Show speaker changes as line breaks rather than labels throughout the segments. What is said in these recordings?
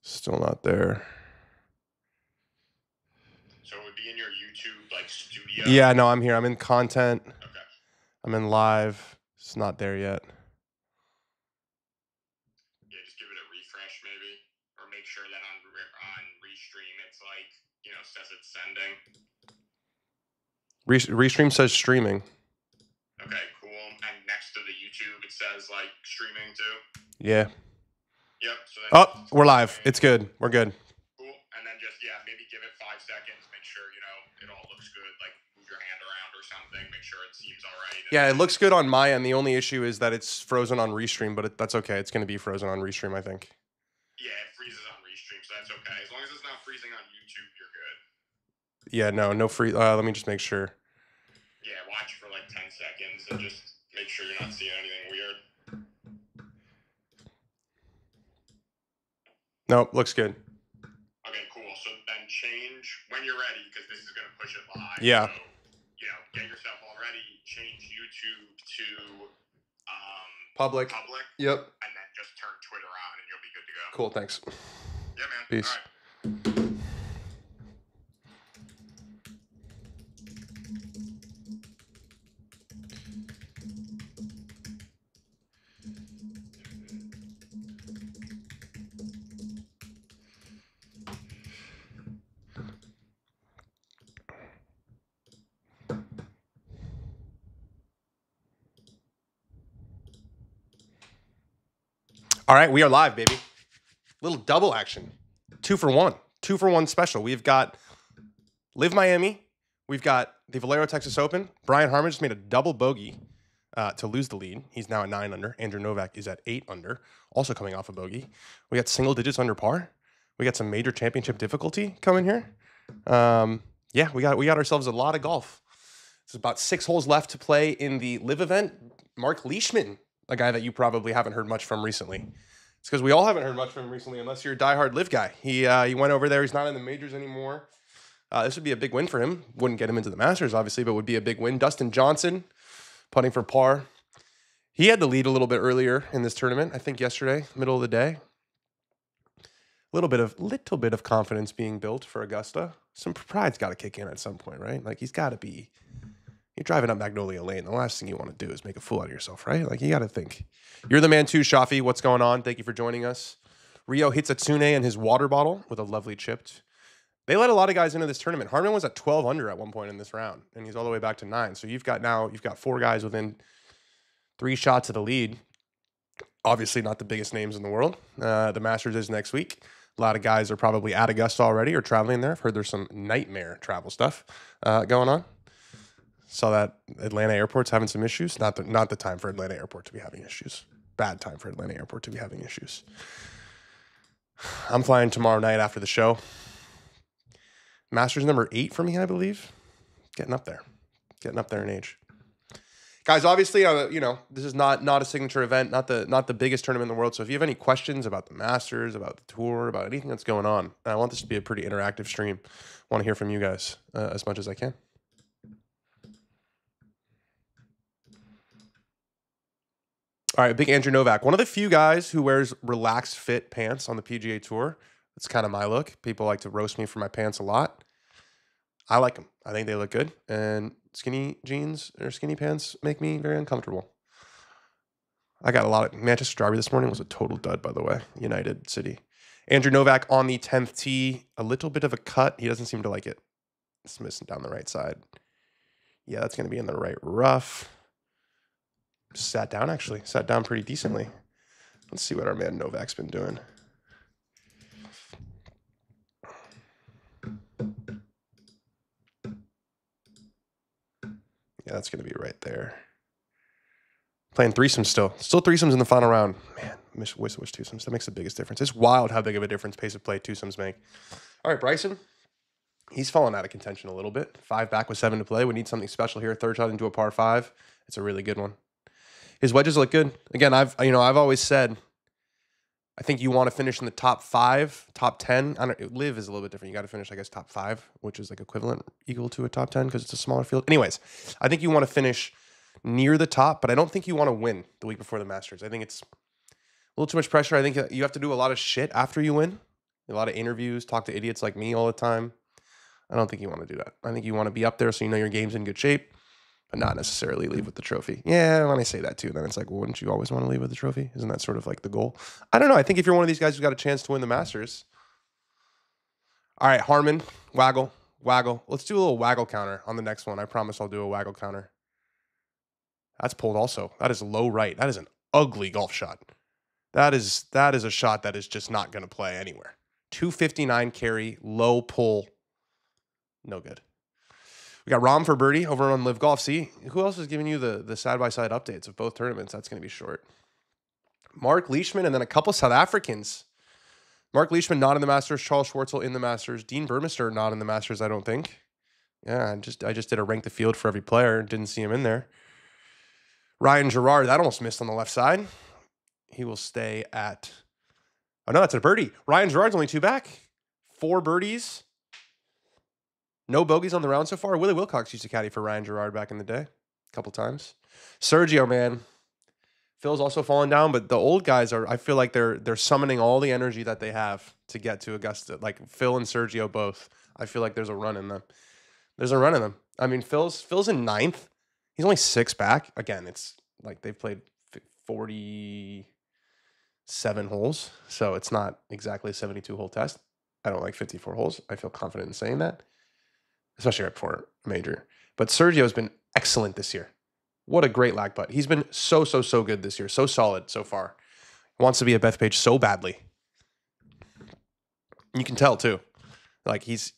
Still not there.
So it would be in your YouTube like studio.
Yeah, no, I'm here. I'm in content.
Okay.
I'm in live. It's not there yet.
Yeah, just give it a refresh maybe, or make sure that on restream it's like says it's sending.
Restream says streaming.
Okay, cool. And next to the YouTube it says like streaming too.
Yeah.
Yep. So
then we're live. It's good. We're good.
Cool. And then just maybe give it 5 seconds. Make sure it all looks good. Like move your hand around or something. Make sure it seems all right.
Yeah, it looks good on my end. The only issue is that it's frozen on Restream, but that's okay. It's going to be frozen on Restream, I think.
Yeah, it freezes on Restream, so that's okay. As long as it's not freezing on YouTube, you're good.
Yeah, no free. Let me just make sure.
Yeah, watch for like 10 seconds and just make sure you're not seeing anything weird.
Nope, looks good.
Okay, cool. So then change when you're ready, because this is going to push it live.
Yeah.
So, get yourself all ready. Change YouTube to
public. Yep.
And then just turn Twitter on and you'll be good to go.
Cool, thanks.
Yeah, man.
Peace.
All right.
All right, we are live, baby. Little double action. 2 for 1. 2 for 1 special. We've got Live Miami. We've got the Valero Texas Open. Brian Harman just made a double bogey to lose the lead. He's now at 9 under. Andrew Novak is at 8 under, also coming off a bogey. We got single digits under par. We got some major championship difficulty coming here. Yeah, we got ourselves a lot of golf. There's about 6 holes left to play in the Live event. Mark Leishman, a guy that you probably haven't heard much from recently. It's because we all haven't heard much from him recently, unless you're a diehard Live guy. He went over there. He's not in the majors anymore. This would be a big win for him. Wouldn't get him into the Masters, obviously, but would be a big win. Dustin Johnson, putting for par. He had the lead a little bit earlier in this tournament. I think yesterday, middle of the day. Little bit of confidence being built for Augusta. Some pride's got to kick in at some point, right? Like he's got to be. You're driving up Magnolia Lane. The last thing you want to do is make a fool out of yourself, right? Like, you got to think. You're the man too, Shafi. What's going on? Thank you for joining us. Rio hits Atsune in his water bottle with a lovely chipped. They let a lot of guys into this tournament. Harman was at 12 under at one point in this round, and he's all the way back to 9. So you've got 4 guys within 3 shots of the lead. Obviously not the biggest names in the world. The Masters is next week. A lot of guys are probably at Augusta already or traveling there. I've heard there's some nightmare travel stuff going on. Saw that Atlanta Airport's having some issues. Not the time for Atlanta Airport to be having issues. Bad time for Atlanta Airport to be having issues. I'm flying tomorrow night after the show. Masters number 8 for me, I believe. Getting up there in age. Guys, obviously, this is not a signature event, not the biggest tournament in the world. So if you have any questions about the Masters, about the tour, about anything that's going on, I want this to be a pretty interactive stream. I want to hear from you guys as much as I can. All right, big Andrew Novak. One of the few guys who wears relaxed fit pants on the PGA Tour. That's kind of my look. People like to roast me for my pants a lot. I like them. I think they look good. And skinny jeans or skinny pants make me very uncomfortable. I got a lot of Manchester Derby this morning was a total dud, by the way. United City. Andrew Novak on the 10th tee. A little bit of a cut. He doesn't seem to like it. It's missing down the right side. Yeah, that's going to be in the right rough. Sat down, actually. Sat down pretty decently. Let's see what our man Novak's been doing. Yeah, that's going to be right there. Playing threesomes still. Still threesomes in the final round. Man, wish twosomes. That makes the biggest difference. It's wild how big of a difference pace of play twosomes make. All right, Bryson. He's fallen out of contention a little bit. 5 back with 7 to play. We need something special here. 3rd shot into a par 5. It's a really good one. His wedges look good. Again, I've always said, I think you want to finish in the top 5, top 10. Live is a little bit different. You got to finish, I guess, top 5, which is like equal to a top 10 because it's a smaller field. Anyways, I think you want to finish near the top, but I don't think you want to win the week before the Masters. I think it's a little too much pressure. I think you have to do a lot of shit after you win. a lot of interviews, talk to idiots like me all the time. I don't think you want to do that. I think you want to be up there so you know your game's in good shape, but not necessarily leave with the trophy. Yeah, when I say that too, then it's like, well, wouldn't you always want to leave with the trophy? Isn't that sort of like the goal? I don't know. I think if you're one of these guys who's got a chance to win the Masters. All right, Harman, waggle, waggle. Let's do a little waggle counter on the next one. I promise I'll do a waggle counter. That's pulled also. That is low right. That is an ugly golf shot. That is a shot that is just not going to play anywhere. 259 carry, low pull. No good. We got Rom for birdie over on Live Golf. See, who else is giving you the side-by-side updates of both tournaments? That's going to be short. Mark Leishman and then a couple South Africans. Mark Leishman not in the Masters. Charles Schwartzel in the Masters. Dean Burmester not in the Masters, I don't think. Yeah, I just did a rank the field for every player. Didn't see him in there. Ryan Gerard, that almost missed on the left side. He will stay at... Oh, no, that's a birdie. Ryan Gerard's only 2 back. 4 birdies. No bogeys on the round so far. Willie Wilcox used to caddy for Ryan Gerard back in the day. A couple times. Sergio, man. Phil's also fallen down, but the old guys I feel like they're summoning all the energy that they have to get to Augusta. Like Phil and Sergio both. I feel like there's a run in them. There's a run in them. I mean, Phil's in 9th. He's only 6 back. Again, it's like they've played 47 holes, so it's not exactly a 72-hole test. I don't like 54 holes. I feel confident in saying that, especially right before a major. But Sergio's been excellent this year. What a great lag putt. He's been so good this year. So solid so far. Wants to be a Bethpage so badly. You can tell too. Like he's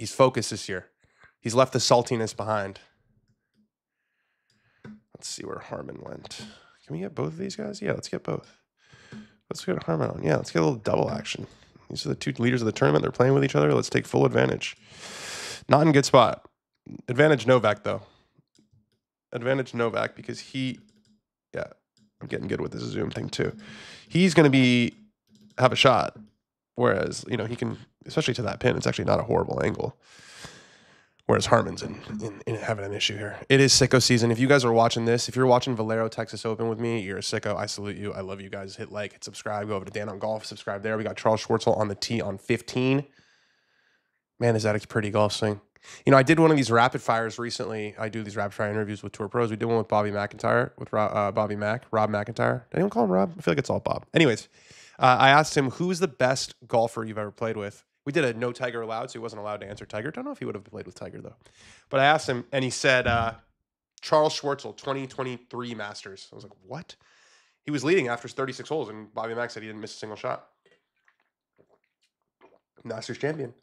focused this year. He's left the saltiness behind. Let's see where Harman went. Can we get both of these guys? Yeah, let's get both. Let's get Harman on. Yeah, let's get a little double action. These are the 2 leaders of the tournament. They're playing with each other. Let's take full advantage. Not in good spot. Advantage Novak, though. Advantage Novak because I'm getting good with this Zoom thing, too. He's going to have a shot. Whereas, he can, especially to that pin, it's actually not a horrible angle. Whereas Harman's in having an issue here. It is sicko season. If you guys are watching this, if you're watching Valero Texas Open with me, you're a sicko. I salute you. I love you guys. Hit like, hit subscribe. Go over to Dan on Golf. Subscribe there. We got Charles Schwartzel on the tee on 15. Man, is that a pretty golf swing. I did one of these rapid fires recently. I do these rapid fire interviews with tour pros. We did one with Rob McIntyre. Did anyone call him Rob? I feel like it's all Bob. Anyways, I asked him, who's the best golfer you've ever played with? We did a no Tiger allowed, so he wasn't allowed to answer Tiger. Don't know if he would have played with Tiger, though. But I asked him, and he said, Charles Schwartzel, 2023 Masters. I was like, what? He was leading after 36 holes, and Bobby Mack said he didn't miss a single shot. Masters champion.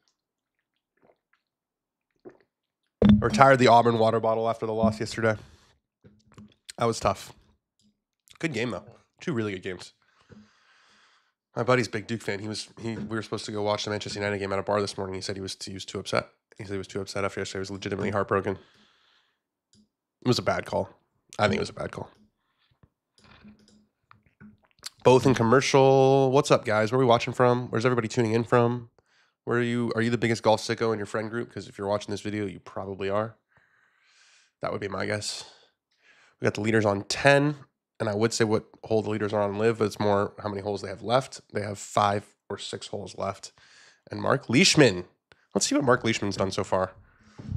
Retired the Auburn water bottle after the loss yesterday. That was tough. Good game, though. 2 really good games. My buddy's a big Duke fan. We were supposed to go watch the Manchester United game at a bar this morning. He said he was too upset. He said he was too upset after yesterday. He was legitimately heartbroken. It was a bad call. I think it was a bad call. Both in commercial. What's up, guys? Where are we watching from? Where's everybody tuning in from? Where are you? Are you the biggest golf sicko in your friend group? Because if you're watching this video, you probably are. That would be my guess. We got the leaders on 10. And I would say what hole the leaders are on Live, but it's more how many holes they have left. They have 5 or 6 holes left. And Mark Leishman. Let's see what Mark Leishman's done so far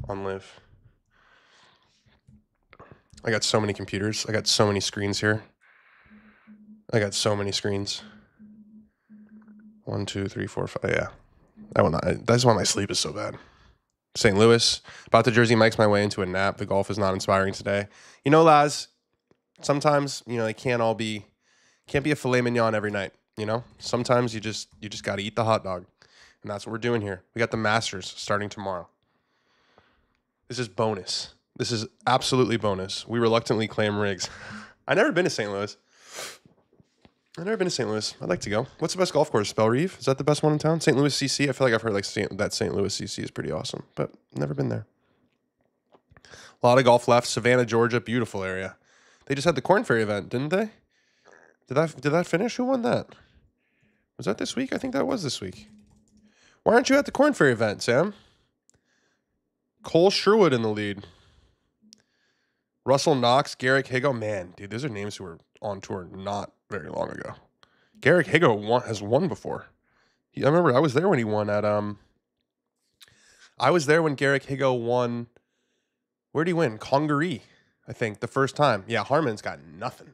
on Live. I got so many computers. I got so many screens here. I got so many screens. 1, 2, 3, 4, 5. Yeah. That's why my sleep is so bad. St. Louis. About the Jersey Mike's my way into a nap. The golf is not inspiring today. Laz, sometimes, it can't be a filet mignon every night, Sometimes you just got to eat the hot dog. And that's what we're doing here. We got the Masters starting tomorrow. This is bonus. This is absolutely bonus. We reluctantly claim Riggs. I've never been to St. Louis. I'd like to go. What's the best golf course? Bellerive? Is that the best one in town? St. Louis CC? I feel like I've heard that St. Louis CC is pretty awesome, but never been there. A lot of golf left. Savannah, Georgia, beautiful area. They just had the Corn Ferry event, didn't they? Did that finish? Who won that? Was that this week? I think that was this week. Why aren't you at the Corn Ferry event, Sam? Cole Sherwood in the lead. Russell Knox, Garrick Higo. Man, dude, those are names who were on tour not very long ago. Garrick Higo has won before. I remember I was there when he won at I was there when Garrick Higo won. Where'd he win? Congaree, I think, the first time. Yeah, Harman's got nothing.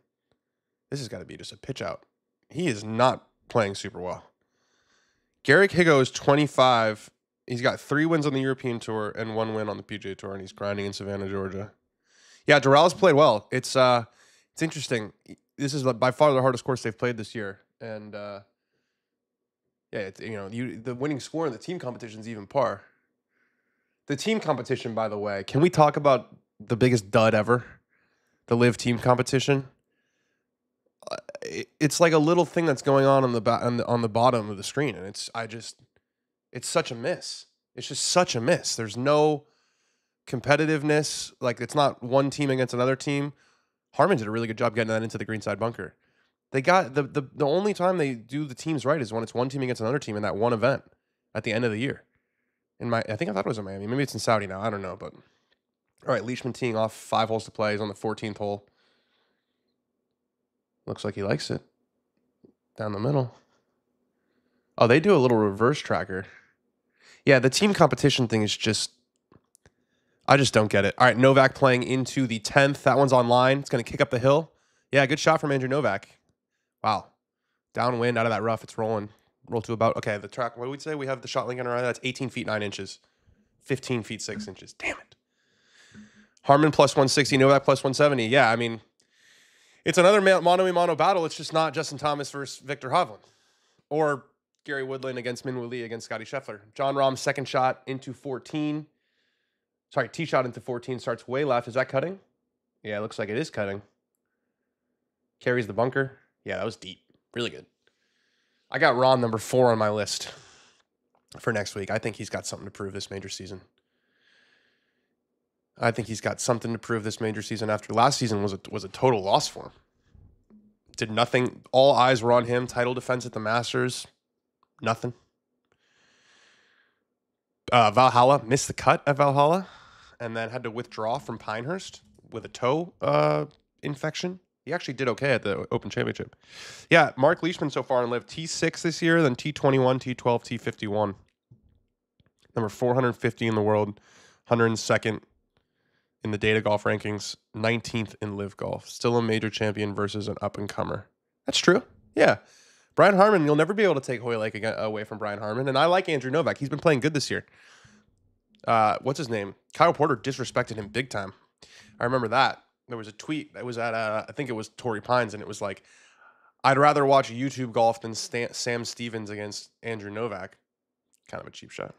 This has got to be just a pitch out. He is not playing super well. Garrick Higo is 25. He's got 3 wins on the European Tour and 1 win on the PGA Tour, and he's grinding in Savannah, Georgia. Yeah, Durrell's played well. It's interesting. This is by far the hardest course they've played this year, and the winning score in the team competition is even par. The team competition, by the way, can we talk about the biggest dud ever? The live team competition. It's like a little thing that's going on the bottom of the screen, and it's such a miss. It's just such a miss. There's no competitiveness. Like, it's not one team against another team. Harman did a really good job getting that into the greenside bunker. They got the only time they do the teams right is when it's one team against another team in that one event at the end of the year. I thought it was in Miami. Maybe it's in Saudi now. I don't know, but all right, Leishman teeing off, 5 holes to play. He's on the 14th hole. Looks like he likes it. Down the middle. Oh, they do a little reverse tracker. Yeah, the team competition thing is just, I just don't get it. All right, Novak playing into the 10th. That one's online. It's going to kick up the hill. Yeah, good shot from Andrew Novak. Wow. Downwind out of that rough. It's rolling. Roll to about, okay, the track, what do we say? We have the shot link on our right. That's 18 feet 9 inches. 15 feet 6 inches. Damn it. Harman plus 160, Novak plus 170. Yeah, I mean, it's another mano-a-mano battle. It's just not Justin Thomas versus Victor Hovland. Or Gary Woodland against Min Woo Lee against Scotty Scheffler. John Rahm's second shot into 14. Sorry, tee shot into 14 starts way left. Is that cutting? Yeah, it looks like it is cutting. Carries the bunker. Yeah, that was deep. Really good. I got Rahm number 4 on my list for next week. I think he's got something to prove this major season. After last season was a total loss for him. Did nothing. All eyes were on him. Title defense at the Masters. Nothing. Valhalla missed the cut at Valhalla and then had to withdraw from Pinehurst with a toe infection. He actually did okay at the Open Championship. Yeah, Mark Leishman so far in Live T6 this year, then T21, T12, T51. Number 450 in the world, 102nd in the data golf rankings, 19th in Live Golf. Still a major champion versus an up-and-comer. That's true. Yeah. Brian Harman, you'll never be able to take Hoylake away from Brian Harman. And I like Andrew Novak. He's been playing good this year. What's his name? Kyle Porter disrespected him big time. I remember that. There was a tweet that was at, I think it was Torrey Pines, and it was like, I'd rather watch YouTube golf than Sam Stevens against Andrew Novak. Kind of a cheap shot.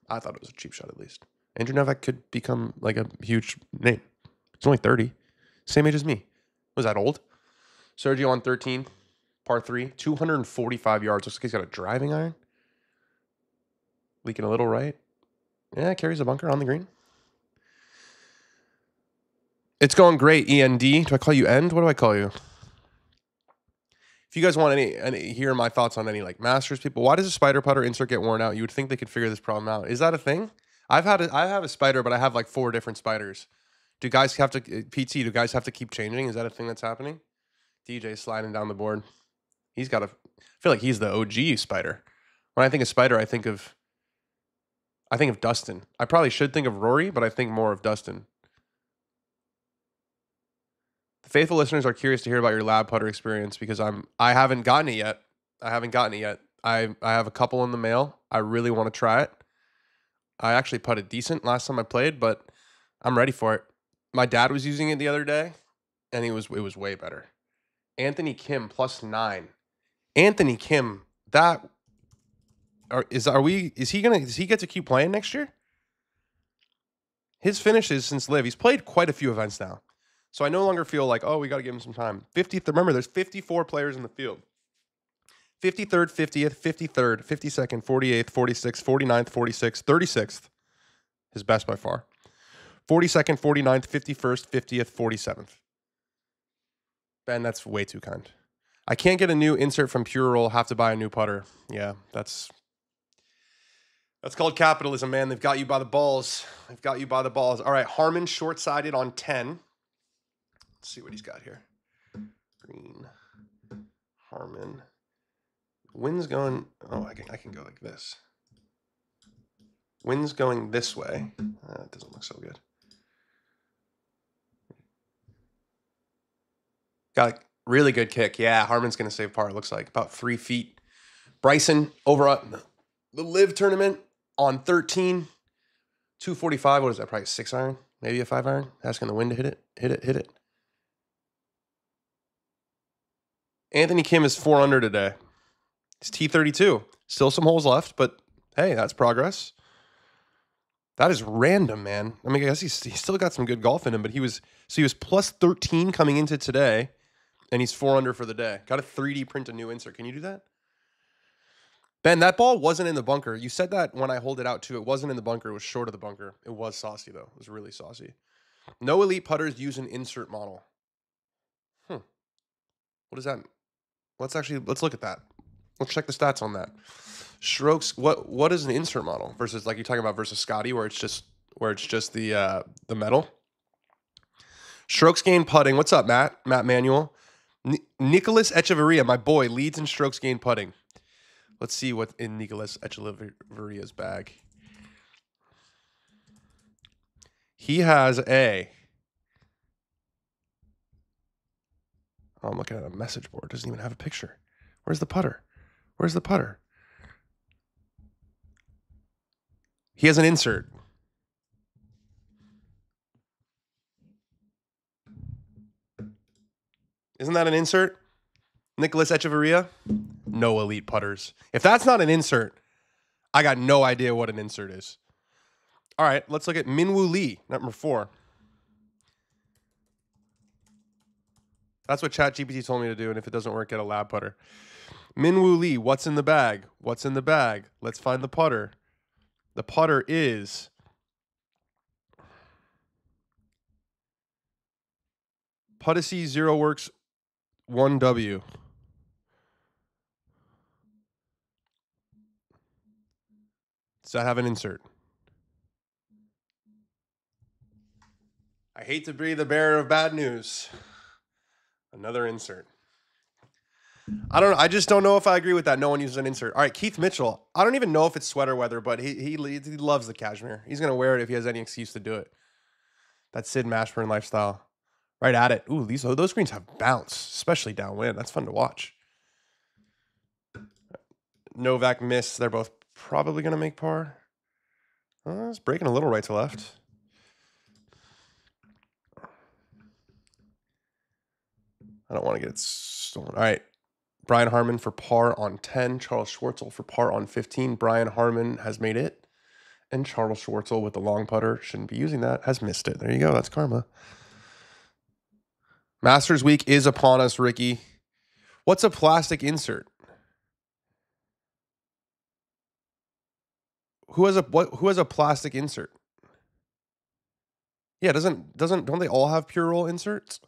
I thought it was a cheap shot at least. Andrew Novak could become like a huge name. He's only 30. Same age as me. Was that old? Sergio on 13, par 3, 245 yards. Looks like he's got a driving iron. Leaking a little right. Yeah, carries a bunker on the green. It's going great, END. Do I call you End? What do I call you? If you guys want any hear my thoughts on any like Masters people, why does a spider putter insert get worn out? You would think they could figure this problem out. Is that a thing? I have a spider, but I have like 4 different spiders. Do guys have to PT? Do guys have to keep changing? Is that a thing that's happening? DJ sliding down the board. I feel like he's the OG spider. When I think of spider, I think of Dustin. I probably should think of Rory, but I think more of Dustin. The faithful listeners are curious to hear about your lab putter experience because I haven't gotten it yet. I have a couple in the mail. I really want to try it. I actually putted decent last time I played, but I'm ready for it. My dad was using it the other day, and it was way better. Anthony Kim +9. Anthony Kim, does he get to keep playing next year? His finishes since Live, he's played quite a few events now. So I no longer feel like, oh, we got to give him some time. Remember, there's 54 players in the field. 53rd, 50th, 53rd, 52nd, 48th, 46th, 49th, 46th, 36th. His best by far. 42nd, 49th, 51st, 50th, 47th. Ben, that's way too kind. I can't get a new insert from Pure Roll. Have to buy a new putter. Yeah, that's called capitalism, man. They've got you by the balls. All right, Harman short-sided on 10. Let's see what he's got here. Green. Harman. Wind's going. Oh, I can go like this. Wind's going this way. It doesn't look so good. Got a really good kick. Yeah, Harmon's going to save par. It looks like about 3 feet. Bryson over at the Live tournament on 13. 245. What is that? Probably a 6 iron, maybe a 5 iron. Asking the wind to hit it. Hit it. Hit it. Anthony Kim is 4 under today. He's T32. Still some holes left, but hey, that's progress. That is random, man. I mean, I guess he's still got some good golf in him, but he was plus 13 coming into today, and he's 4 under for the day. Got to 3D print a new insert. Can you do that? Ben, that ball wasn't in the bunker. You said that when I hold it out too. It wasn't in the bunker. It was short of the bunker. It was saucy though. It was really saucy. No elite putters use an insert model. What does that mean? Let's look at that. Let's check the stats on that. Strokes. What is an insert model versus like you're talking about versus Scotty, where it's just the metal. Strokes gained putting. What's up, Matt? Matt Manuel. Nicholas Echeverria, my boy, leads in strokes gained putting. Let's see what's in Nicholas Echeverria's bag. He has a. Oh, I'm looking at a message board. It doesn't even have a picture. Where's the putter? Where's the putter? He has an insert. Isn't that an insert? Nicholas Echeverria? No elite putters. If that's not an insert, I got no idea what an insert is. All right, let's look at Minwoo Lee, number 4. That's what ChatGPT told me to do, and if it doesn't work, get a lab putter. Minwoo Lee, what's in the bag? What's in the bag? Let's find the putter. The putter is Puttacy Zero Works 1W. Does that have an insert? I hate to be the bearer of bad news. Another insert. I don't know. I just don't know if I agree with that. No one uses an insert. All right, Keith Mitchell. I don't even know if it's sweater weather, but he loves the cashmere. He's going to wear it if he has any excuse to do it. That Sid Mashburn lifestyle. Right at it. Ooh, those greens have bounce, especially downwind. That's fun to watch. Novak missed. They're both probably going to make par. It's breaking a little right to left. I don't want to get it stolen. All right. Brian Harman for par on 10. Charles Schwartzel for par on 15. Brian Harman has made it. And Charles Schwartzel with the long putter, shouldn't be using that, has missed it. There you go. That's karma. Masters Week is upon us, Ricky. What's a plastic insert? Who has a plastic insert? Yeah, don't they all have pure roll inserts?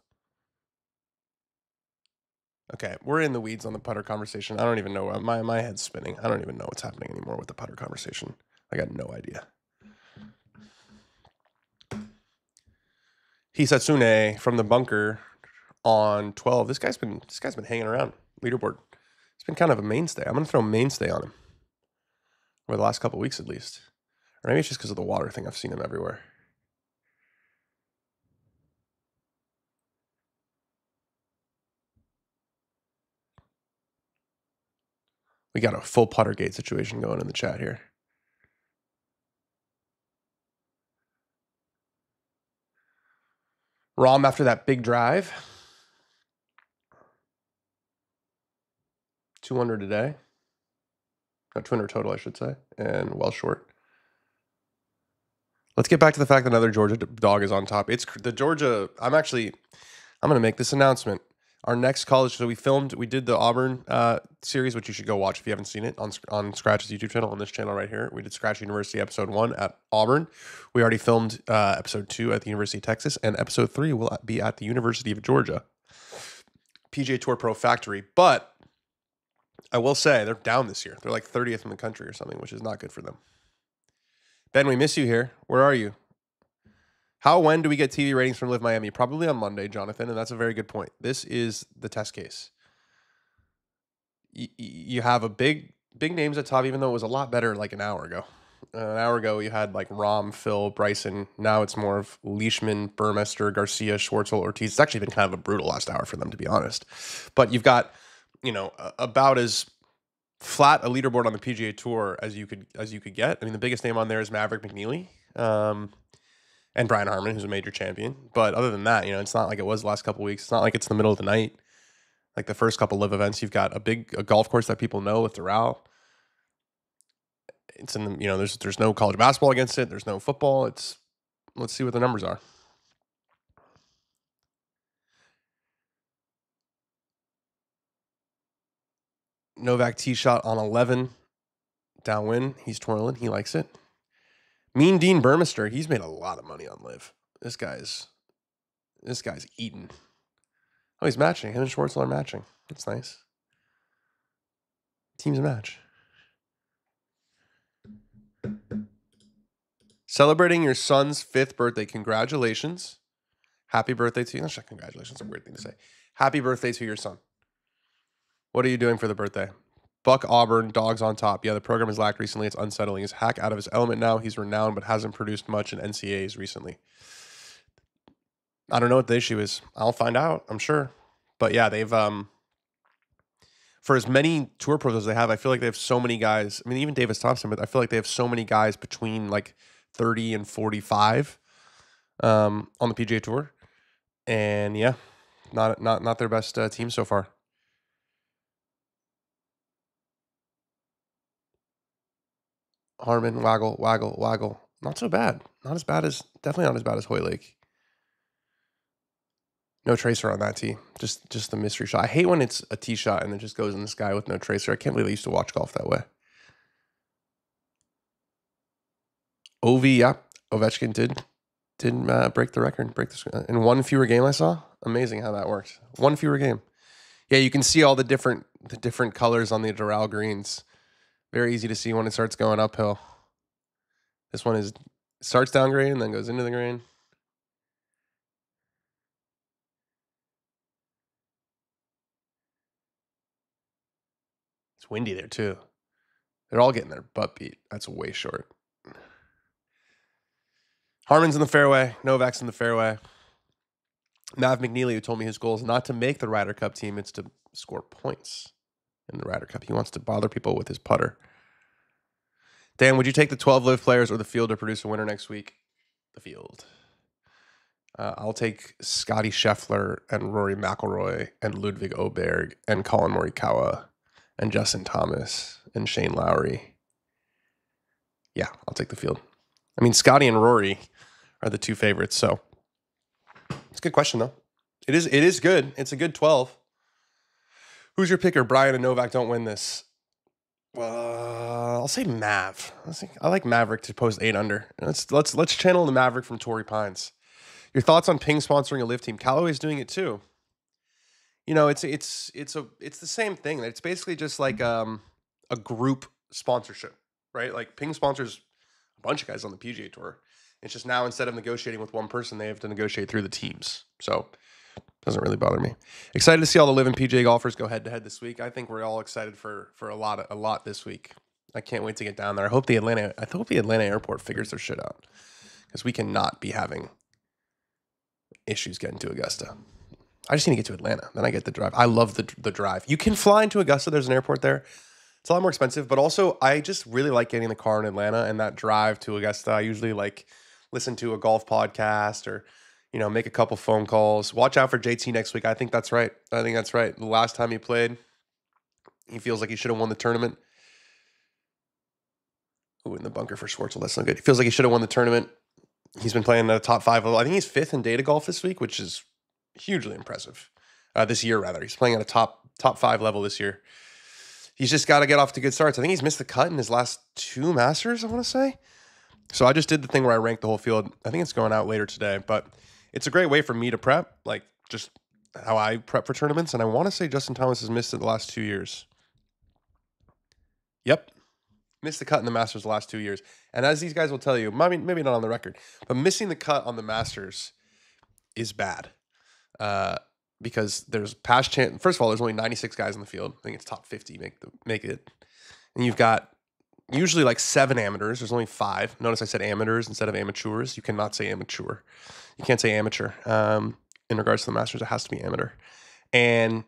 Okay, we're in the weeds on the putter conversation. I don't even know. My head's spinning. I don't even know what's happening anymore with the putter conversation. I got no idea. Hisatsune from the bunker on 12. This guy's been hanging around leaderboard. It's been kind of a mainstay. I'm gonna throw mainstay on him over the last couple weeks at least, or maybe it's just because of the water thing. I've seen him everywhere. We got a full Puttergate situation going in the chat here. Rom after that big drive. 200 today. 200 total, I should say, and well short. Let's get back to the fact that another Georgia dog is on top. It's the Georgia. I'm going to make this announcement. Our next college, so we did the Auburn series, which you should go watch if you haven't seen it on Scratch's YouTube channel, on this channel right here. We did Scratch University episode 1 at Auburn. We already filmed episode 2 at the University of Texas, and episode 3 will be at the University of Georgia. PGA Tour Pro Factory. But I will say they're down this year. They're like 30th in the country or something, which is not good for them. Ben, we miss you here. Where are you? When do we get TV ratings from Live Miami? Probably on Monday, Jonathan, and that's a very good point. This is the test case. you have a big names at top, even though it was a lot better like an hour ago. An hour ago, you had like Rom, Phil, Bryson. Now it's more of Leishman, Burmester, Garcia, Schwartzel, Ortiz. It's actually been kind of a brutal last hour for them, to be honest. But you've got, about as flat a leaderboard on the PGA Tour as you could get. I mean, the biggest name on there is Maverick McNeely, and Brian Harman, who's a major champion. But other than that, it's not like it was the last couple of weeks. It's not like it's in the middle of the night. Like the first couple live events, you've got a golf course that people know with Doral. It's in the, there's no college basketball against it. There's no football. Let's see what the numbers are. Novak tee shot on 11, downwind. He's twirling. He likes it. Mean Dean Burmester, he's made a lot of money on live. This guy's eating. Oh, he's matching. Him and Schwartzel are matching. That's nice. Teams match. Celebrating your son's 5th birthday. Congratulations. Happy birthday to you. That's not congratulations. That's a weird thing to say. Happy birthday to your son. What are you doing for the birthday? Buck Auburn, dogs on top. Yeah, the program has lacked recently. It's unsettling. He's hack out of his element now. He's renowned, but hasn't produced much in NCAAs recently. I don't know what the issue is. I'll find out, I'm sure. But yeah, they've for as many tour pros as they have, I feel like they have so many guys. I mean, even Davis Thompson, but I feel like they have so many guys between like 30 and 45 on the PGA Tour. And yeah, not their best team so far. Harmon, Waggle. Not so bad. Definitely not as bad as Hoylake. No tracer on that tee. Just the mystery shot. I hate when it's a tee shot and it just goes in the sky with no tracer. I can't believe I used to watch golf that way. Ovi, yeah. Ovechkin didn't break the record. In one fewer game I saw. Amazing how that worked. One fewer game. Yeah, you can see all the different colors on the Doral greens. Very easy to see when it starts going uphill. This one starts down green and then goes into the green. It's windy there too. They're all getting their butt beat. That's way short. Harmon's in the fairway. Novak's in the fairway. Mav McNeely, who told me his goal is not to make the Ryder Cup team, it's to score points in the Ryder Cup. He wants to bother people with his putter. Dan, would you take the 12 live players or the field to produce a winner next week? The field. I'll take Scotty Scheffler and Rory McIlroy and Ludwig Åberg and Colin Morikawa and Justin Thomas and Shane Lowry. Yeah, I'll take the field. I mean, Scotty and Rory are the two favorites, so it's a good question, though. It is good. It's a good 12. Who's your picker? Brian and Novak don't win this. I'll say Mav. I like Maverick to post 8 under. Let's channel the Maverick from Torrey Pines. Your thoughts on Ping sponsoring a live team? Callaway's doing it too. It's the same thing. It's basically just like a group sponsorship, right? Like Ping sponsors a bunch of guys on the PGA Tour. It's just now instead of negotiating with one person, they have to negotiate through the teams. So it doesn't really bother me. Excited to see all the live and PGA golfers go head to head this week. I think we're all excited for a lot this week. I can't wait to get down there. I hope the Atlanta airport figures their shit out because we cannot be having issues getting to Augusta. I just need to get to Atlanta. Then I get the drive. I love the drive. You can fly into Augusta. There's an airport there. It's a lot more expensive, but also I just really like getting in the car in Atlanta and that drive to Augusta. I usually listen to a golf podcast or, make a couple phone calls. Watch out for JT next week. I think that's right. The last time he played, he feels like he should have won the tournament. Ooh, in the bunker for Schwartzel. That's not good. He feels like he should have won the tournament. He's been playing at a top 5 level. I think he's 5th in data golf this week, which is hugely impressive. This year, rather. He's playing at a top 5 level this year. He's just got to get off to good starts. I think he's missed the cut in his last 2 Masters, I want to say. So I just did the thing where I ranked the whole field. I think it's going out later today, but it's a great way for me to prep, like just how I prep for tournaments. And I want to say Justin Thomas has missed it the last 2 years. Yep. Missed the cut in the Masters the last 2 years. And as these guys will tell you, maybe not on the record, but missing the cut on the Masters is bad. because there's past chance. First of all, there's only 96 guys in the field. I think it's top 50 make it. And you've got usually like 7 amateurs. There's only 5. Notice I said amateurs instead of amateurs. You cannot say amateur. You can't say amateur. In regards to the Masters, it has to be amateur. And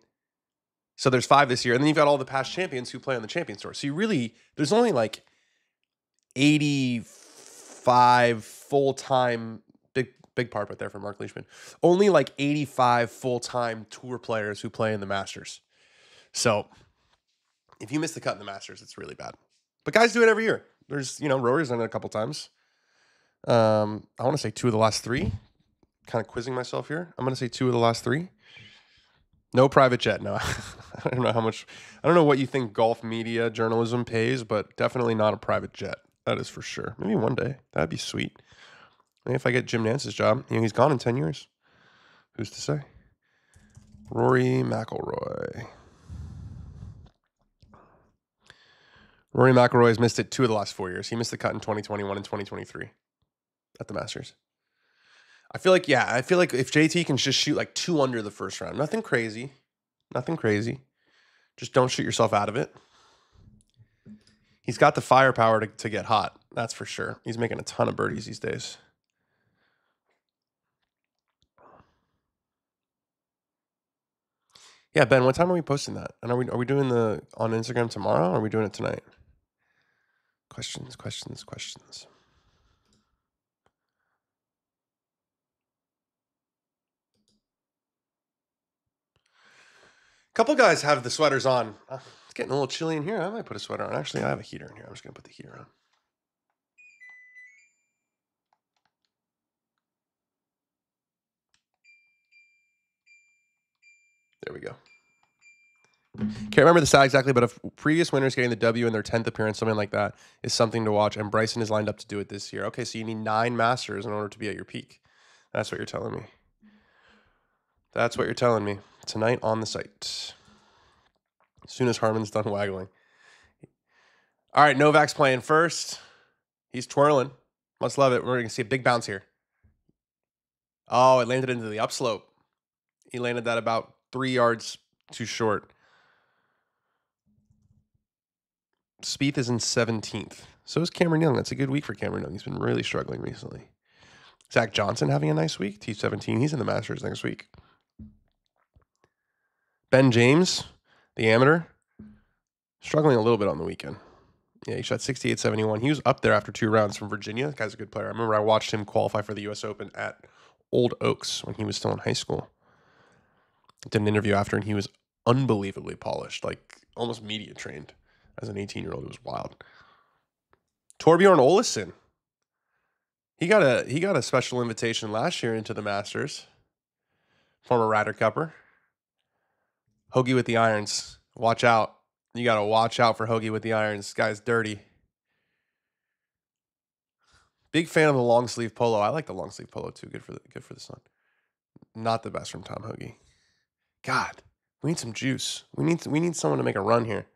so there's 5 this year. And then you've got all the past champions who play on the Champions Tour. So you really, there's only like 85 full-time, big part right there for Mark Leishman. Only like 85 full-time tour players who play in the Masters. So if you miss the cut in the Masters, it's really bad. But guys do it every year. There's, Rory's done it a couple times. I want to say 2 of the last 3. Kind of quizzing myself here. I'm going to say 2 of the last 3. No private jet. No, I don't know how much. I don't know what you think golf media journalism pays, but definitely not a private jet. That is for sure. Maybe one day. That'd be sweet. Maybe if I get Jim Nance's job. He's gone in 10 years. Who's to say? Rory McIlroy. Rory McIlroy has missed it 2 of the last 4 years. He missed the cut in 2021 and 2023 at the Masters. I feel like if JT can just shoot like 2 under the first round, nothing crazy. Just don't shoot yourself out of it. He's got the firepower to get hot. That's for sure. He's making a ton of birdies these days. Yeah, Ben, what time are we posting that? And are we doing the on Instagram tomorrow, or are we doing it tonight? Questions. Couple guys have the sweaters on. It's getting a little chilly in here. I might put a sweater on. Actually, I have a heater in here. I'm just going to put the heater on. There we go. Can't remember the stat exactly, but if previous winners getting the W in their 10th appearance, something like that, is something to watch. And Bryson is lined up to do it this year. Okay, so you need 9 Masters in order to be at your peak. That's what you're telling me. Tonight on the site. As soon as Harmon's done waggling. All right, Novak's playing first. He's twirling. Must love it. We're going to see a big bounce here. Oh, it landed into the upslope. He landed that about 3 yards too short. Spieth is in 17th. So is Cameron Young. That's a good week for Cameron Young. He's been really struggling recently. Zach Johnson having a nice week. T17. He's in the Masters next week. Ben James, the amateur, struggling a little bit on the weekend. Yeah, he shot 68-71. He was up there after 2 rounds from Virginia. The guy's a good player. I remember I watched him qualify for the U.S. Open at Old Oaks when he was still in high school. Did an interview after, and he was unbelievably polished, like almost media trained as an 18-year-old. It was wild. Torbjorn Olesen. He got a special invitation last year into the Masters. Former Ryder Cupper. Hoagie with the irons. Watch out. You got to watch out for Hoagie with the irons. This guy's dirty. Big fan of the long sleeve polo. I like the long sleeve polo too. Good for the sun. Not the best from Tom Hoagie. God, we need some juice. We need someone to make a run here.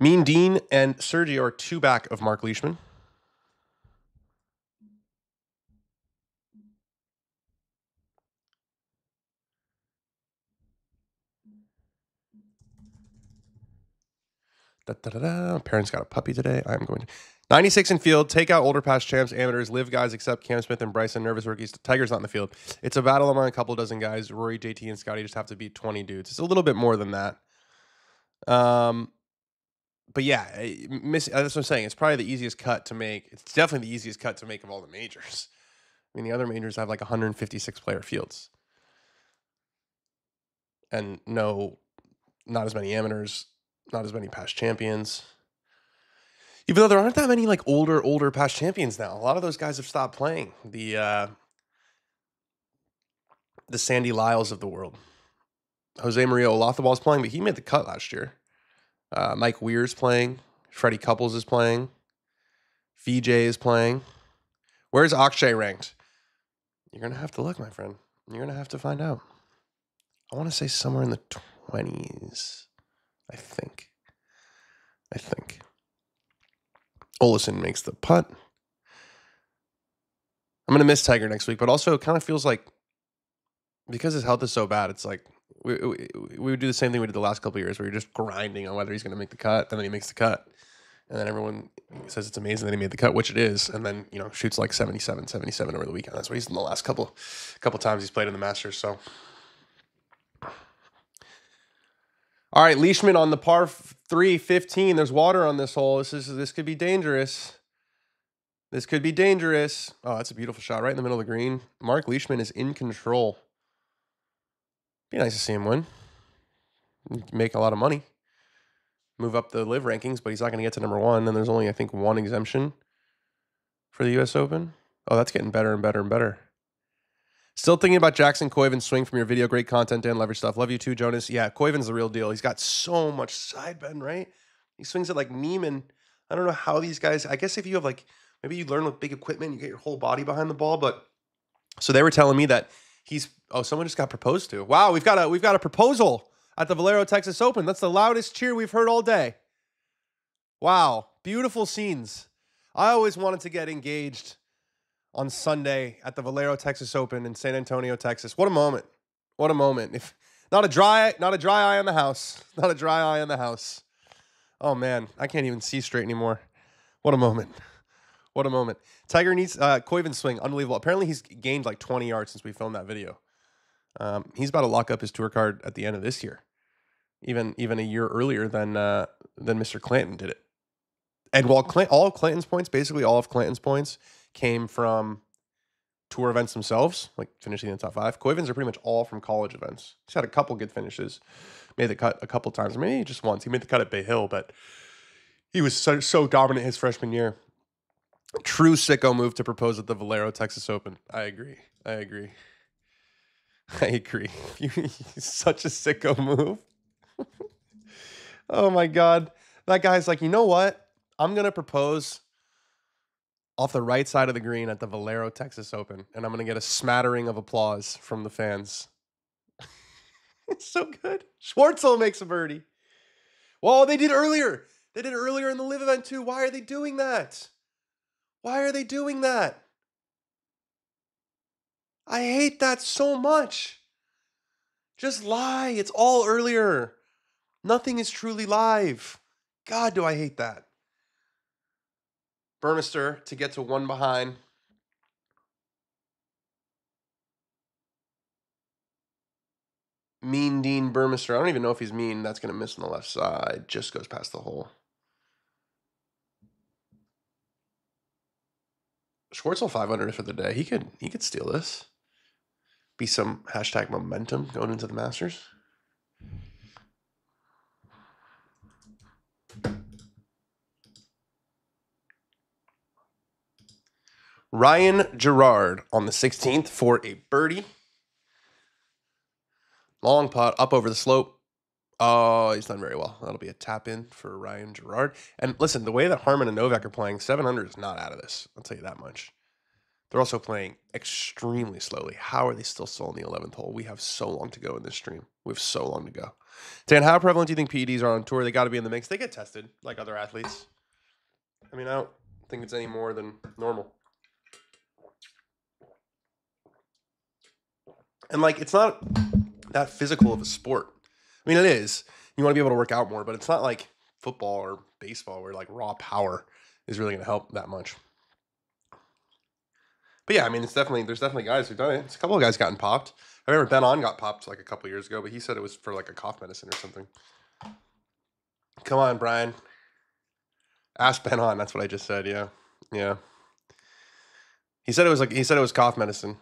Mean Dean and Sergio are 2 back of Mark Leishman. Parents got a puppy today. I'm going to 96 in field. Take out older past champs, amateurs, live guys except Cam Smith and Bryson. Nervous rookies. Tiger's not in the field. It's a battle among a couple dozen guys. Rory, JT, and Scotty just have to beat 20 dudes. It's a little bit more than that. But yeah, that's what I'm saying. It's probably the easiest cut to make. It's definitely the easiest cut to make of all the majors. I mean, the other majors have like 156 player fields. And no, not as many amateurs, not as many past champions. Even though there aren't that many like older past champions now. A lot of those guys have stopped playing. The Sandy Lyles of the world. Jose Maria Olazábal's playing, but he made the cut last year. Mike Weir's playing. Freddie Couples is playing. VJ is playing. Where's Akshay ranked? You're going to have to look, my friend. You're going to have to find out. I want to say somewhere in the 20s. I think. Olesen makes the putt. I'm going to miss Tiger next week, but also it kind of feels like because his health is so bad, it's like we would do the same thing we did the last couple of years where you're just grinding on whether he's going to make the cut, and then he makes the cut. And then everyone says it's amazing that he made the cut, which it is. And then, shoots like 77 over the weekend. That's what he's in the last couple times he's played in the Masters. So, all right, Leishman on the par 3, 15. There's water on this hole. This could be dangerous. This could be dangerous. Oh, that's a beautiful shot right in the middle of the green. Mark Leishman is in control. Be nice to see him win. Make a lot of money. Move up the live rankings, but he's not going to get to number 1. And there's only, I think, 1 exemption for the U.S. Open. Oh, that's getting better and better and better. Still thinking about Jackson Koiven's swing from your video. Great content, Dan. Love your stuff. Love you too, Jonas. Yeah, Koiven's the real deal. He's got so much side bend, right? He swings it like Neiman. I don't know how these guys, I guess if you have maybe you learn with big equipment, you get your whole body behind the ball. But so they were telling me that someone just got proposed to. Wow, we've got a proposal at the Valero Texas Open. That's the loudest cheer we've heard all day. Wow, beautiful scenes. I always wanted to get engaged on Sunday at the Valero Texas Open in San Antonio, Texas. What a moment. What a moment. If not a dry eye in the house. Not a dry eye in the house. Oh man, I can't even see straight anymore. What a moment. What a moment. Tiger needs Koiven's swing, unbelievable. Apparently he's gained like 20 yards since we filmed that video. He's about to lock up his tour card at the end of this year. Even a year earlier than Mr. Clanton did it. And while all of Clanton's points came from tour events themselves, like finishing in the top 5. Koiven's are pretty much all from college events. He's had a couple good finishes. Made the cut a couple times. Maybe just once. He made the cut at Bay Hill, but he was so dominant his freshman year. True sicko move to propose at the Valero Texas Open. I agree. He's such a sicko move. Oh my God. That guy's like, you know what? I'm going to propose off the right side of the green at the Valero Texas Open, and I'm going to get a smattering of applause from the fans. It's so good. Schwartzel makes a birdie. Well, they did earlier. They did it earlier in the live event too. Why are they doing that? Why are they doing that? I hate that so much. Just lie. It's all earlier. Nothing is truly live. God, do I hate that. Burmester to get to 1 behind. Mean Dean Burmester. I don't even know if he's mean. That's going to miss on the left side. Just goes past the hole. Schwartzel 500 for the day. He could steal this. Be some hashtag momentum going into the Masters. Ryan Gerard on the 16th for a birdie. Long putt up over the slope. Oh, he's done very well. That'll be a tap in for Ryan Gerard. And listen, the way that Harman and Novak are playing, 700 is not out of this. I'll tell you that much. They're also playing extremely slowly. How are they still on the 11th hole? We have so long to go in this stream. We have so long to go. Dan, how prevalent do you think PEDs are on tour? They got to be in the mix. They get tested like other athletes. I mean, I don't think it's any more than normal. And it's not that physical of a sport. I mean, it is. You want to be able to work out more, but it's not like football or baseball where raw power is really going to help that much. But yeah, I mean, there's definitely guys who've done it. It's a couple of guys gotten popped. I remember Ben On got popped a couple years ago, but he said it was for a cough medicine or something. Come on, Brian. Ask Ben On. That's what I just said. Yeah. He said it was cough medicine,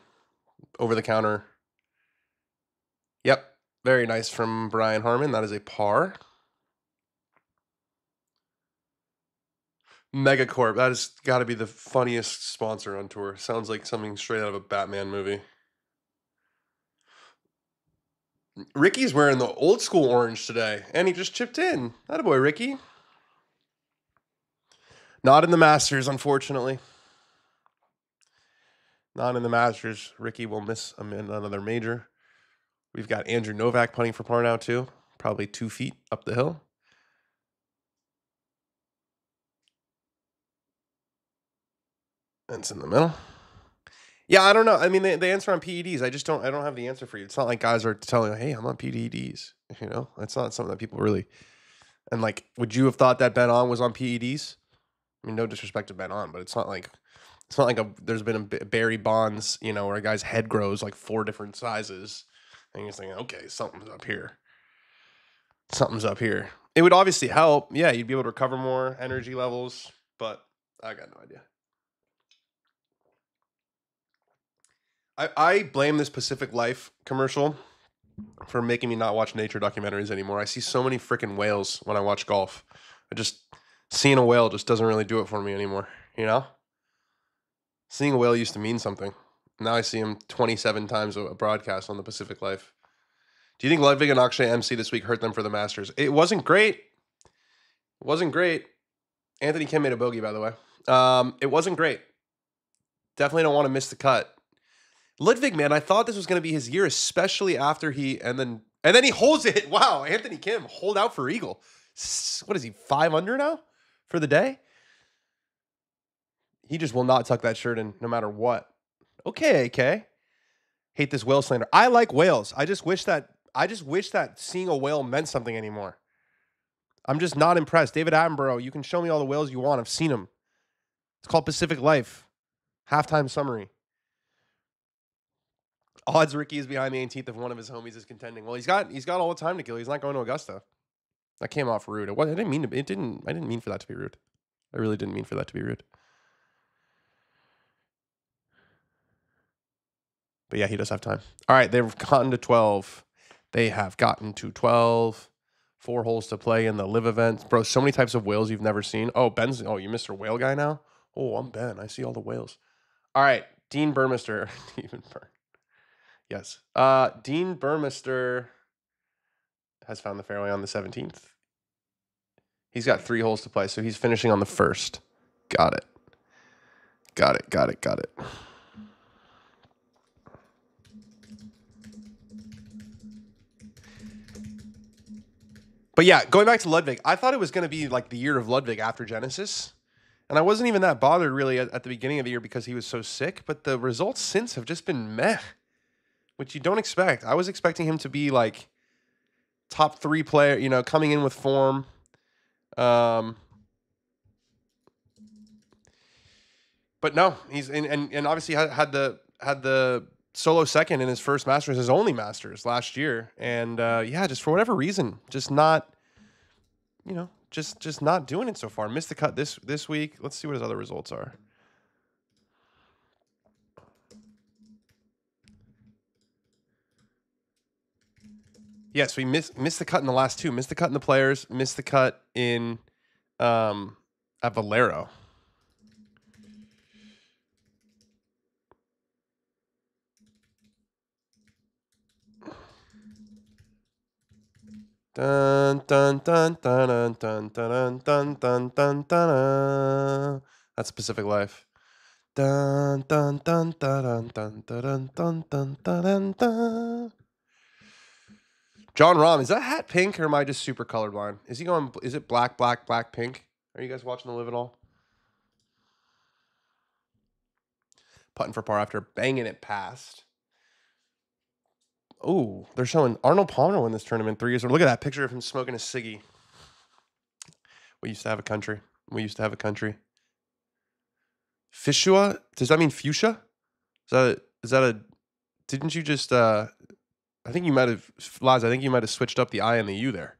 over the counter. Yep, very nice from Brian Harman. That is a par. Megacorp. That has got to be the funniest sponsor on tour. Sounds like something straight out of a Batman movie. Ricky's wearing the old school orange today, and he just chipped in. Attaboy, Ricky. Not in the Masters, unfortunately. Not in the Masters. Ricky will miss another major. We've got Andrew Novak putting for par now, too. Probably 2 feet up the hill. And it's in the middle. Yeah, I don't know. I mean, the answer on PEDs, I don't have the answer for you. It's not like guys are telling, hey, I'm on PEDs. You know, it's not something that people really. And like, would you have thought that Ben On was on PEDs? I mean, no disrespect to Ben On, but it's not like there's been a Barry Bonds, you know, where a guy's head grows like 4 different sizes, and you're thinking, okay, something's up here. Something's up here. It would obviously help. Yeah, you'd be able to recover more energy levels, but I got no idea. I blame this Pacific Life commercial for making me not watch nature documentaries anymore. I see so many freaking whales when I watch golf. Seeing a whale just doesn't really do it for me anymore, you know? Seeing a whale used to mean something. Now I see him 27 times a broadcast on the Pacific Life. Do you think Ludwig and Akshay MC this week hurt them for the Masters? It wasn't great. It wasn't great. Anthony Kim made a bogey, by the way. It wasn't great. Definitely don't want to miss the cut. Ludwig, man, I thought this was going to be his year, especially after and then he holds it. Wow, Anthony Kim, hold out for eagle. What is he, 5 under now for the day? He just will not tuck that shirt in no matter what. Okay, AK. Hate this whale slander. I like whales. I just wish that seeing a whale meant something anymore. I'm just not impressed. David Attenborough, you can show me all the whales you want. I've seen them. It's called Pacific Life. Halftime summary. Odds Ricky is behind the 18th if one of his homies is contending. Well, he's got all the time to kill. He's not going to Augusta. That came off rude. I didn't mean for that to be rude. I really didn't mean for that to be rude. But yeah, he does have time. All right, they've gotten to 12. They have gotten to 12. 4 holes to play in the live event. Bro, so many types of whales you've never seen. Oh, Ben's. Oh, you Mr. Whale guy now? Oh, I'm Ben. I see all the whales. All right, Dean Burmester. Yes. Dean Burmester has found the fairway on the 17th. He's got 3 holes to play, so he's finishing on the 1st. Got it. But yeah, going back to Ludwig, I thought it was going to be like the year of Ludwig after Genesis. And I wasn't even that bothered really at the beginning of the year because he was so sick. But the results since have just been meh, which you don't expect. I was expecting him to be like top 3 player, you know, coming in with form. But no, he's and obviously had the solo second in his first Masters, his only Masters last year, and yeah, just for whatever reason, just not, you know, just not doing it so far. Missed the cut this week. Let's see what his other results are. Yes, we missed the cut in the last 2. Missed the cut in the Players. Missed the cut in at Valero. Dun dun dun dun dun dun dun dun dun dun. That's Pacific Life. Dun dun dun dun dun dun dun dun dun dun. John Rahm, is that hat pink or am I just super colorblind? Is it black, pink? Are you guys watching the live at all? Putting for par after banging it past. Oh, they're showing Arnold Palmer win this tournament 3 years ago. Look at that picture of him smoking a ciggy. We used to have a country. Fishua? Does that mean fuchsia? Is that a didn't you just I think you might have Laz, I think you might have switched up the I and the U there.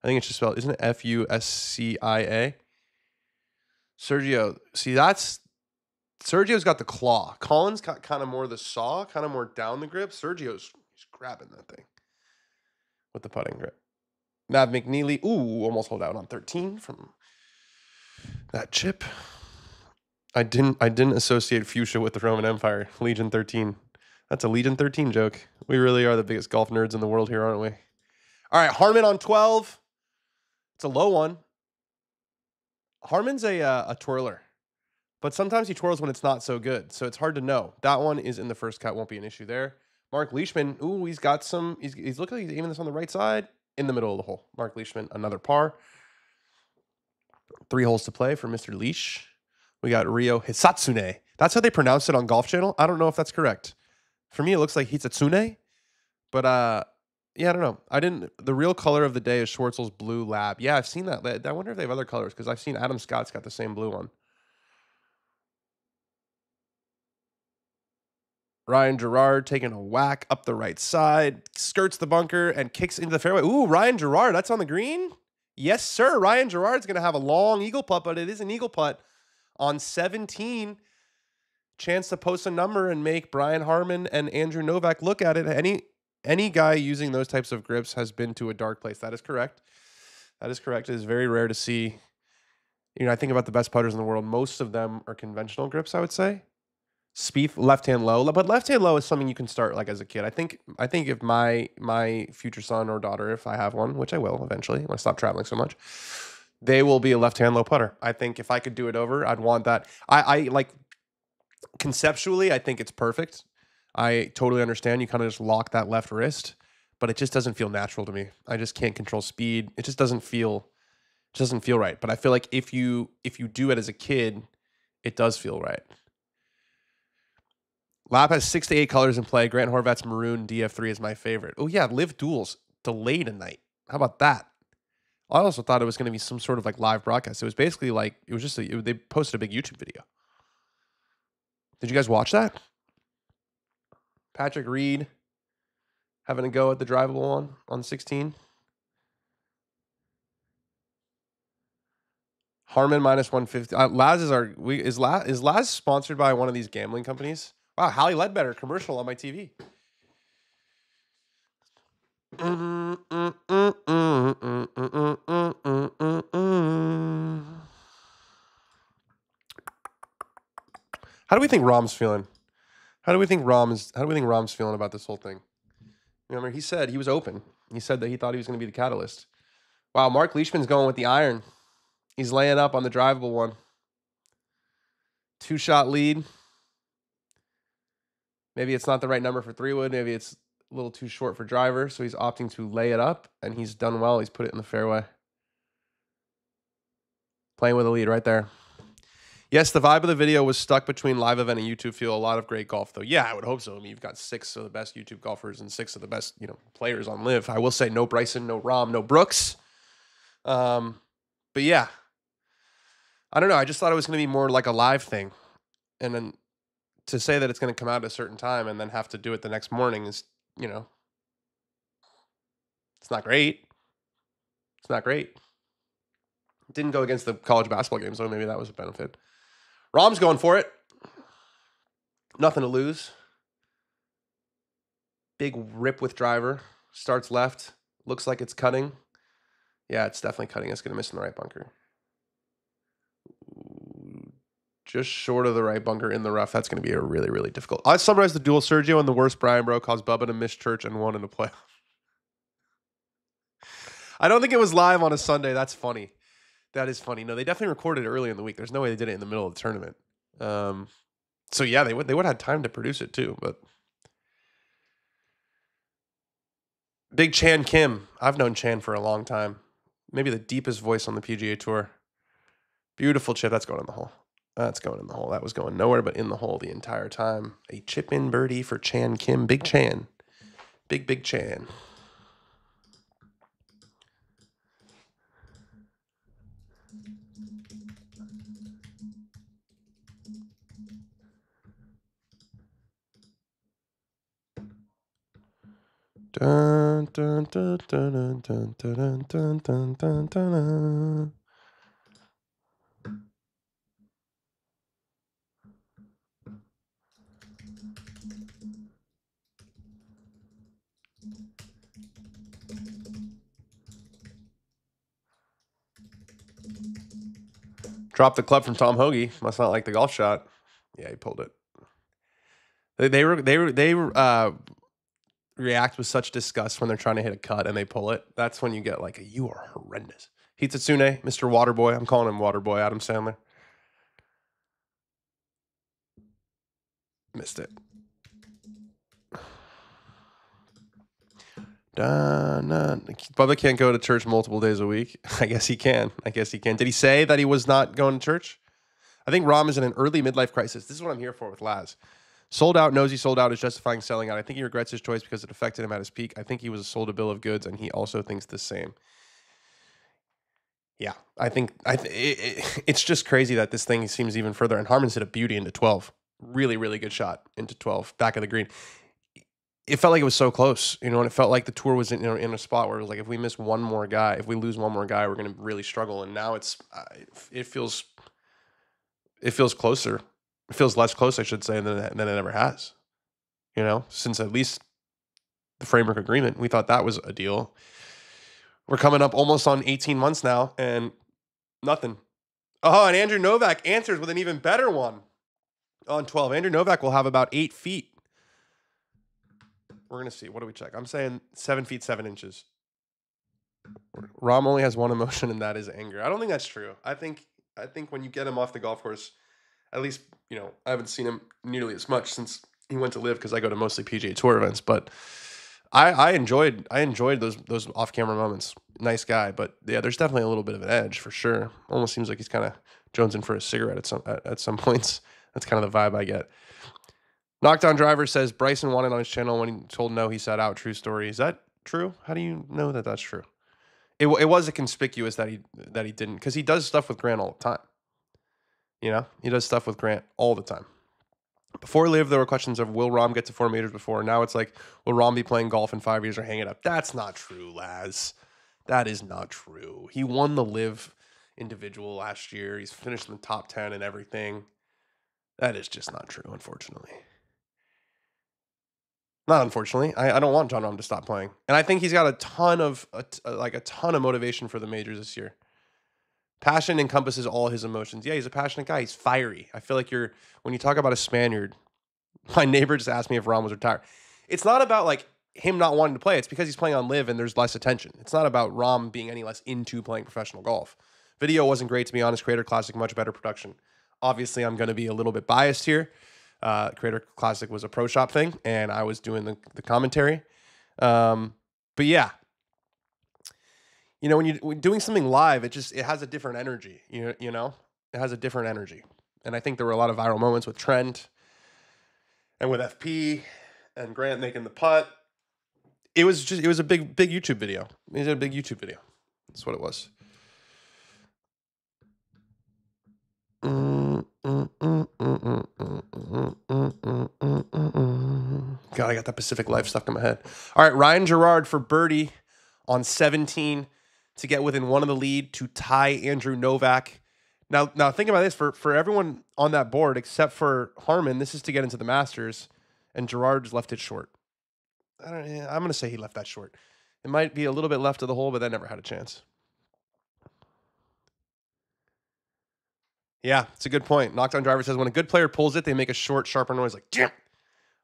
I think it's just spelled, isn't it Fuscia? Sergio. See, Sergio's got the claw. Colin's got kind of more the saw, kind of more down the grip. He's grabbing that thing with the putting grip. Mav McNeely, almost hold out on 13 from that chip. I didn't associate fuchsia with the Roman Empire. Legion 13. That's a Legion 13 joke. We really are the biggest golf nerds in the world here, aren't we? All right, Harman on 12. It's a low one. Harman's a twirler, but sometimes he twirls when it's not so good, so it's hard to know. That one is in the first cut, won't be an issue there. Mark Leishman, he's got some. He's looking like he's aiming this on the right side, in the middle of the hole. Mark Leishman, another par. 3 holes to play for Mr. Leish. We got Ryo Hisatsune That's how they pronounce it on Golf Channel. I don't know if that's correct. For me, it looks like Hitsune, but yeah, I don't know. The real color of the day is Schwartzel's blue lab. Yeah, I've seen that. I wonder if they have other colors because I've seen Adam Scott's got the same blue one. Ryan Gerard taking a whack up the right side, skirts the bunker and kicks into the fairway. Ooh, Ryan Gerard, that's on the green? Yes, sir. Ryan Gerard's going to have a long eagle putt, but it is an eagle putt on 17. Chance to post a number and make Brian Harman and Andrew Novak look at it. Any guy using those types of grips has been to a dark place. That is correct. That is correct. It is very rare to see. I think about the best putters in the world. Most of them are conventional grips, I would say. Spieth, left hand low, but left hand low is something you can start like as a kid. I think if my future son or daughter, if I have one, which I will eventually when I stop traveling so much, they will be a left hand low putter. I think if I could do it over, I'd want that. I like conceptually, I think it's perfect. I totally understand. You kind of just lock that left wrist, but it just doesn't feel natural to me. I just can't control speed. It just doesn't feel right. But I feel like if you do it as a kid, it does feel right. Lap has 6 to 8 colors in play. Grant Horvat's maroon DF3 is my favorite. Oh yeah, Live Duels delayed a night. How about that? I also thought it was going to be some sort of like live broadcast. It was basically like they posted a big YouTube video. Did you guys watch that? Patrick Reed having a go at the drivable one on 16. Harman minus 150. Laz is Laz sponsored by one of these gambling companies? Wow, Hallie Ledbetter commercial on my TV. How do we think Rom's feeling? How do we think Rom's feeling about this whole thing? Remember, he said he was open. He said that he thought he was going to be the catalyst. Wow, Mark Leishman's going with the iron. He's laying up on the drivable one. 2-shot lead. Maybe it's not the right number for 3-wood. Maybe it's a little too short for driver, so he's opting to lay it up, and he's done well. He's put it in the fairway. Playing with a lead right there. Yes, the vibe of the video was stuck between live event and YouTube feel. A lot of great golf, though. Yeah, I would hope so. I mean, you've got 6 of the best YouTube golfers and 6 of the best, players on live. I will say no Bryson, no Rom, no Brooks. But yeah, I don't know. I just thought it was going to be more like a live thing, and then to say that it's going to come out at a certain time and then have to do it the next morning is, it's not great. It's not great. Didn't go against the college basketball games, so maybe that was a benefit. Rom's going for it. Nothing to lose. Big rip with driver. Starts left. Looks like it's cutting. Yeah, it's definitely cutting. It's going to miss in the right bunker. Just short of the right bunker in the rough. That's going to be a really, really difficult. I summarized the duel. Sergio and the worst Brian Bro caused Bubba to miss church and won in the playoff. I don't think it was live on a Sunday. That's funny. That is funny. No, they definitely recorded it early in the week. There's no way they did it in the middle of the tournament. So yeah, they would have had time to produce it too. But Big Chan Kim. I've known Chan for a long time. Maybe the deepest voice on the PGA Tour. Beautiful chip. That's going in the hole. That's going in the hole. That was going nowhere but in the hole the entire time. A chip-in birdie for Chan Kim. Big Chan. Big Chan. Dun, dun, dun, dun, dun, dun, dun, dun, dun, dun. Dropped the club from Tom Hoagie. Must not like the golf shot. Yeah, he pulled it. They react with such disgust when they're trying to hit a cut and they pull it. That's when you get like you are horrendous. Hitsune, Mr. Waterboy. I'm calling him Waterboy. Adam Sandler. Missed it. Bubba can't go to church multiple days a week. I guess he can. Did he say that he was not going to church? I think Rahm is in an early midlife crisis. This is what I'm here for with Laz. Sold out, knows he sold out, is justifying selling out. I think he regrets his choice because it affected him at his peak. I think he was sold a bill of goods, and he also thinks the same. Yeah, I think it's just crazy that this thing seems even further. And Harmon's hit a beauty into 12. Really, really good shot into 12, back of the green. It felt like it was so close, and it felt like the tour was in a spot where it was like, if we miss one more guy, if we lose one more guy, we're going to really struggle. And now it feels closer. It feels less close, I should say, than it ever has. Since at least the framework agreement, we thought that was a deal. We're coming up almost on 18 months now, and nothing. Oh, and Andrew Novak answers with an even better one on 12. Andrew Novak will have about 8 feet. We're going to see. What do we check? I'm saying 7 feet, 7 inches. Rahm only has one emotion, and that is anger. I don't think that's true. I think when you get him off the golf course, at least, I haven't seen him nearly as much since he went to live, because I go to mostly PGA Tour events, but I enjoyed those off-camera moments. Nice guy, but yeah, there's definitely a little bit of an edge for sure. Almost seems like he's kind of jonesing for a cigarette at some points. That's kind of the vibe I get. Knockdown Driver says Bryson won it on his channel when he told no, he sat out. True story. Is that true? How do you know that that's true? It was a conspicuous that he didn't, because he does stuff with Grant all the time. He does stuff with Grant all the time. Before Live, there were questions of, will Rahm get to 4 majors before? Now it's like, will Rahm be playing golf in 5 years or hang it up? That's not true, Laz. That is not true. He won the Live individual last year. He's finished in the top 10 and everything. That is just not true, unfortunately. Not unfortunately. I don't want John Rahm to stop playing. And I think he's got a ton of motivation for the majors this year. Passion encompasses all his emotions. Yeah, he's a passionate guy. He's fiery. I feel like when you talk about a Spaniard, my neighbor just asked me if Rahm was retired. It's not about like him not wanting to play. It's because he's playing on Live and there's less attention. It's not about Rahm being any less into playing professional golf. Video wasn't great, to be honest. Creator Classic, much better production. Obviously, I'm going to be a little bit biased here. Creator Classic was a pro shop thing, and I was doing the commentary. But yeah, when you're doing something live, it has a different energy. It has a different energy. And I think there were a lot of viral moments with Trent and with FP and Grant making the putt. It was a big YouTube video. It was a big YouTube video. That's what it was. God, I got that Pacific Life stuck in my head. All right, Ryan Gerard for birdie on 17 to get within one of the lead to tie Andrew Novak. Now think about this. For everyone on that board except for Harmon, this is to get into the Masters, and Gerard's left it short. I'm going to say he left that short. It might be a little bit left of the hole, but that never had a chance. Yeah, it's a good point. Knockdown Driver says, when a good player pulls it, they make a short, sharper noise like, damn.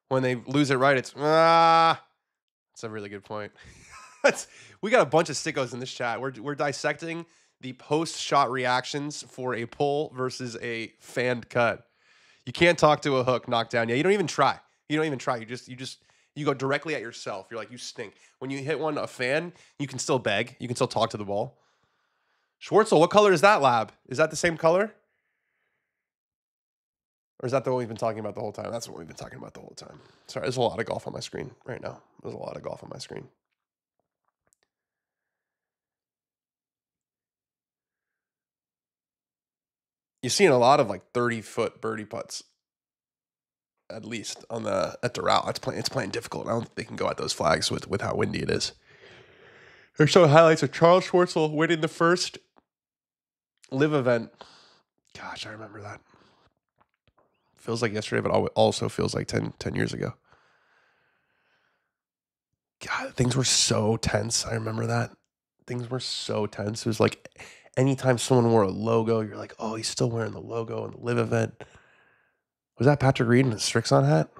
When they lose it right, it's, ah. That's a really good point. We got a bunch of sickos in this chat. We're dissecting the post-shot reactions for a pull versus a fanned cut. You can't talk to a hook knockdown. Yeah, you don't even try. You go directly at yourself. You're like, you stink. When you hit one, a fan, you can still beg. You can still talk to the ball. Schwartzel, what color is that, Lab? Is that the same color? Or is that the one we've been talking about the whole time? That's what we've been talking about the whole time. Sorry, there's a lot of golf on my screen right now. There's a lot of golf on my screen. You're seeing a lot of like 30-foot birdie putts, at least at the route. It's playing difficult. I don't think they can go at those flags with how windy it is. They're showing highlights of Charles Schwartzel winning the first Live event. Gosh, I remember that. Feels like yesterday, but also feels like 10 years ago. God, things were so tense. I remember that. Things were so tense. It was like anytime someone wore a logo, you're like, oh, he's still wearing the logo in the Live event. Was that Patrick Reed in a Strixon hat?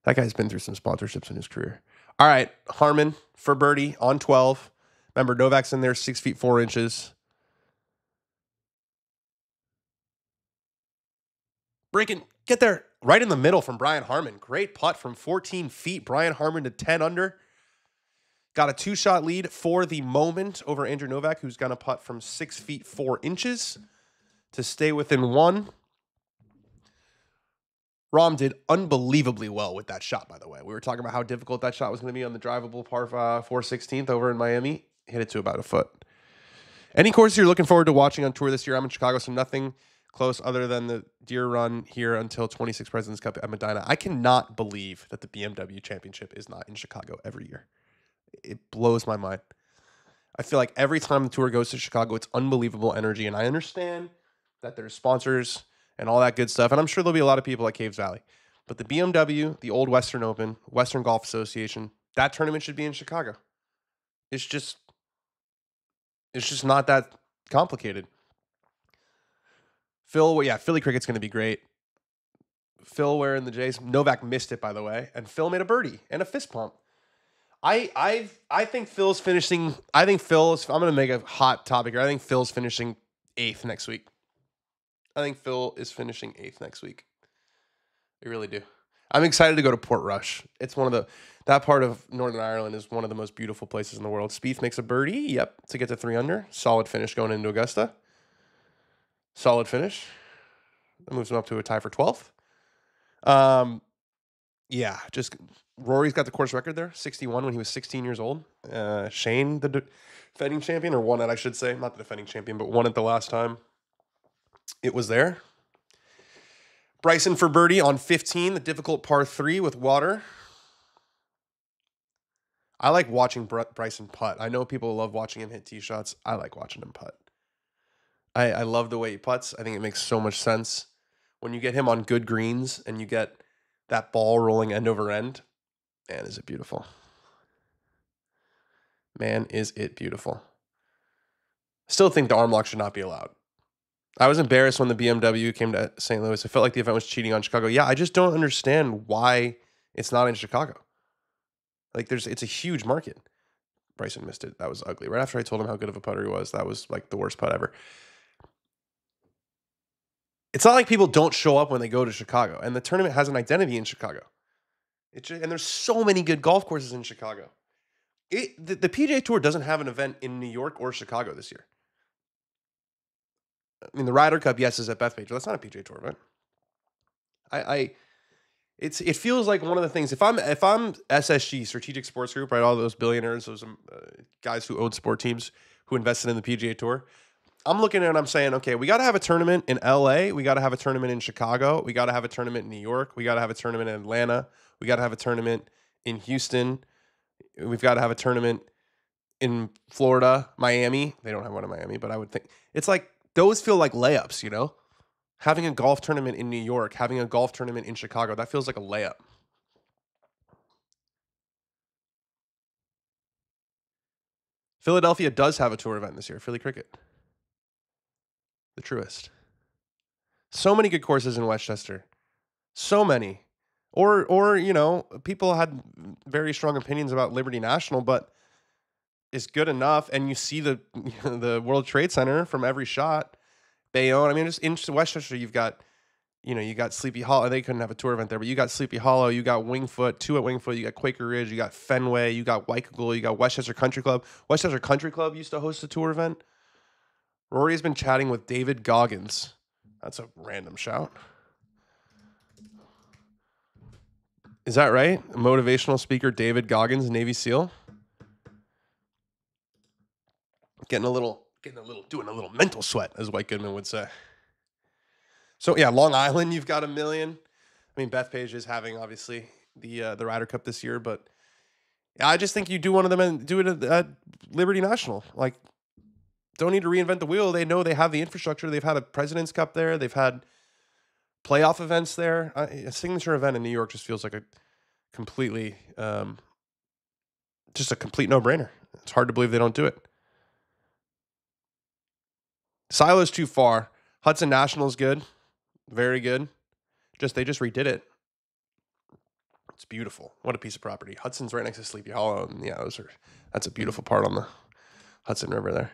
That guy's been through some sponsorships in his career. All right, Harmon for birdie on 12. Remember, Novak's in there, 6 feet 4 inches. Breaking, get there right in the middle from Brian Harmon. Great putt from 14 feet. Brian Harmon to 10 under. Got a 2-shot lead for the moment over Andrew Novak, who's going to putt from 6 feet 4 inches to stay within one. Rahm did unbelievably well with that shot, by the way. We were talking about how difficult that shot was going to be on the drivable par 4 16th over in Miami. Hit it to about a foot. Any courses you're looking forward to watching on tour this year? I'm in Chicago, so nothing close other than the Deer Run here until 26 President's Cup at Medina. I cannot believe that the BMW Championship is not in Chicago every year. It blows my mind. I feel like every time the tour goes to Chicago, it's unbelievable energy, and I understand that there's sponsors and all that good stuff, and I'm sure there'll be a lot of people at Caves Valley. But the BMW, the Old Western Open, Western Golf Association, that tournament should be in Chicago. It's just not that complicated. Philly Cricket's going to be great. Phil wearing the Jays. Novak missed it, by the way, and Phil made a birdie and a fist pump. I think Phil's finishing. I'm going to make a hot topic here. I think Phil's finishing 8th next week. I think Phil is finishing 8th next week. I really do. I'm excited to go to Portrush. It's that part of Northern Ireland is one of the most beautiful places in the world. Spieth makes a birdie. Yep, to get to 3 under. Solid finish going into Augusta. Solid finish. That moves him up to a tie for 12th. Yeah, just Rory's got the course record there, 61 when he was 16 years old. Shane, the defending champion, or won it, I should say. Not the defending champion, but won it the last time it was there. Bryson for birdie on 15, the difficult par 3 with water. I like watching Bryson putt. I know people love watching him hit tee shots. I like watching him putt. I love the way he putts. I think it makes so much sense. When you get him on good greens and you get that ball rolling end over end, man, is it beautiful. Man, is it beautiful. Still think the arm lock should not be allowed. I was embarrassed when the BMW came to St. Louis. I felt like the event was cheating on Chicago. Yeah, I just don't understand why it's not in Chicago. Like, it's a huge market. Bryson missed it. That was ugly. Right after I told him how good of a putter he was, that was like the worst putt ever. It's not like people don't show up when they go to Chicago, and the tournament has an identity in Chicago. And there's so many good golf courses in Chicago. The PGA Tour doesn't have an event in New York or Chicago this year. I mean, the Ryder Cup, yes, is at Bethpage, but that's not a PGA Tour event. It feels like one of the things. If I'm SSG, Strategic Sports Group, right, all those billionaires, those guys who own sport teams who invested in the PGA Tour, I'm looking at it and I'm saying, okay, we got to have a tournament in LA. We got to have a tournament in Chicago. We got to have a tournament in New York. We got to have a tournament in Atlanta. We got to have a tournament in Houston. We've got to have a tournament in Florida, Miami. They don't have one in Miami, but I would think it's like those feel like layups, you know? Having a golf tournament in New York, having a golf tournament in Chicago, that feels like a layup. Philadelphia does have a tour event this year, Philly Cricket. The Truest. So many good courses in Westchester. So many. Or you know, people had very strong opinions about Liberty National, but it's good enough. And you see the World Trade Center from every shot. Bayonne. I mean, just in Westchester, you got Sleepy Hollow. They couldn't have a tour event there, but you got Sleepy Hollow, you got Wingfoot, 2 at Wingfoot, you got Quaker Ridge, you got Fenway, you got Waikagul, you got Westchester Country Club. Westchester Country Club used to host a tour event. Rory has been chatting with David Goggins. That's a random shout. Is that right? Motivational speaker David Goggins, Navy SEAL. Doing a little mental sweat, as White Goodman would say. So yeah, Long Island, you've got 1 million. I mean, Bethpage is having obviously the Ryder Cup this year, but I just think you do one of them and do it at Liberty National. Like, don't need to reinvent the wheel. They know they have the infrastructure. They've had a President's Cup there. They've had playoff events there. A signature event in New York just feels like a completely, just a complete no-brainer. It's hard to believe they don't do it. Silo's too far. Hudson National is good. Very good. They just redid it. It's beautiful. What a piece of property. Hudson's right next to Sleepy Hollow. And yeah, that's a beautiful part on the Hudson River there.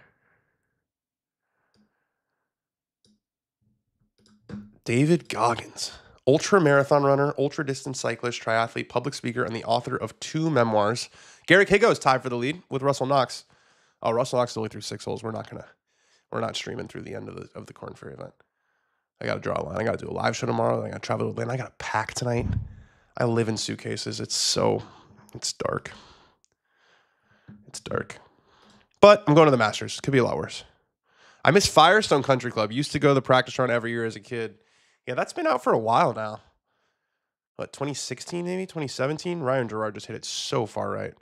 David Goggins, ultra marathon runner, ultra distance cyclist, triathlete, public speaker, and the author of 2 memoirs. Garrick Higo is tied for the lead with Russell Knox. Oh, Russell Knox is only through 6 holes. We're not streaming through the end of the Corn Ferry event. I got to draw a line. I got to do a live show tomorrow. I got to travel to Atlanta. I got to pack tonight. I live in suitcases. It's dark. It's dark. But I'm going to the Masters. Could be a lot worse. I miss Firestone Country Club. Used to go to the practice run every year as a kid. Yeah, that's been out for a while now. What, 2016 maybe? 2017? Ryan Gerard just hit it so far right.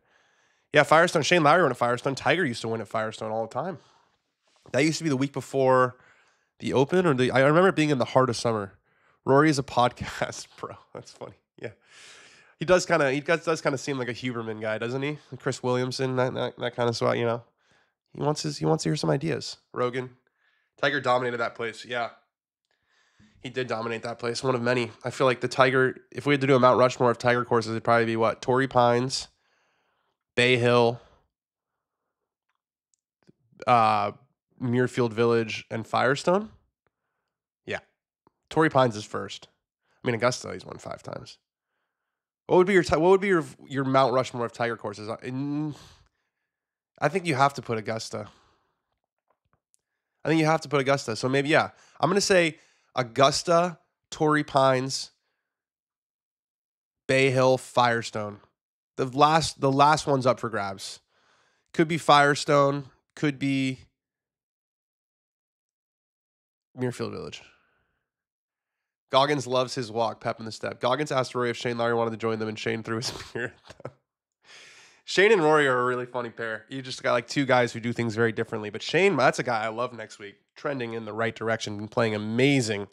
Yeah, Firestone. Shane Lowry won at Firestone. Tiger used to win at Firestone all the time. That used to be the week before the Open, I remember it being in the heart of summer. Rory is a podcast, bro. That's funny. Yeah. He does kind of seem like a Huberman guy, doesn't he? Chris Williamson, that kind of swat, you know. He wants to hear some ideas. Rogan. Tiger dominated that place. Yeah. He did dominate that place. One of many. I feel like the Tiger, if we had to do a Mount Rushmore of Tiger courses, it'd probably be what? Torrey Pines, Bay Hill, Muirfield Village, and Firestone. Yeah. Torrey Pines is first. I mean, Augusta, he's won 5 times. What would be your Mount Rushmore of Tiger courses? I think you have to put Augusta. So maybe, yeah. I'm going to say Augusta, Torrey Pines, Bay Hill, Firestone. The last one's up for grabs. Could be Firestone. Could be Muirfield Village. Goggins loves his walk, pep in the step. Goggins asked Rory if Shane Lowry wanted to join them, and Shane threw his beer at them. Shane and Rory are a really funny pair. You just got like two guys who do things very differently. But Shane, that's a guy I love next week. Trending in the right direction and playing amazing.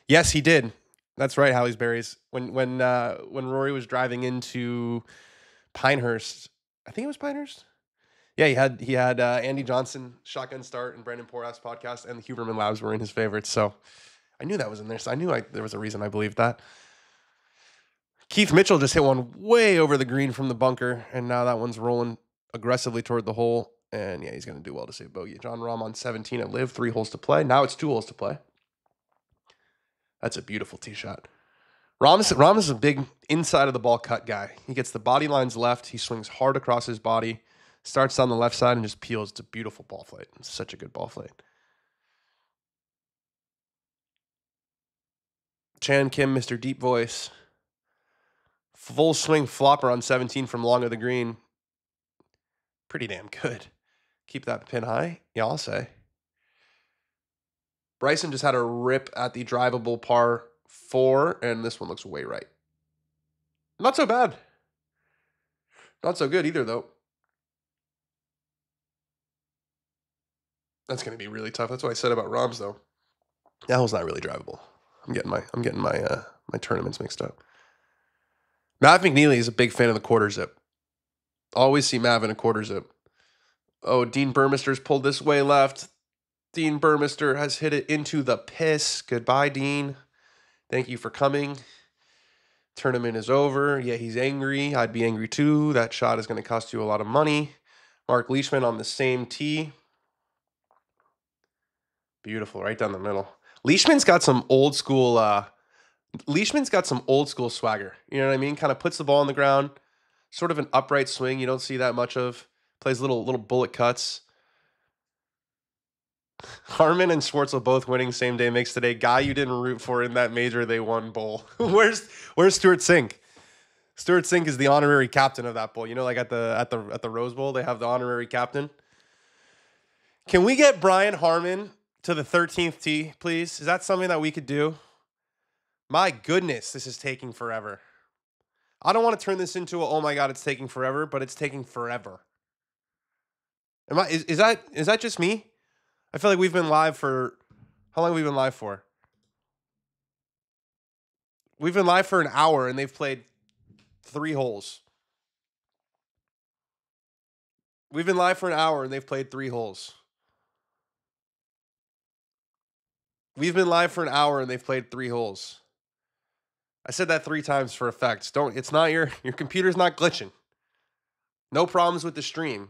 Yes, he did. That's right, Hallie's Berries. When Rory was driving into Pinehurst, I think it was Pinehurst. Yeah, he had Andy Johnson, Shotgun Start, and Brandon Porras podcast, and the Huberman Labs were in his favorites. So I knew that was in there. So I knew there was a reason I believed that. Keith Mitchell just hit one way over the green from the bunker, and now that one's rolling aggressively toward the hole. And yeah, he's going to do well to save bogey. John Rahm on 17 at Live, 3 holes to play. Now it's 2 holes to play. That's a beautiful tee shot. Rahm is a big inside of the ball cut guy. He gets the body lines left. He swings hard across his body, starts on the left side, and just peels. It's a beautiful ball flight. It's such a good ball flight. Chan Kim, Mr. Deep Voice. Full swing flopper on 17 from long of the green. Pretty damn good. Keep that pin high. Yeah, I'll say. Bryson just had a rip at the drivable par 4, and this one looks way right. Not so bad. Not so good either, though. That's going to be really tough. That's what I said about Rahm's, though. That hole's not really drivable. I'm getting my tournaments mixed up. Matt McNeely is a big fan of the quarter zip. Always see Mav in a quarter zip. Oh, Dean Burmister's pulled this way left. Dean Burmister has hit it into the piss. Goodbye, Dean. Thank you for coming. Tournament is over. Yeah, he's angry. I'd be angry too. That shot is going to cost you a lot of money. Mark Leishman on the same tee. Beautiful, right down the middle. Leishman's got some old school swagger. You know what I mean? Kind of puts the ball on the ground. Sort of an upright swing you don't see that much of. Plays little bullet cuts. Harmon and Schwartzel both winning same day mix today. Guy you didn't root for in that major, they won bowl. Where's Stuart Sink? Stuart Sink is the honorary captain of that bowl. You know, like at the Rose Bowl, they have the honorary captain. Can we get Brian Harmon to the 13th tee, please? Is that something that we could do? My goodness, this is taking forever. I don't want to turn this into oh my God, it's taking forever, but it's taking forever. Is that just me? I feel like we've been live for how long have we been live for? We've been live for an hour and they've played 3 holes. We've been live for an hour and they've played 3 holes. We've been live for an hour and they've played 3 holes. I said that 3 times for effect. It's not your computer's not glitching. No problems with the stream.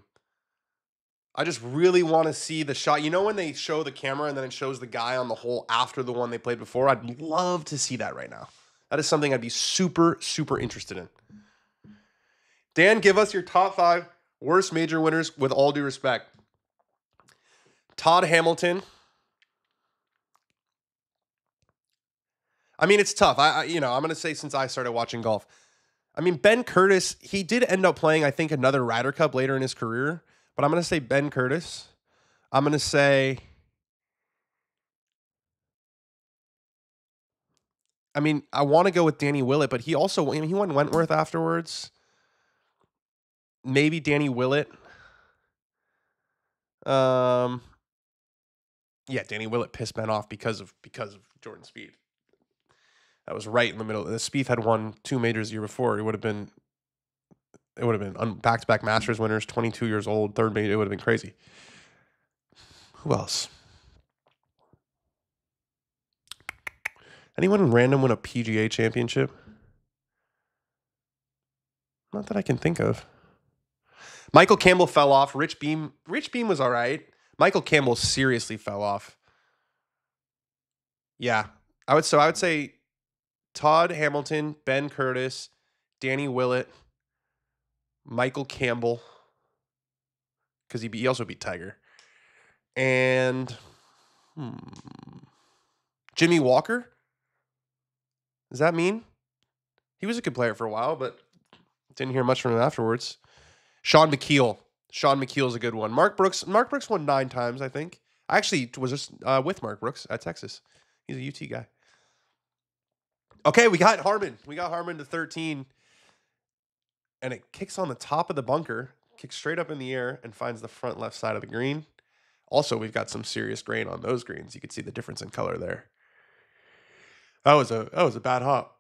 I just really want to see the shot. You know when they show the camera and then it shows the guy on the hole after the one they played before? I'd love to see that right now. That is something I'd be super, super interested in. Dan, give us your top 5 worst major winners with all due respect. Todd Hamilton. I mean, it's tough. I'm going to say since I started watching golf. I mean, Ben Curtis, he did end up playing, I think, another Ryder Cup later in his career. But I'm going to say Ben Curtis. I'm going to say... I mean, I want to go with Danny Willett, but he also... I mean, he won Wentworth afterwards. Maybe Danny Willett. Yeah, Danny Willett pissed Ben off because of Jordan Spieth. That was right in the middle. The Spieth had won 2 majors the year before. It would have been back-to-back Masters winners, 22 years old, third major. It would have been crazy. Who else? Anyone random win a PGA championship? Not that I can think of. Michael Campbell fell off. Rich Beam was all right. Michael Campbell seriously fell off. Yeah. I would say Todd Hamilton, Ben Curtis, Danny Willett, Michael Campbell, because he also beat Tiger. And Jimmy Walker? Does that mean? He was a good player for a while, but didn't hear much from him afterwards. Sean McKeel. Sean McKeel is a good one. Mark Brooks won 9 times, I think. I actually was just with Mark Brooks at Texas. He's a UT guy. Okay, we got Harmon. We got Harmon to 13. And it kicks on the top of the bunker, kicks straight up in the air, and finds the front left side of the green. Also, we've got some serious grain on those greens. You can see the difference in color there. That was a bad hop.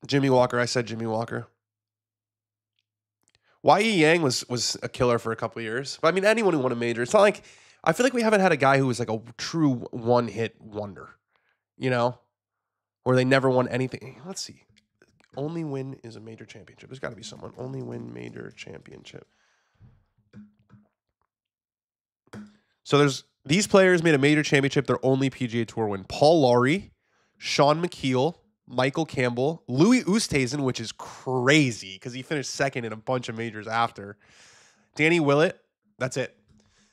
Jimmy Walker. I said Jimmy Walker. Y.E. Yang was a killer for a couple of years. But I mean, anyone who won a major, it's not like, I feel like we haven't had a guy who was like a true one-hit wonder, where they never won anything. Let's see. Only win is a major championship. There's got to be someone. Only win major championship. So these players made a major championship, their only PGA Tour win. Paul Lawrie, Sean McKeel, Michael Campbell, Louis Oosthuizen, which is crazy because he finished second in a bunch of majors after. Danny Willett, that's it.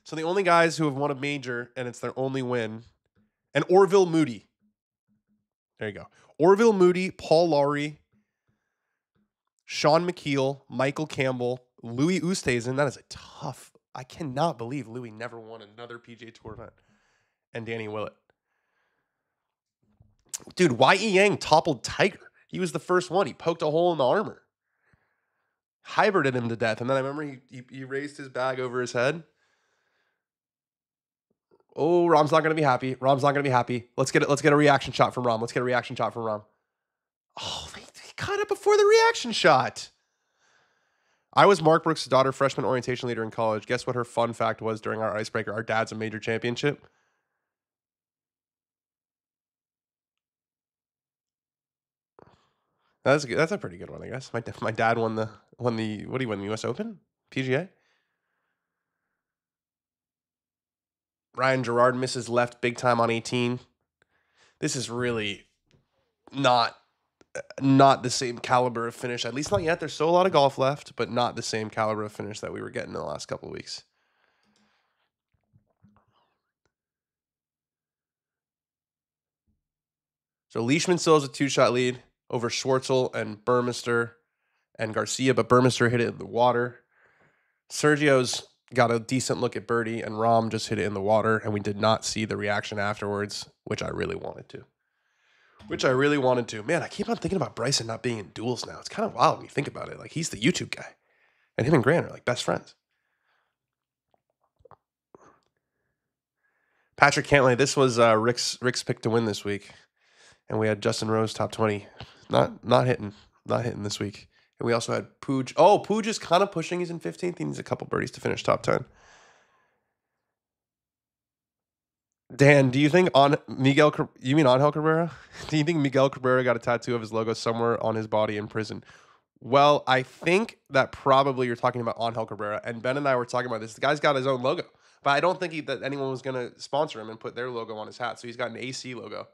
So the only guys who have won a major and it's their only win. And Orville Moody. There you go. Orville Moody, Paul Lawrie, Sean McKeel, Michael Campbell, Louis Oosthuizen. That is a tough... I cannot believe Louis never won another PGA Tour event. And Danny Willett. Dude, Y.E. Yang toppled Tiger. He was the first one. He poked a hole in the armor. Hybrided him to death. And then I remember he raised his bag over his head. Oh, Rom's not going to be happy. Rom's not going to be happy. Let's get a reaction shot from Rom. Oh, they caught it before the reaction shot. I was Mark Brooks' daughter, freshman orientation leader in college. Guess what her fun fact was during our icebreaker? Our dad's a major championship. That's a pretty good one, I guess. My dad won the what did he win? The US Open? PGA? Ryan Gerard misses left big time on 18. This is really not the same caliber of finish. At least not yet. There's still a lot of golf left, but not the same caliber of finish that we were getting in the last couple of weeks. So Leishman still has a 2-shot lead over Schwartzel and Burmester and Garcia, but Burmester hit it in the water. Sergio's got a decent look at birdie, and Rahm just hit it in the water, and we did not see the reaction afterwards, which I really wanted to. Man, I keep on thinking about Bryson not being in duels now. It's kind of wild when you think about it. Like, he's the YouTube guy, and him and Grant are like best friends. Patrick Cantlay, this was Rick's pick to win this week, and we had Justin Rose top 20. Not hitting this week. And we also had Pooj. Oh, Pooj is kind of pushing. He's in 15th. He needs a couple birdies to finish top 10. Dan, do you think you mean Angel Cabrera? Do you think Miguel Cabrera got a tattoo of his logo somewhere on his body in prison? Well, I think that probably you're talking about Angel Cabrera. And Ben and I were talking about this. The guy's got his own logo. But I don't think that anyone was going to sponsor him and put their logo on his hat. So he's got an AC logo.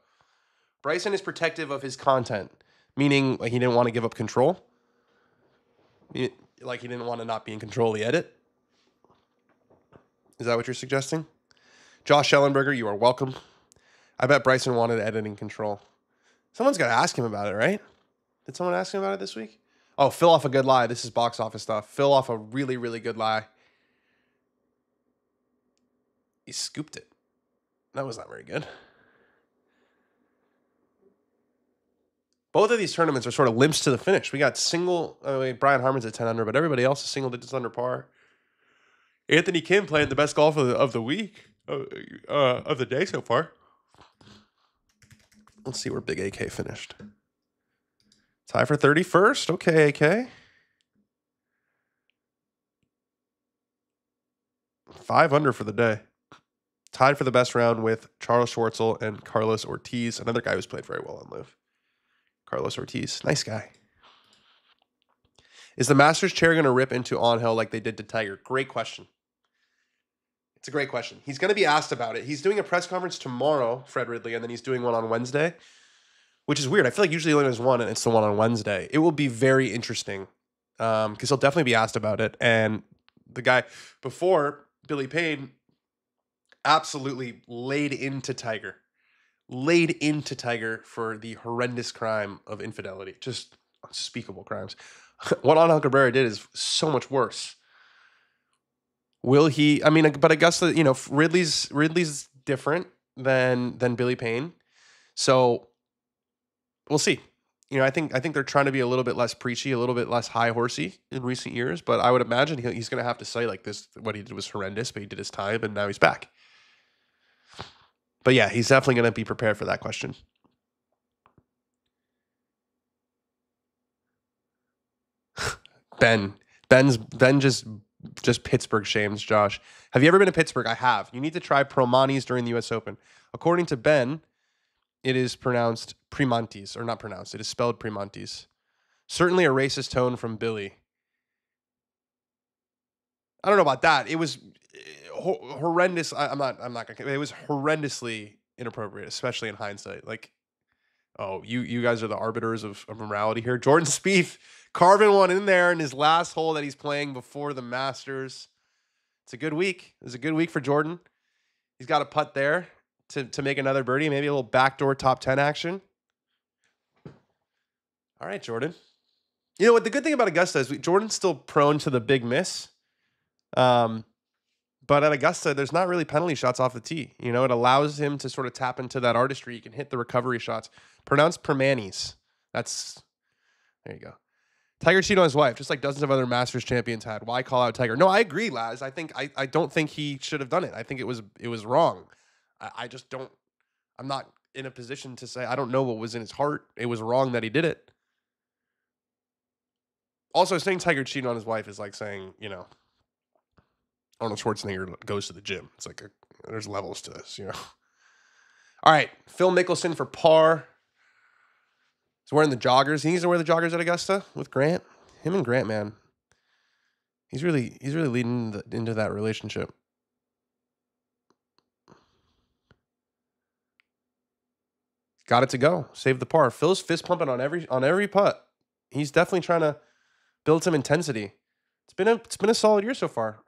Bryson is protective of his content, meaning like he didn't want to give up control. Like he didn't want to not be in control of the edit. Is that what you're suggesting? Josh Schellenberger, you are welcome. I bet Bryson wanted editing control. Someone's got to ask him about it, right? Did someone ask him about it this week? Oh, fill off a good lie. This is box office stuff. Fill off a really, really good lie. He scooped it. That was not very good. Both of these tournaments are sort of limps to the finish. We got Brian Harmon's at 10 under, but everybody else is single digits under par. Anthony Kim playing the best golf of the week, of the day so far. Let's see where Big AK finished. Tie for 31st. Okay, AK. 5 under for the day. Tied for the best round with Charles Schwartzel and Carlos Ortiz, another guy who's played very well on Live. Carlos Ortiz. Nice guy. Is the Masters chair going to rip into Angel like they did to Tiger? Great question. It's a great question. He's going to be asked about it. He's doing a press conference tomorrow, Fred Ridley, and then he's doing one on Wednesday, which is weird. I feel like usually he only does one, and it's the one on Wednesday. It will be very interesting because he'll definitely be asked about it. And the guy before, Billy Payne, absolutely laid into Tiger for the horrendous crime of infidelity. Just unspeakable crimes. What Angel Cabrera did is so much worse. Will he? I mean, but Augusta, Ridley's different than Billy Payne, so we'll see. I think they're trying to be a little bit less preachy, a little bit less high horsey in recent years. But I would imagine he's going to have to say like this: what he did was horrendous, but he did his time, and now he's back. But yeah, he's definitely going to be prepared for that question. Ben just Pittsburgh shames Josh. Have you ever been to Pittsburgh? I have. You need to try Promani's during the U.S. Open. According to Ben, it is pronounced Primantes, or not pronounced. It is spelled Primantes. Certainly a racist tone from Billy. I don't know about that. It was horrendous. I'm not gonna. It was horrendously inappropriate, especially in hindsight. Like, oh, you guys are the arbiters of morality here. Jordan Spieth carving one in there in his last hole that he's playing before the Masters. It's a good week. It's a good week for Jordan. He's got a putt there to make another birdie, maybe a little backdoor top 10 action. All right, Jordan. You know what? The good thing about Augusta is Jordan's still prone to the big miss. But at Augusta, there's not really penalty shots off the tee. It allows him to sort of tap into that artistry. You can hit the recovery shots. Pronounced Permanis. There you go. Tiger cheated on his wife, just like dozens of other Masters champions had. Why call out Tiger? No, I agree, Laz. I don't think he should have done it. I think it was wrong. I just don't. I'm not in a position to say I don't know what was in his heart. It was wrong that he did it. Also, saying Tiger cheated on his wife is like saying, Arnold Schwarzenegger goes to the gym. It's like there's levels to this, All right, Phil Mickelson for par. He's wearing the joggers. He needs to wear the joggers at Augusta with Grant. Him and Grant, man. He's really leading into that relationship. Got it to go. Save the par. Phil's fist pumping on every putt. He's definitely trying to build some intensity. It's been a solid year so far.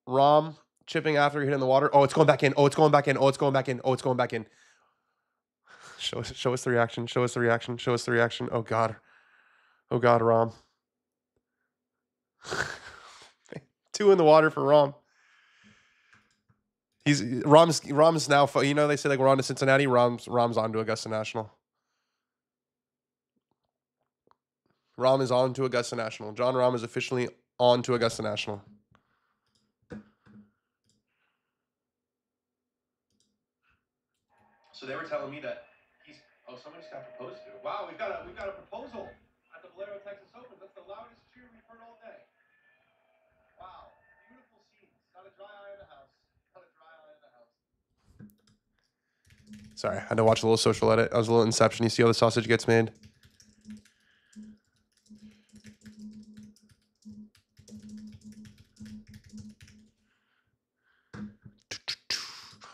Rahm chipping after he hit in the water. Oh, it's going back in. Oh, it's going back in. Oh, it's going back in. Oh, it's going back in. Show us the reaction. Show us the reaction. Show us the reaction. Oh God. Oh God, Rahm. 2 in the water for Rahm. Rahm's now. They say like we're on to Cincinnati. Rahm's on to Augusta National. Rahm is on to Augusta National. John Rahm is officially on to Augusta National. So they were telling me that someone just got proposed to. Wow, we've got a proposal at the Valero Texas Open. That's the loudest cheer we've heard all day. Wow, beautiful scenes. Not a dry eye in the house. Not a dry eye in the house. Sorry, I had to watch a little social edit. I was a little Inception. You see how the sausage gets made?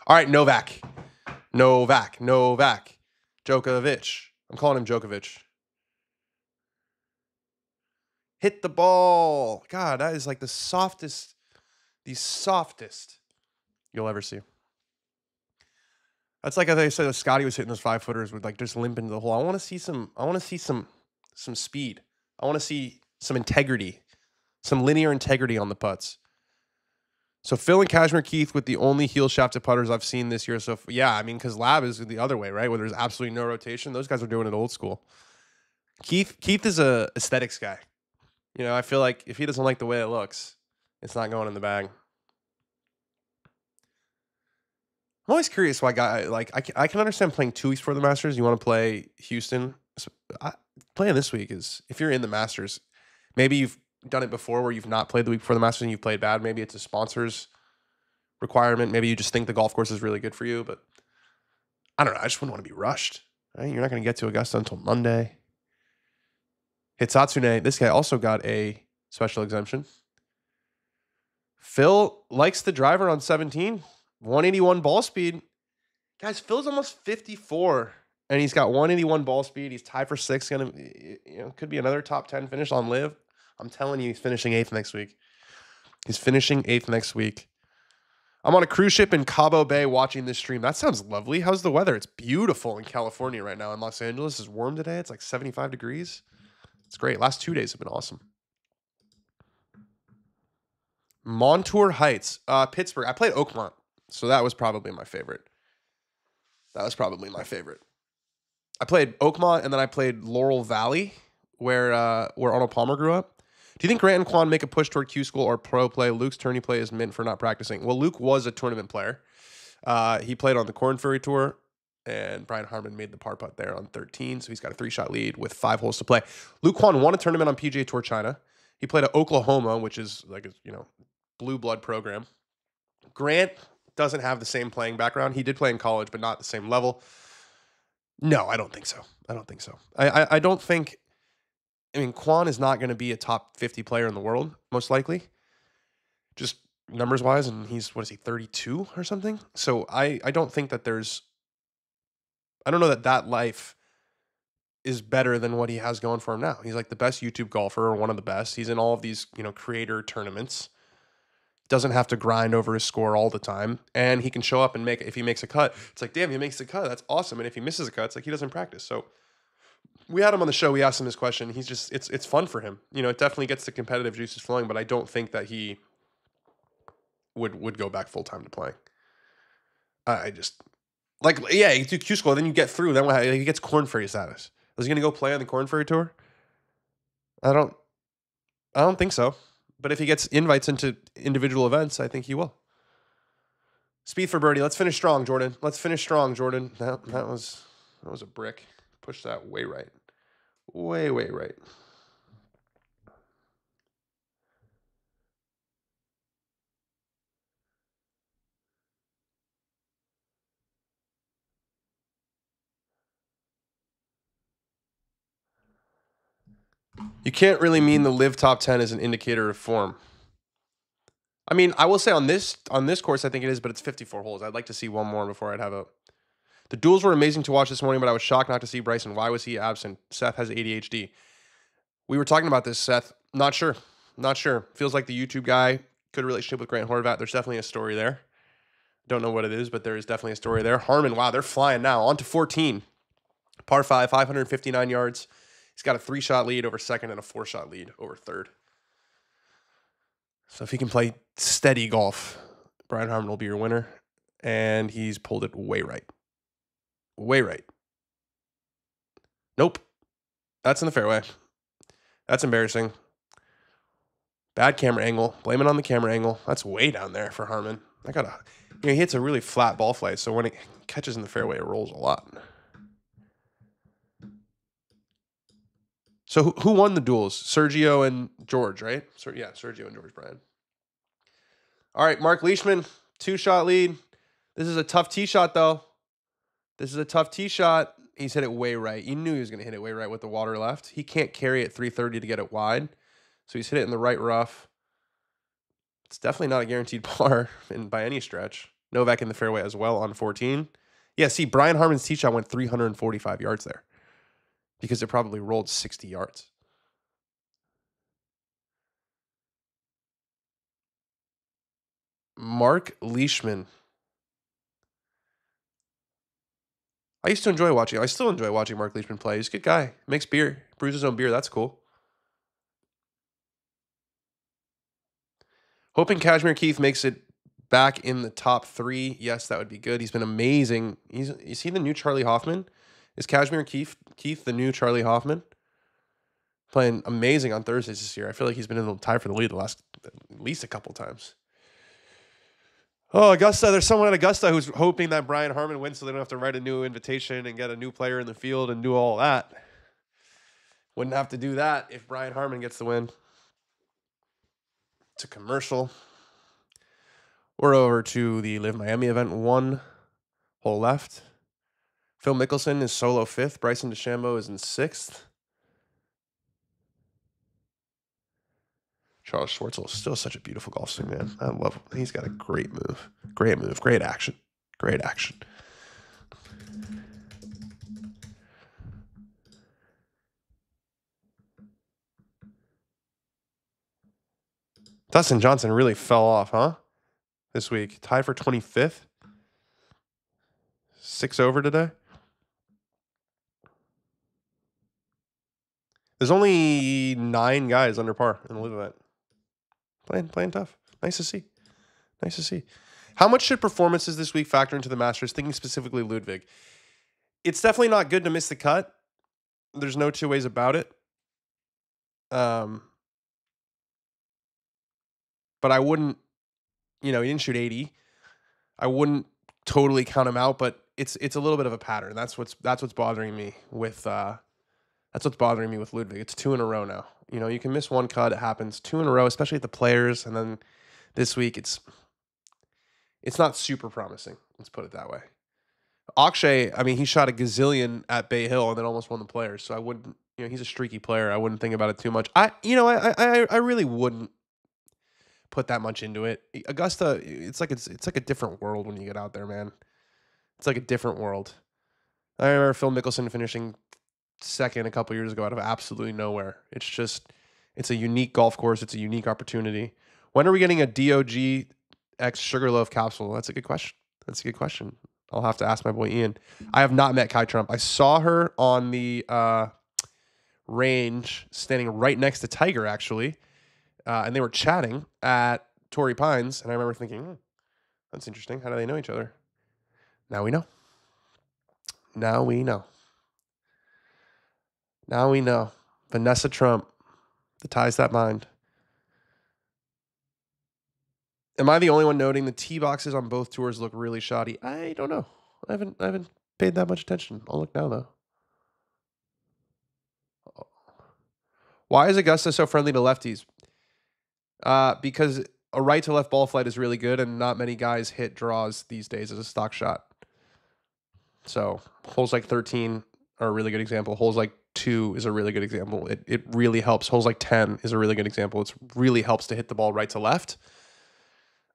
All right, Novak. Djokovic. I'm calling him Djokovic. Hit the ball. God, that is like the softest you'll ever see. That's like I said, Scotty was hitting those 5-footers with like just limp into the hole. I want to see some. I want to see some speed. I want to see some integrity, some linear integrity on the putts. So Phil and Kashmir Keith with the only heel shafted putters I've seen this year. So yeah, I mean, because Lab is the other way, right? Where there's absolutely no rotation. Those guys are doing it old school. Keith is a aesthetics guy. You know, I feel like if he doesn't like the way it looks, it's not going in the bag. I'm always curious why I can understand playing 2 weeks before the Masters. You want to play Houston. Playing this week is if you're in the Masters, maybe you've done it before where you've not played the week before the Masters and you've played bad. Maybe it's a sponsor's requirement. Maybe you just think the golf course is really good for you, but I don't know. I just wouldn't want to be rushed. Right? You're not going to get to Augusta until Monday. Hitsatsune, this guy also got a special exemption. Phil likes the driver on 17. 181 ball speed. Guys, Phil's almost 54, and he's got 181 ball speed. He's tied for 6th. Could be another top 10 finish on Live. I'm telling you, he's finishing 8th next week. He's finishing 8th next week. I'm on a cruise ship in Cabo Bay watching this stream. That sounds lovely. How's the weather? It's beautiful in California right now. In Los Angeles, it's warm today. It's like 75 degrees. It's great. Last 2 days have been awesome. Montour Heights, Pittsburgh. I played Oakmont, so that was probably my favorite. I played Oakmont, and then I played Laurel Valley, where Arnold Palmer grew up. Do you think Grant and Quan make a push toward Q School or pro play? Luke's tourney play is mint for not practicing. Well, Luke was a tournament player. He played on the Corn Ferry Tour, and Brian Harmon made the par putt there on 13, so he's got a 3-shot lead with 5 holes to play. Luke Quan won a tournament on PGA Tour China. He played at Oklahoma, which is like a blue blood program. Grant doesn't have the same playing background. He did play in college, but not the same level. No, I don't think so. I don't think. I mean, Quan is not going to be a top 50 player in the world, most likely, just numbers wise. And he's, 32 or something? So I don't think that I don't know that life is better than what he has going for him now. He's like the best YouTube golfer, or one of the best. He's in all of these, creator tournaments. Doesn't have to grind over his score all the time, and he can show up and if he makes a cut, it's like, damn, he makes a cut. That's awesome. And if he misses a cut, it's like he doesn't practice. So we had him on the show. We asked him this question. He's just, it's fun for him. It definitely gets the competitive juices flowing, but I don't think that he would go back full time to playing. I just yeah, you do Q School, then you get through. Then he gets Corn Ferry status. Is he going to go play on the Corn Ferry Tour? I don't think so. But if he gets invites into individual events, I think he will. Speed for birdie. Let's finish strong, Jordan. That was a brick. Push that way right. Way right. You can't really mean the live top 10 is an indicator of form. I mean, I will say on this course, I think it is, but it's 54 holes. I'd like to see one more before I'd have a. The duels were amazing to watch this morning, but I was shocked not to see Bryson. Why was he absent? Seth has ADHD. We were talking about this, Seth. Not sure. Feels like the YouTube guy, good relationship with Grant Horvat. There's definitely a story there. Don't know what it is, but there is definitely a story there. Harmon, wow, they're flying now. On to 14. Par 5, 559 yards. He's got a 3-shot lead over second and a 4-shot lead over third. So if he can play steady golf, Brian Harmon will be your winner. And he's pulled it way right. Nope. That's in the fairway. That's embarrassing. Bad camera angle. Blame it on the camera angle. That's way down there for Harmon. He hits a really flat ball flight, so when it catches in the fairway, it rolls a lot. So who won the duels? Sergio and George, right? Sergio and George Bryan. All right, Mark Leishman, 2-shot lead. This is a tough tee shot, though. He's hit it way right. You knew he was going to hit it way right with the water left. He can't carry it 330 to get it wide. So he's hit it in the right rough. It's definitely not a guaranteed par by any stretch. Novak in the fairway as well on 14. Yeah, see, Brian Harmon's tee shot went 345 yards there because it probably rolled 60 yards. Mark Leishman. I used to enjoy watching. I still enjoy watching Mark Leishman play. He's a good guy. Makes beer. Brews his own beer. That's cool. Hoping Kashmir Keith makes it back in the top 3. Yes, that would be good. He's been amazing. Is he the new Charlie Hoffman? Is Kashmir Keith the new Charlie Hoffman? Playing amazing on Thursdays this year. I feel like he's been in the tie for the lead the last at least a couple times. Oh, Augusta. There's someone at Augusta who's hoping that Brian Harman wins so they don't have to write a new invitation and get a new player in the field and do all that. Wouldn't have to do that if Brian Harman gets the win. It's a commercial. We're over to the Live Miami event. 1 hole left. Phil Mickelson is solo 5th. Bryson DeChambeau is in 6th. Charles Schwartzel is still such a beautiful golf swing, man. I love him. He's got a great move. Great move. Great action. Great action. Dustin Johnson really fell off, huh? This week. Tied for 25th. 6 over today. There's only 9 guys under par in the Live event. Playing tough. Nice to see. Nice to see. How much should performances this week factor into the Masters? Thinking specifically Ludwig. It's definitely not good to miss the cut. There's no two ways about it. But I wouldn't, he didn't shoot 80. I wouldn't totally count him out, but it's a little bit of a pattern. That's what's bothering me with Ludwig. It's 2 in a row now. You can miss one cut, it happens. 2 in a row, especially at the Players, and then this week it's not super promising. Let's put it that way. Akshay, he shot a gazillion at Bay Hill and then almost won the Players. So I wouldn't, he's a streaky player. I wouldn't think about it too much. I really wouldn't put that much into it. Augusta, it's like a different world when you get out there, man. It's like a different world. I remember Phil Mickelson finishing 2nd a couple years ago out of absolutely nowhere. It's a unique golf course. It's a unique opportunity. When are we getting a DOG X Sugarloaf capsule? That's a good question. I'll have to ask my boy Ian. I have not met Kai Trump. I saw her on the range standing right next to Tiger, actually. And they were chatting at Torrey Pines. And I remember thinking, that's interesting. How do they know each other? Now we know. Vanessa Trump, the ties that bind. Am I the only one noting the tee boxes on both tours look really shoddy? I don't know. I haven't paid that much attention. I'll look now though. Why is Augusta so friendly to lefties? Because a right to left ball flight is really good, and not many guys hit draws these days as a stock shot. So holes like 13 are a really good example. Holes like 2 is a really good example. It really helps. Holes like 10 is a really good example. It really helps to hit the ball right to left.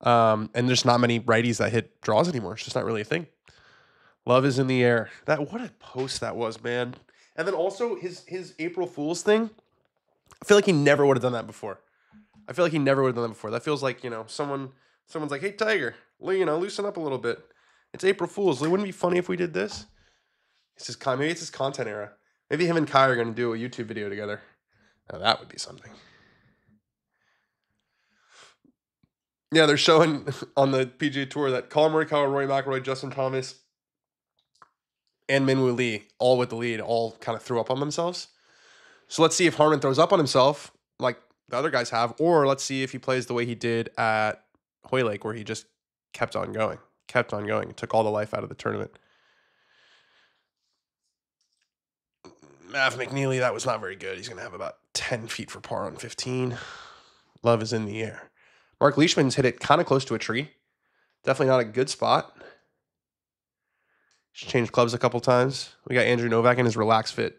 And there's not many righties that hit draws anymore. It's just not really a thing. Love is in the air. What a post that was, man. And then also his April Fool's thing. I feel like he never would have done that before. That feels like, someone's like, hey, Tiger, loosen up a little bit. It's April Fool's. Wouldn't it be funny if we did this? Maybe it's his content era. Maybe him and Kai are going to do a YouTube video together. Now that would be something. Yeah, they're showing on the PGA Tour that Colin Morikawa, Rory McIlroy, Justin Thomas, and Minwoo Lee, all with the lead, all kind of threw up on themselves. So let's see if Harman throws up on himself like the other guys have, or let's see if he plays the way he did at Hoylake, where he just kept on going, took all the life out of the tournament. Mav McNeely, that was not very good. He's going to have about 10 feet for par on 15. Love is in the air. Mark Leishman's hit it kind of close to a tree. Definitely not a good spot. He's changed clubs a couple times. We got Andrew Novak in his relaxed fit.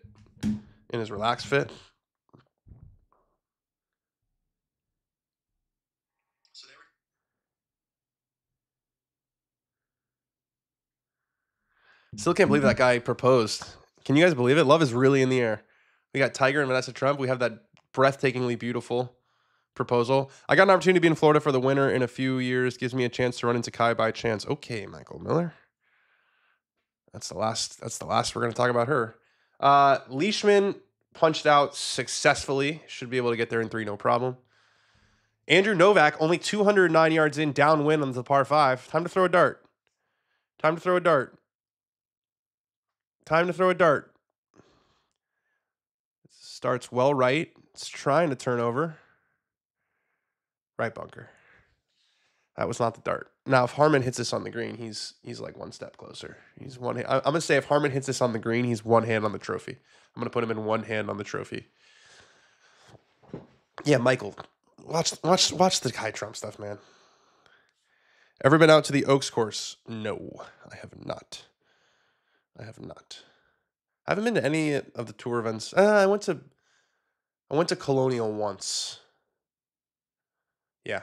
Still can't believe that guy proposed. Can you guys believe it? Love is really in the air. We got Tiger and Vanessa Trump. We have that breathtakingly beautiful proposal. I got an opportunity to be in Florida for the winter in a few years. Gives me a chance to run into Kai by chance. Okay, Michael Miller. That's the last we're going to talk about her. Leishman punched out successfully. Should be able to get there in 3, no problem. Andrew Novak, only 209 yards in, downwind on the par 5. Time to throw a dart. Time to throw a dart. Time to throw a dart. Starts well right. It's trying to turn over. Right bunker. That was not the dart. Now, if Harman hits this on the green, he's like one step closer. He's one hand. I'm going to say if Harman hits this on the green, he's one hand on the trophy. I'm going to put him in one hand on the trophy. Yeah, Michael, watch the Kai Trump stuff, man. Ever been out to the Oaks course? No, I have not. I haven't been to any of the tour events. I went to Colonial once. Yeah,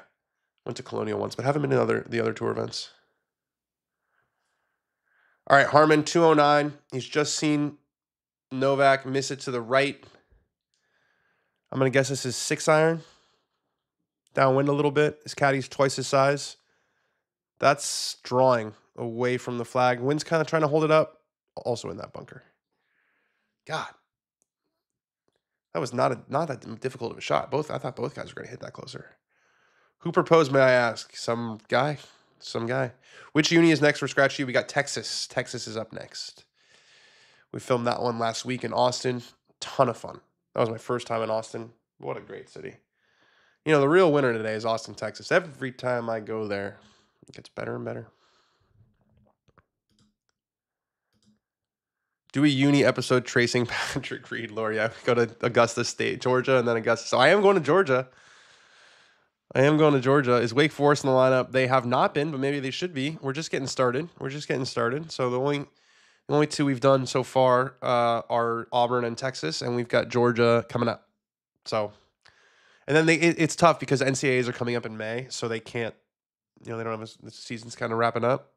went to Colonial once, but haven't been to the other tour events. All right, Harman 209. He's just seen Novak miss it to the right. I'm gonna guess this is 6-iron. Downwind a little bit. His caddy's twice his size. That's drawing away from the flag. Wind's kind of trying to hold it up. Also in that bunker. God, that was not that difficult of a shot. I thought both guys were going to hit that closer. Who proposed, may I ask? Some guy. Which uni is next for Scratch U? We got Texas. Texas is up next. We filmed that one last week in Austin. Ton of fun. That was my first time in Austin. What a great city. You know, the real winner today is Austin, Texas. Every time I go there, it gets better and better. Do a uni episode tracing Patrick Reed, Laura. Yeah, go to Augusta State, Georgia, and then Augusta. So I am going to Georgia. Is Wake Forest in the lineup? They have not been, but maybe they should be. We're just getting started. So the only 2 we've done so far are Auburn and Texas, and we've got Georgia coming up. So, and then it's tough because NCAAs are coming up in May, so they can't. They don't have the season's kind of wrapping up.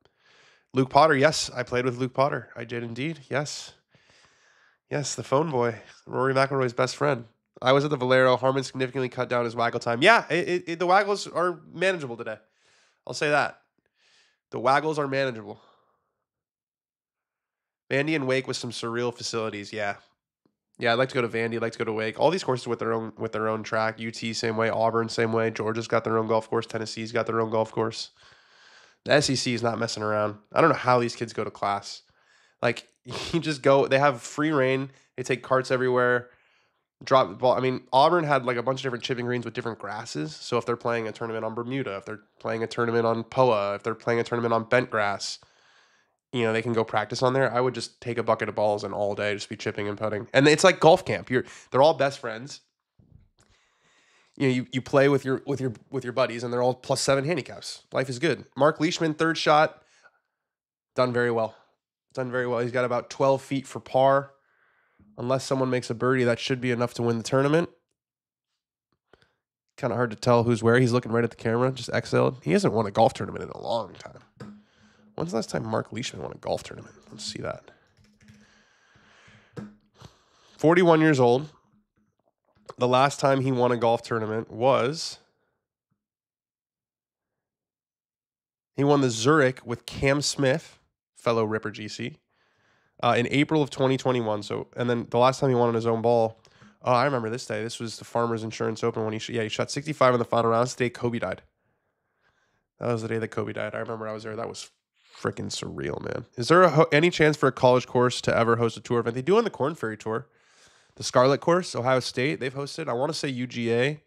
Luke Potter, yes, I played with Luke Potter. I did indeed, yes. Yes, the phone boy, Rory McIlroy's best friend. I was at the Valero. Harman significantly cut down his waggle time. Yeah, the waggles are manageable today. I'll say that. The waggles are manageable. Vandy and Wake with some surreal facilities. Yeah, I'd like to go to Vandy. I'd like to go to Wake. All these courses with their own track. UT same way. Auburn same way. Georgia's got their own golf course. Tennessee's got their own golf course. The SEC is not messing around. I don't know how these kids go to class. Like, you just go. They have free reign. They take carts everywhere. Drop the ball. I mean, Auburn had like a bunch of different chipping greens with different grasses. So if they're playing a tournament on Bermuda, if they're playing a tournament on POA, if they're playing a tournament on bent grass, they can go practice on there. I would just take a bucket of balls and all day just be chipping and putting. And it's like golf camp. They're all best friends. You play with your buddies, and they're all +7 handicaps. Life is good. Mark Leishman, third shot, done very well. He's got about 12 feet for par. Unless someone makes a birdie, that should be enough to win the tournament. Kind of hard to tell who's where. He's looking right at the camera, just exhaled. He hasn't won a golf tournament in a long time. When's the last time Mark Leishman won a golf tournament? Let's see that. 41 years old. The last time he won a golf tournament was... He won the Zurich with Cam Smith, fellow Ripper GC, in April of 2021. So, and then the last time he won on his own ball, I remember this day. This was the Farmers Insurance Open when he shot 65 in the final round. That's the day Kobe died. That was the day that Kobe died. I remember I was there. That was freaking surreal, man. Is there any chance for a college course to ever host a tour event? They do on the Corn Ferry Tour. The Scarlet Course, Ohio State, they've hosted. I want to say UGA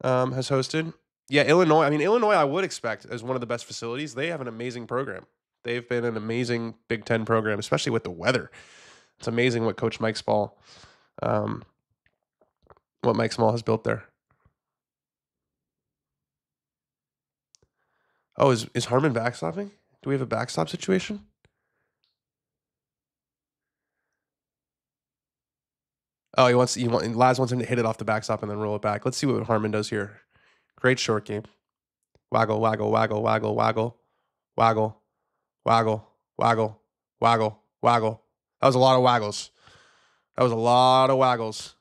has hosted. Yeah, Illinois. I mean, Illinois I would expect as one of the best facilities. They have an amazing program. They've been an amazing Big Ten program, especially with the weather. It's amazing what Coach Mike Small, has built there. Oh, is Harman backstopping? Do we have a backstop situation? Oh, Laz wants him to hit it off the backstop and then roll it back. Let's see what Harman does here. Great short game. Waggle, waggle, waggle, waggle, waggle, waggle, waggle, waggle, waggle, waggle. That was a lot of waggles.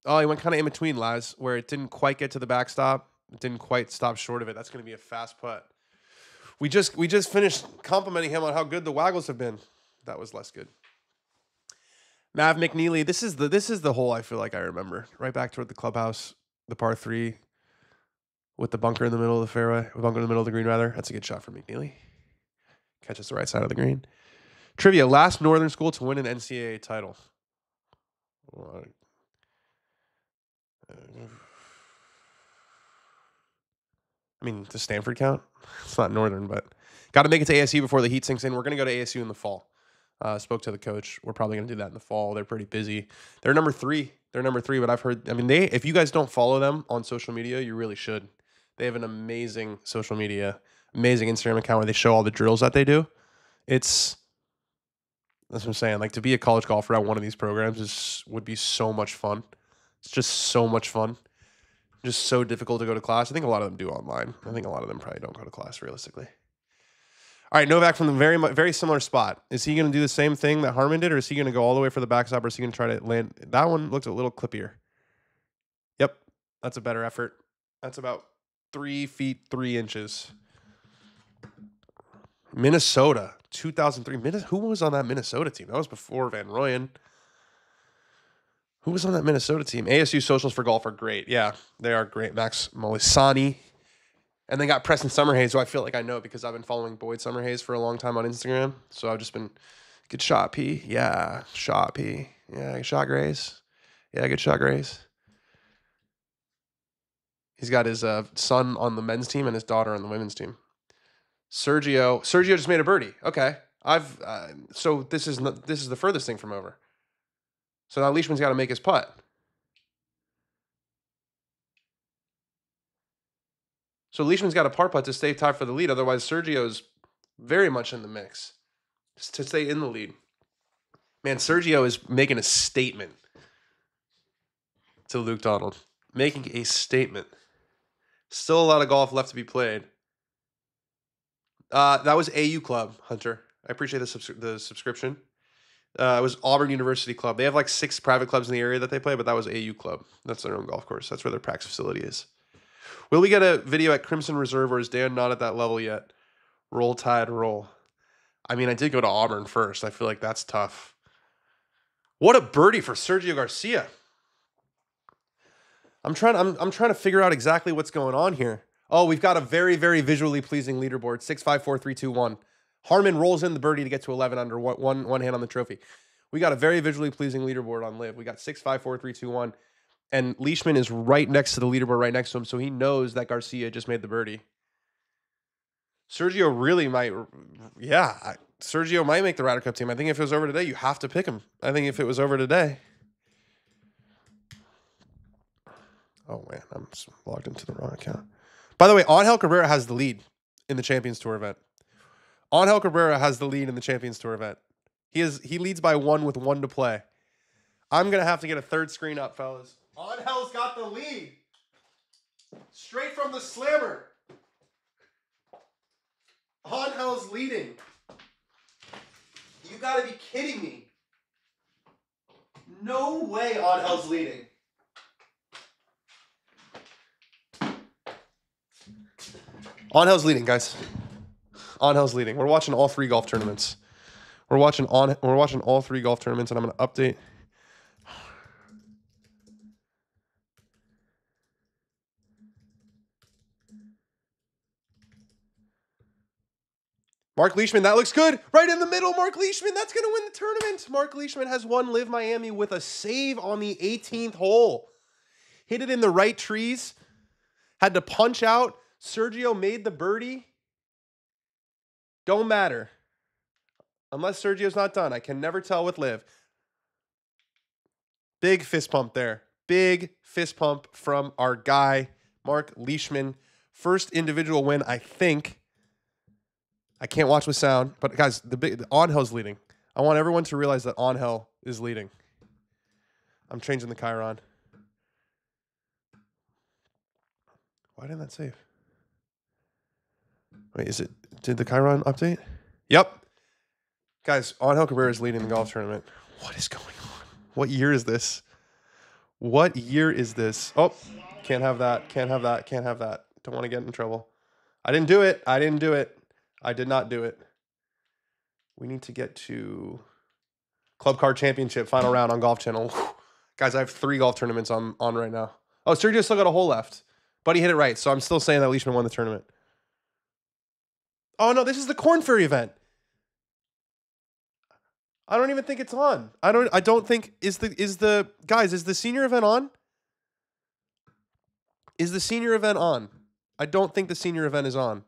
Oh, he went kind of in between, Laz, where it didn't quite get to the backstop. It didn't quite stop short of it. That's going to be a fast putt. We just finished complimenting him on how good the Waggles have been. That was less good. Mav McNeely, this is the hole I feel like I remember. Right back toward the clubhouse, the par 3 with the bunker in the middle of the fairway, bunker in the middle of the green rather. That's a good shot for McNeely. Catches the right side of the green. Trivia, last Northern school to win an NCAA title. I mean, does Stanford count? It's not Northern, but got to make it to ASU before the heat sinks in. We're going to go to ASU in the fall. Spoke to the coach. We're probably going to do that in the fall. They're pretty busy. They're number 3. But I've heard, I mean, if you guys don't follow them on social media, you really should. They have an amazing social media, amazing Instagram account where they show all the drills that they do. That's what I'm saying. Like, to be a college golfer at one of these programs would be so much fun. It's just so much fun. Just so difficult to go to class. I think a lot of them do online. I think a lot of them probably don't go to class realistically. All right, Novak from the very similar spot. Is he going to do the same thing that Harman did, or is he going to go all the way for the backstop, or is he going to try to land? That one looks a little clippier. Yep, that's a better effort. That's about 3 feet 3 inches. Minnesota, 2003. Who was on that Minnesota team? That was before Van Rooyen. Who was on that Minnesota team? ASU socials for golf are great. Yeah, they are great. Max Molisani. And they got Preston Summerhays, who I feel like I know because I've been following Boyd Summerhays for a long time on Instagram. So I've just been, good shot, P. Yeah, shot, P. Yeah, good shot, Grace. Yeah, good shot, Grace. He's got his son on the men's team and his daughter on the women's team. Sergio just made a birdie. Okay. So this is the furthest thing from over. So now Leishman's got to make his putt. So Leishman's got a par putt to stay tied for the lead. Otherwise, Sergio's very much in the mix just to stay in the lead. Man, Sergio is making a statement to Luke Donald. Making a statement. Still a lot of golf left to be played. That was AU Club, Hunter. I appreciate the subscription. It was Auburn University Club. They have like 6 private clubs in the area that they play, but that was AU Club. That's their own golf course. That's where their practice facility is. Will we get a video at Crimson Reserve, or is Dan not at that level yet? Roll Tide, roll. I mean, I did go to Auburn first. I feel like that's tough. What a birdie for Sergio Garcia. I'm trying to figure out exactly what's going on here. Oh, we've got a very, very visually pleasing leaderboard. 6, 5, 4, 3, 2, 1. Harman rolls in the birdie to get to 11 under, one hand on the trophy. We got a very visually pleasing leaderboard on Live. We got 6, 5, 4, 3, 2, 1. And Leishman is right next to the leaderboard, right next to him, so he knows that Garcia just made the birdie. Sergio really might, Sergio might make the Ryder Cup team. I think if it was over today, you have to pick him. I think if it was over today. Oh, man, I'm logged into the wrong account. By the way, Angel Cabrera has the lead in the Champions Tour event. Angel Cabrera has the lead in the Champions Tour event. He leads by 1 with 1 to play. I'm going to have to get a third screen up, fellas. Angel's got the lead. Straight from the slammer. Angel's leading. You got to be kidding me. No way Angel's leading. Angel's leading, guys. Angel's leading. We're watching all 3 golf tournaments. We're watching all 3 golf tournaments, and I'm going to update. Mark Leishman, that looks good. Right in the middle, Mark Leishman. That's going to win the tournament. Mark Leishman has won Live Miami with a save on the 18th hole. Hit it in the right trees. Had to punch out. Sergio made the birdie. Don't matter. Unless Sergio's not done. I can never tell with Liv. Big fist pump there. Big fist pump from our guy, Mark Leishman. First individual win, I think. I can't watch with sound. But guys, the Angel's leading. I want everyone to realize that Angel is leading. I'm changing the Chiron. Why didn't that save? Wait, did the Chiron update? Yep. Guys, Angel Cabrera is leading the golf tournament. What is going on? What year is this? What year is this? Oh, can't have that. Can't have that. Can't have that. Don't want to get in trouble. I didn't do it. I did not do it. We need to get to Club Card Championship final round on Golf Channel. Guys, I have 3 golf tournaments on right now. Oh, Sergio still got a hole left. But he hit it right, so I'm still saying that Leishman won the tournament. Oh, no, this is the Corn Ferry event. I don't even think it's on. I don't think is the senior event on? Is the senior event on? I don't think the senior event is on.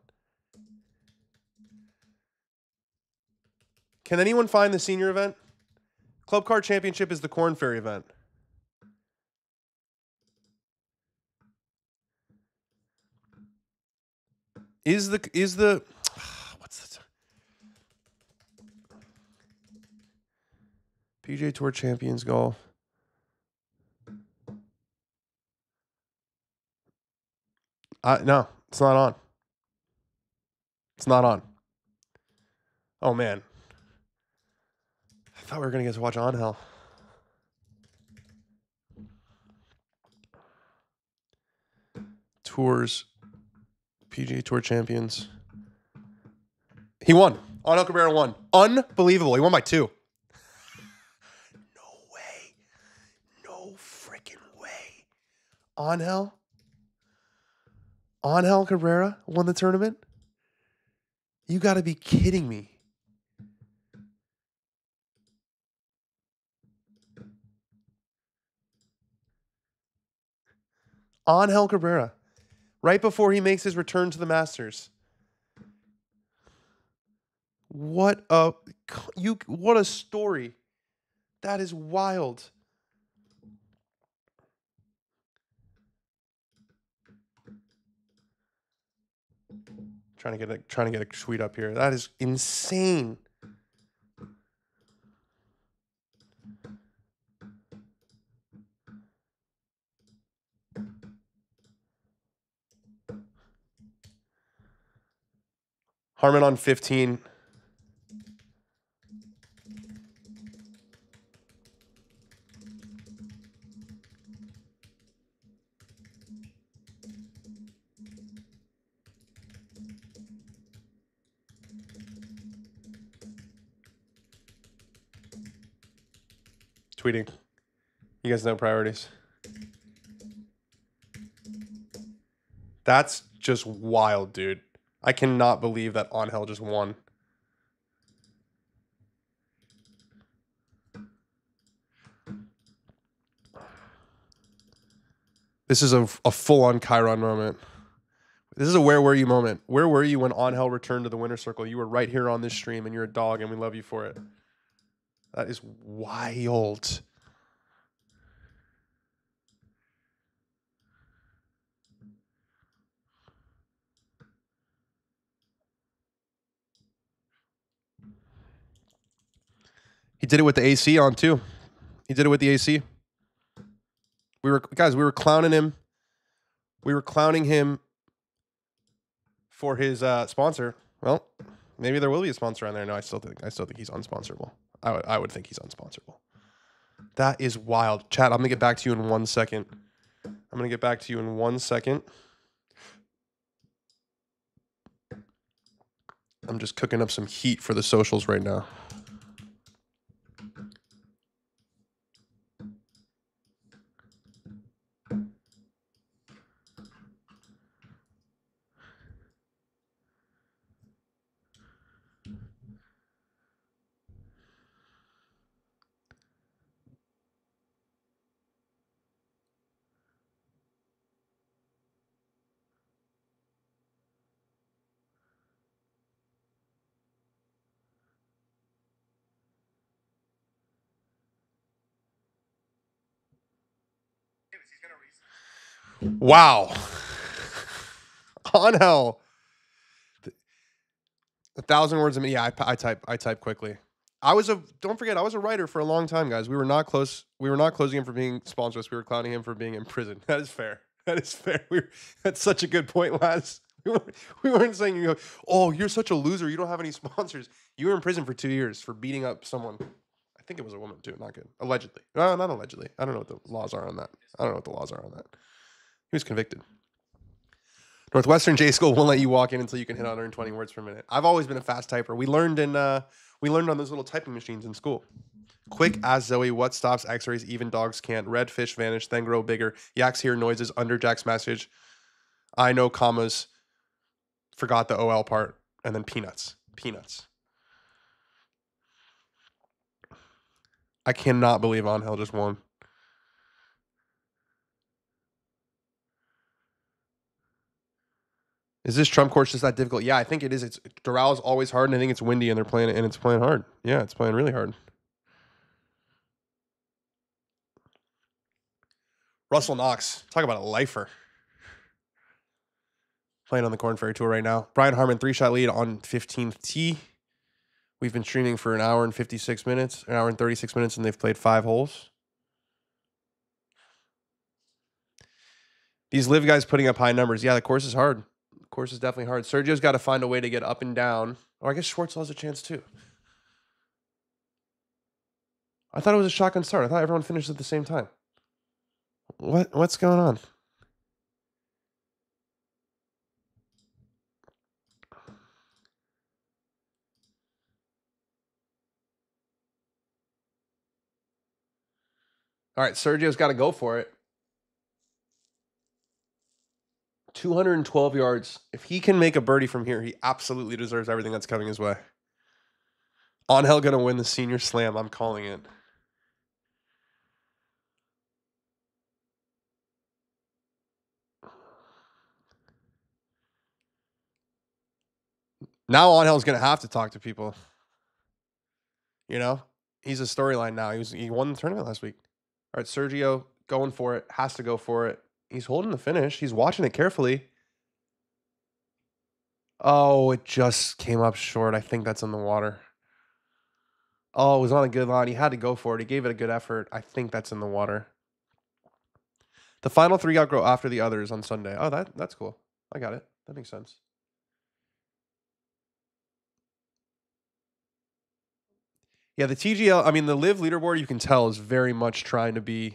Can anyone find the senior event? Club Card Championship is the Corn Ferry event. Is the what's the PGA Tour Champions Golf? No, it's not on. It's not on. Oh man, I thought we were gonna get to watch Angel. Tours, PGA Tour Champions. He won. Angel Cabrera won. Unbelievable. He won by 2. No way. No freaking way. Angel Cabrera won the tournament? You got to be kidding me. Angel Cabrera. Right before he makes his return to the Masters. What a story. That is wild. Trying to get a tweet up here. That is insane. Harman on 15. Tweeting. You guys know priorities. That's just wild, dude. I cannot believe that Angel just won. This is a full-on Chiron moment. This is a where were you moment. Where were you when Angel returned to the winner's circle? You were right here on this stream, and you're a dog, and we love you for it. That is wild. He did it with the AC on too. He did it with the AC. We were clowning him. We were clowning him for his sponsor. Well, maybe there will be a sponsor on there. No, I still think he's unsponsorable. I would think he's unsponsorable. That is wild. Chat, I'm gonna get back to you in 1 second. I'm just cooking up some heat for the socials right now. Wow. Angel. 1,000 words a minute. Yeah, I type quickly. Don't forget, I was a writer for a long time, guys. We were not close. We were not closing him for being sponsorless. We were clowning him for being in prison. That is fair. That's such a good point, Laz. We weren't saying, you're such a loser. You don't have any sponsors. You were in prison for 2 years for beating up someone. I think it was a woman too. Not good. Allegedly. No, not allegedly. I don't know what the laws are on that. He was convicted. Northwestern J School won't let you walk in until you can hit 120 words per minute. I've always been a fast typer. We learned on those little typing machines in school. Quick, ask Zoe what stops X-rays even dogs can't. Red fish vanish, then grow bigger. Yaks hear noises under Jack's message. I know commas. Forgot the OL part. And then peanuts. Peanuts. I cannot believe Angel just won. Is this Trump course just that difficult? Yeah, I think it is. It's Doral is always hard, and I think it's windy, and they're playing it, and it's playing hard. Yeah, it's playing really hard. Russell Knox, talk about a lifer. Playing on the Corn Ferry Tour right now. Brian Harman, 3-shot lead on 15th tee. We've been streaming for an hour and 56 minutes, an hour and 36 minutes, and they've played 5 holes. These live guys putting up high numbers. Yeah, the course is hard. The course is definitely hard. Sergio's got to find a way to get up and down. Or I guess Schwartzel has a chance too. I thought it was a shotgun start. I thought everyone finished at the same time. What's going on? All right, Sergio's got to go for it. 212 yards. If he can make a birdie from here, he absolutely deserves everything that's coming his way. Angel going to win the senior slam. I'm calling it. Now Angel's going to have to talk to people. You know, he's a storyline now. He won the tournament last week. All right, Sergio going for it. Has to go for it. He's holding the finish. He's watching it carefully. Oh, it just came up short. I think that's in the water. Oh, it was on a good line. He had to go for it. He gave it a good effort. I think that's in the water. The final 3 outgrow after the others on Sunday. Oh, that's cool. I got it. That makes sense. Yeah, the TGL, I mean, the live leaderboard, you can tell, is very much trying to be,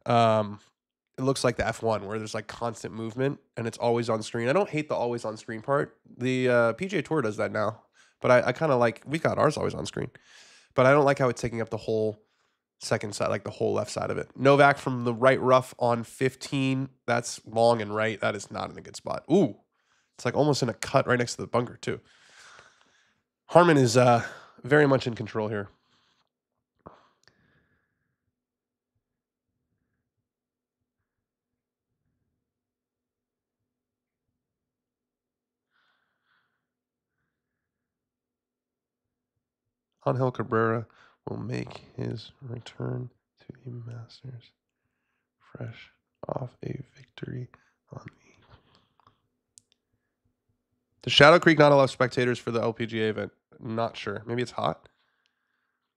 it looks like the F1, where there's like constant movement and it's always on screen. I don't hate the always on screen part. The PGA Tour does that now. But I kind of like, we got ours always on screen. But I don't like how it's taking up the whole second side, like the whole left side of it. Novak from the right rough on 15. That's long and right. That is not in a good spot. Ooh, it's like almost in a cut right next to the bunker, too. Harman is very much in control here. Angel Cabrera will make his return to the Masters fresh off a victory on the... Does Shadow Creek not allow spectators for the LPGA event? Not sure. Maybe it's hot.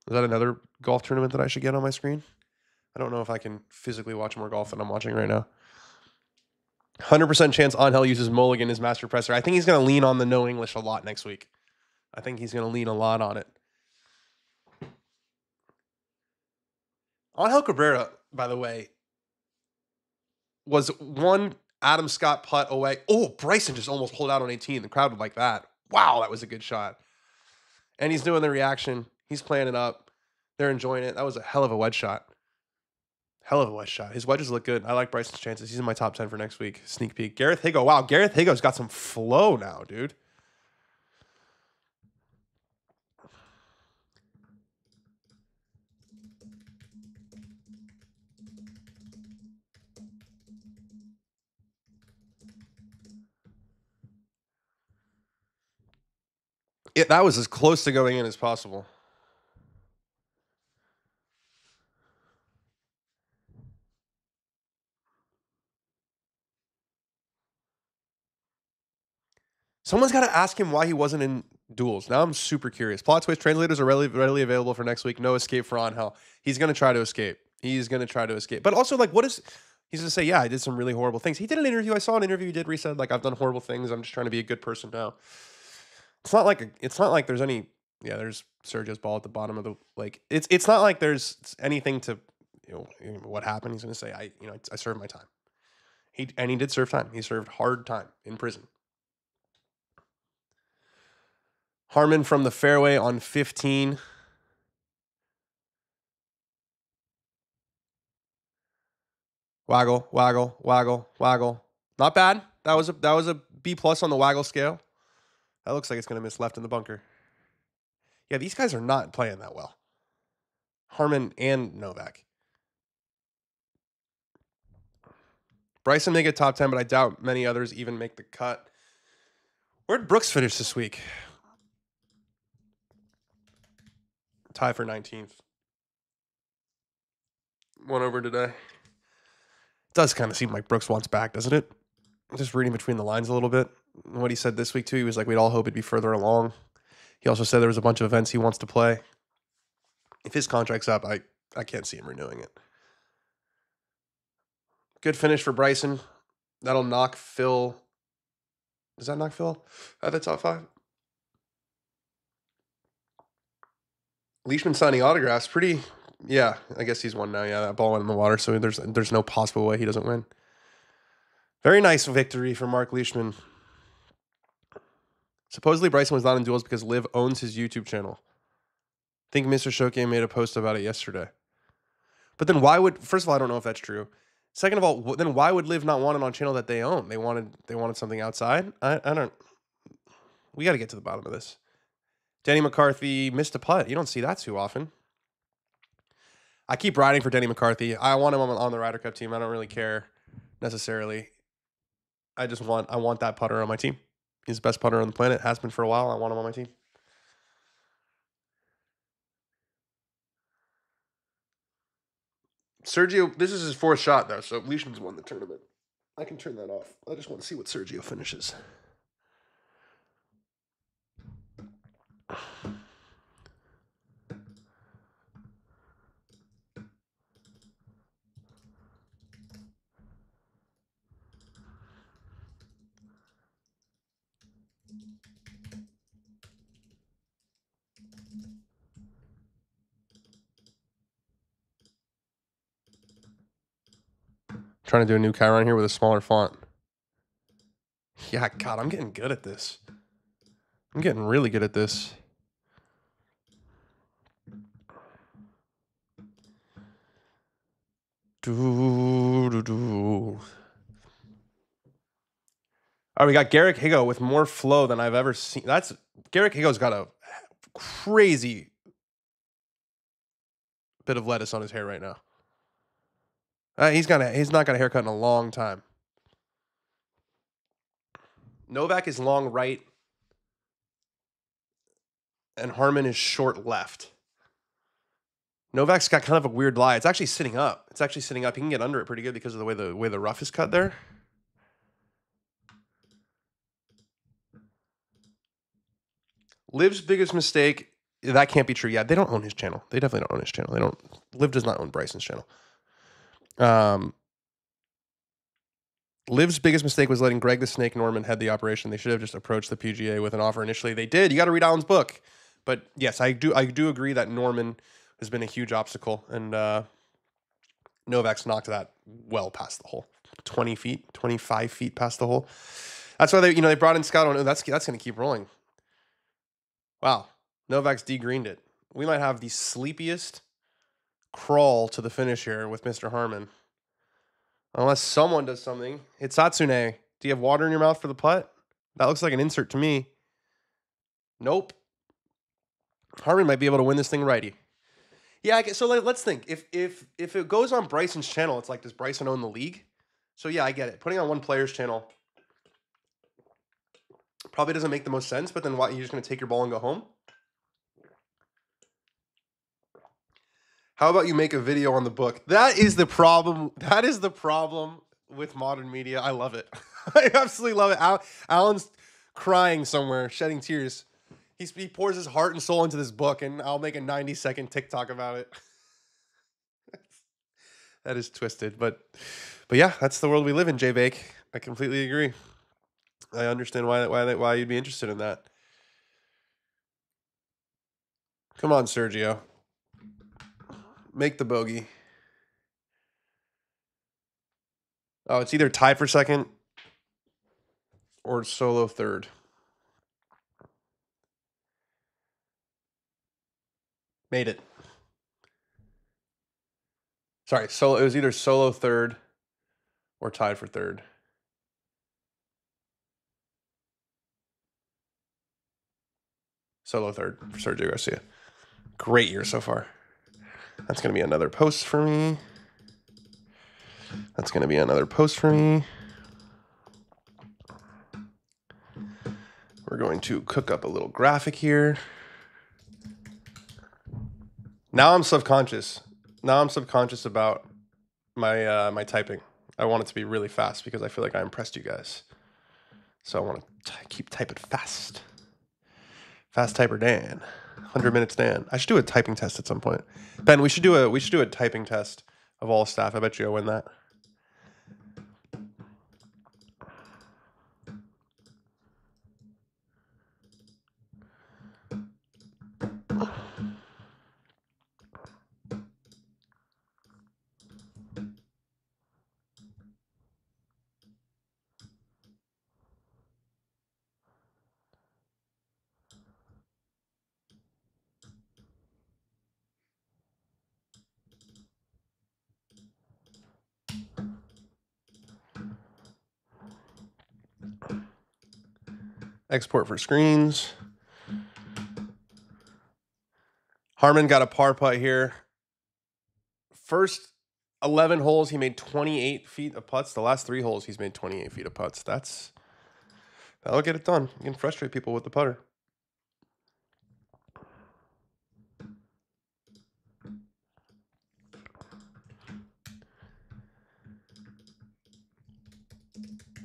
Is that another golf tournament that I should get on my screen? I don't know if I can physically watch more golf than I'm watching right now. 100% chance Angel uses Mulligan as master presser. I think he's going to lean on the no English a lot next week. I think he's going to lean a lot on it. Angel Cabrera, by the way, was one Adam Scott putt away. Oh, Bryson just almost pulled out on 18. The crowd would like that. Wow, that was a good shot. And he's doing the reaction. He's playing it up. They're enjoying it. That was a hell of a wedge shot. Hell of a wedge shot. His wedges look good. I like Bryson's chances. He's in my top 10 for next week. Sneak peek. Gareth Higo. Wow, Gareth Higo's got some flow now, dude. That was as close to going in as possible. Someone's got to ask him why he wasn't in duels. Now I'm super curious. Plot twist translators are readily available for next week. No escape for Angel. He's going to try to escape. He's going to try to escape. But also, like, he's going to say, yeah, I did some really horrible things. He did an interview. I saw an interview he did where he said, like, I've done horrible things. I'm just trying to be a good person now. It's not like there's any, yeah, there's Sergio's ball at the bottom of the, like, it's not like there's anything to, what happened. He's going to say, I served my time. He did serve time. He served hard time in prison. Harman from the fairway on 15. Waggle, waggle, waggle, waggle. Not bad. That was a B plus on the waggle scale. That looks like it's going to miss left in the bunker. Yeah, these guys are not playing that well. Harman and Novak. Bryson may get top 10, but I doubt many others even make the cut. Where'd Brooks finish this week? Tie for 19th. One over today. It does kind of seem like Brooks wants back, doesn't it? Just reading between the lines a little bit. What he said this week, too, he was like, we'd all hope it'd be further along. He also said there was a bunch of events he wants to play. If his contract's up, I can't see him renewing it. Good finish for Bryson. That'll knock Phil. Does that knock Phil at the top 5? Leishman signing autographs. Pretty, yeah, I guess he's won now. Yeah, that ball went in the water, so there's no possible way he doesn't win. Very nice victory for Mark Leishman. Supposedly Bryson was not in duels because Liv owns his YouTube channel. I think Mr. Shoke made a post about it yesterday. But then why would, first of all, I don't know if that's true. Second of all, then why would Liv not want it on channel that they own? They wanted something outside? I don't, we got to get to the bottom of this. Denny McCarthy missed a putt. You don't see that too often. I keep riding for Denny McCarthy. I want him on the Ryder Cup team. I don't really care necessarily. I want that putter on my team. He's the best putter on the planet. Has been for a while. I want him on my team. Sergio, this is his 4th shot, though, so Leishman's won the tournament. I can turn that off. I just want to see what Sergio finishes. Trying to do a new Chiron here with a smaller font. Yeah, God, I'm getting good at this. I'm getting really good at this. All right, we got Garrick Higo with more flow than I've ever seen. Garrick Higo's got a crazy bit of lettuce on his hair right now. He's not got a haircut in a long time. Novak is long right, and Harman is short left. Novak's got kind of a weird lie. It's actually sitting up. He can get under it pretty good because of the way the rough is cut there. Liv's biggest mistake, that can't be true. Yeah, they don't own his channel. They definitely don't own his channel. Liv does not own Bryson's channel. Liv's biggest mistake was letting Greg the Snake Norman head the operation. They should have just approached the PGA with an offer initially. They did. You got to read Alan's book. But yes, I do agree that Norman has been a huge obstacle, and Novak's knocked that well past the hole. 20 feet, 25 feet past the hole. That's why they brought in Scott. Oh, that's going to keep rolling. Wow. Novak's de-greened it. We might have the sleepiest crawl to the finish here with Mr. Harman. Unless someone does something. Hitsatsune, do you have water in your mouth for the putt? That looks like an insert to me. Nope. Harman might be able to win this thing righty. Yeah, so let's think. If it goes on Bryson's channel, it's like, does Bryson own the league? So yeah, I get it. Putting on one player's channel probably doesn't make the most sense, but then what, you're just going to take your ball and go home? How about you make a video on the book? That is the problem. That is the problem with modern media. I love it. I absolutely love it. Alan's crying somewhere, shedding tears. He pours his heart and soul into this book, and I'll make a 90-second TikTok about it. That is twisted, but yeah, that's the world we live in, Jay Bake. I completely agree. I understand why you'd be interested in that. Come on, Sergio. Make the bogey. Oh, it's either tied for second or solo third. Made it. Sorry, solo. It was either solo third or tied for third. Solo third for Sergio Garcia. Great year so far. That's going to be another post for me. That's going to be another post for me. We're going to cook up a little graphic here. Now I'm subconscious. Now I'm subconscious about my typing. I want it to be really fast because I feel like I impressed you guys. So I want to keep typing fast. Fast typer Dan. 100 minutes Dan. I should do a typing test at some point. Ben, we should do a typing test of all staff. I bet you I'll win that. Export for screens. Harman got a par putt here. First 11 holes, he made 28 feet of putts. The last 3 holes, he's made 28 feet of putts. That'll get it done. You can frustrate people with the putter.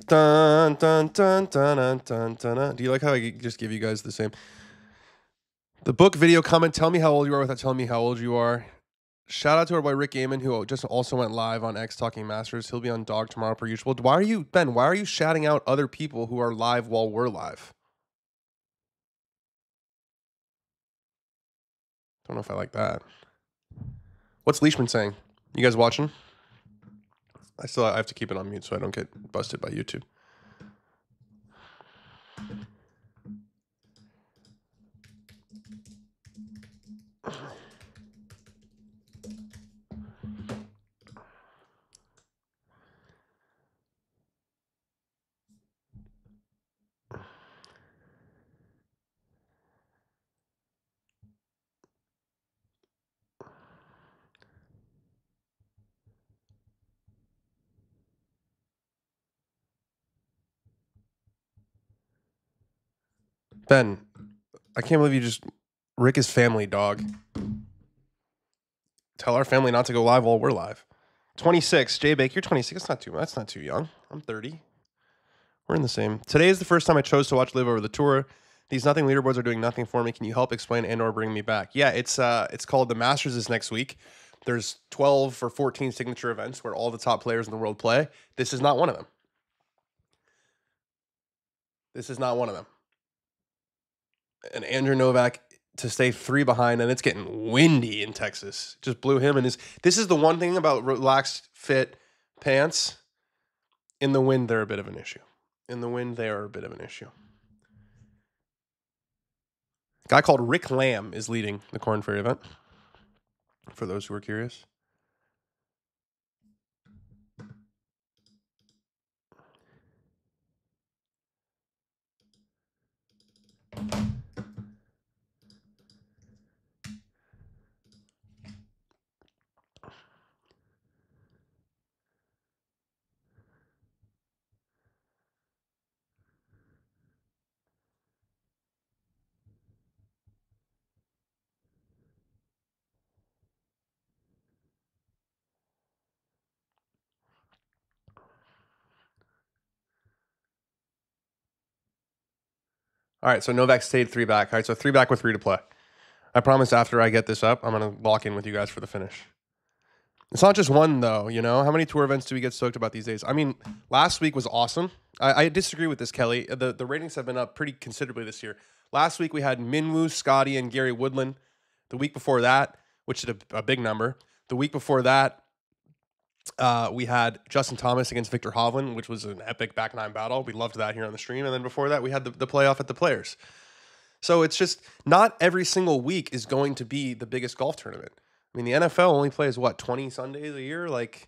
Dun, dun, dun, dun, dun, dun, dun, dun. Do you like how I just give you guys the same? The book video comment, tell me how old you are without telling me how old you are. Shout out to our boy Rick Gaiman, who just also went live on X Talking Masters. He'll be on Dog tomorrow per usual. Why are you shouting out other people who are live while we're live? Don't know if I like that. What's Leishman saying? You guys watching? I have to keep it on mute so I don't get busted by YouTube. Ben, I can't believe you just... Rick is family, dog. Tell our family not to go live while we're live. 26. Jay Bake, you're 26. That's not too young. I'm 30. We're in the same. Today is the first time I chose to watch Live Over the Tour. These nothing leaderboards are doing nothing for me. Can you help explain and or bring me back? Yeah, it's called the Masters is next week. There's 12 or 14 signature events where all the top players in the world play. This is not one of them. This is not one of them. And Andrew Novak to stay 3 behind, and it's getting windy in Texas. Just blew him and his... This is the one thing about relaxed fit pants. In the wind, they're a bit of an issue. In the wind, they are a bit of an issue. A guy called Rick Lamb is leading the Corn Ferry event, for those who are curious. All right, so Novak stayed 3 back. All right, so 3 back with 3 to play. I promise after I get this up, I'm going to lock in with you guys for the finish. It's not just one, though, you know? How many tour events do we get stoked about these days? I mean, last week was awesome. I disagree with this, Kelly. The ratings have been up pretty considerably this year. Last week we had Minwoo, Scotty, and Gary Woodland. The week before that, which is a big number. The week before that, We had Justin Thomas against Victor Hovland, which was an epic back nine battle. We loved that here on the stream. And then before that, we had the playoff at the Players. So it's just not every single week is going to be the biggest golf tournament. I mean, the NFL only plays, 20 Sundays a year? Like,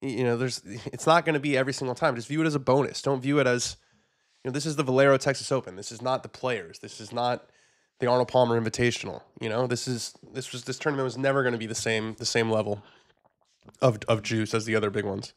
it's not going to be every single time. Just view it as a bonus. Don't view it as, this is the Valero Texas Open. This is not the Players. This is not the Arnold Palmer Invitational. This tournament was never going to be the same level of juice as the other big ones.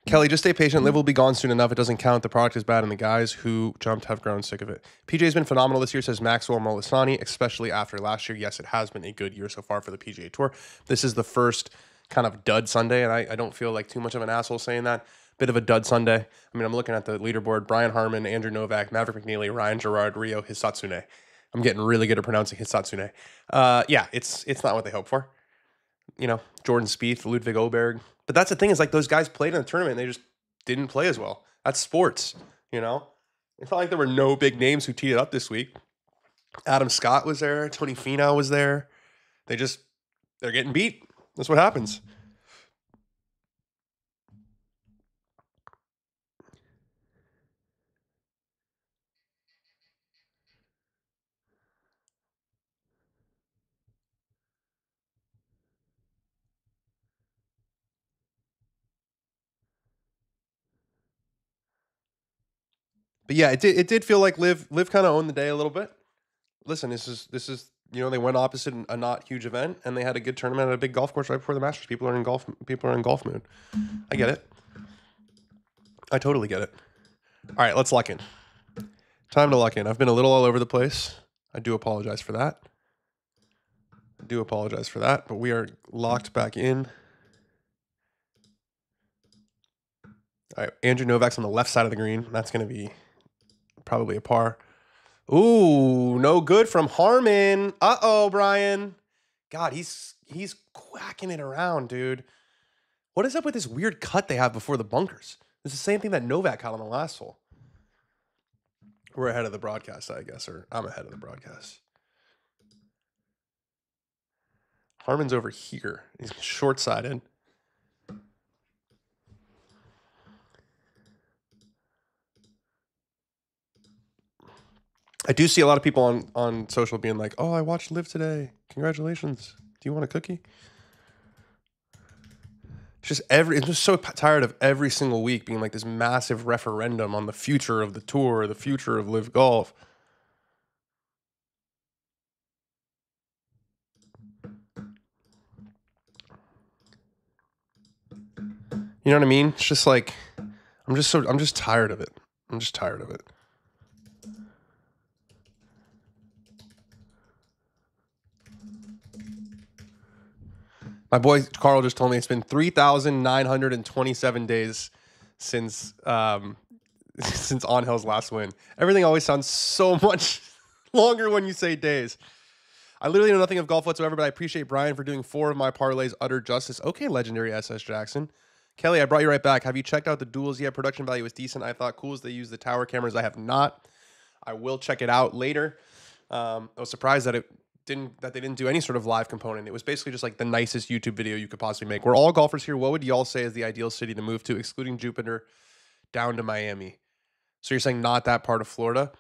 Kelly, just stay patient. Liv will be gone soon enough. It doesn't count. The product is bad, and the guys who jumped have grown sick of it. PJ's been phenomenal this year, says Maxwell Molisani, especially after last year. Yes, it has been a good year so far for the PGA Tour. This is the first kind of dud Sunday, and I don't feel like too much of an asshole saying that. Bit of a dud Sunday. I mean, I'm looking at the leaderboard. Brian Harmon, Andrew Novak, Maverick McNeely, Ryan Gerard, Rio Hisatsune. I'm getting really good at pronouncing Hisatsune. Yeah, it's not what they hoped for. Jordan Spieth, Ludwig Oberg. But that's the thing is, like, those guys played in the tournament and they just didn't play as well. That's sports, It's not like there were no big names who teed it up this week. Adam Scott was there. Tony Finau was there. They're getting beat. That's what happens. But yeah, it did feel like Liv kind of owned the day a little bit. Listen, this is they went opposite a not huge event, and they had a good tournament at a big golf course right before the Masters. People are in golf mood. I get it. I totally get it. All right, let's lock in. Time to lock in. I've been a little all over the place. I do apologize for that. But we are locked back in. All right, Andrew Novak's on the left side of the green. That's going to be probably a par. Ooh, no good from Harmon. Uh-oh, Brian. God, he's quacking it around, dude. What is up with this weird cut they have before the bunkers? It's the same thing that Novak had on the last hole. We're ahead of the broadcast, I guess, or I'm ahead of the broadcast. Harmon's over here. He's short-sided. I do see a lot of people on social being like, "Oh, I watched Live today. Congratulations. Do you want a cookie?" I'm just so tired of every single week being like this massive referendum on the future of the tour, the future of Live Golf. You know what I mean? It's just like I'm just tired of it. My boy Carl just told me it's been 3,927 days since since Angel's last win. Everything always sounds so much longer when you say days. I literally know nothing of golf whatsoever, but I appreciate Brian for doing 4 of my parlays utter justice. Okay, legendary SS Jackson. Kelly, I brought you right back. Have you checked out the duels yet? Production value was decent. I thought cool as they use the tower cameras. I have not. I will check it out later. I was surprised that they didn't do any sort of live component. It was basically just like the nicest YouTube video you could possibly make. We're all golfers here. What would y'all say is the ideal city to move to, excluding Jupiter, down to Miami? So you're saying not that part of Florida?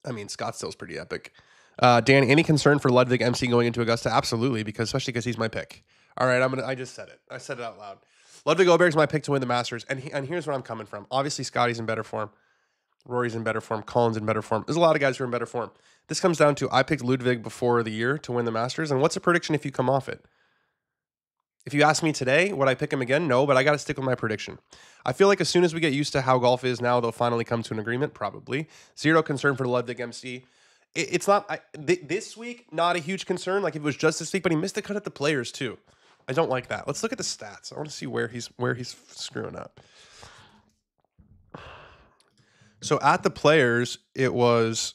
I mean, Scottsdale's pretty epic. Dan, any concern for Ludwig MC going into Augusta? Absolutely, especially because he's my pick. All right, I just said it. I said it out loud. Ludwig Oberg's my pick to win the Masters, and here's where I'm coming from. Obviously, Scotty's in better form. Rory's in better form. Colin's in better form. There's a lot of guys who are in better form. This comes down to I picked Ludwig before the year to win the Masters. And what's a prediction if you come off it? If you ask me today, would I pick him again? No, but I got to stick with my prediction. I feel like as soon as we get used to how golf is now, they'll finally come to an agreement, probably. Zero concern for the Ludwig MC. It's not, this week, not a huge concern, like if it was just this week, but he missed the cut at the Players too. I don't like that. Let's look at the stats. I want to see where he's screwing up. So at the Players, it was,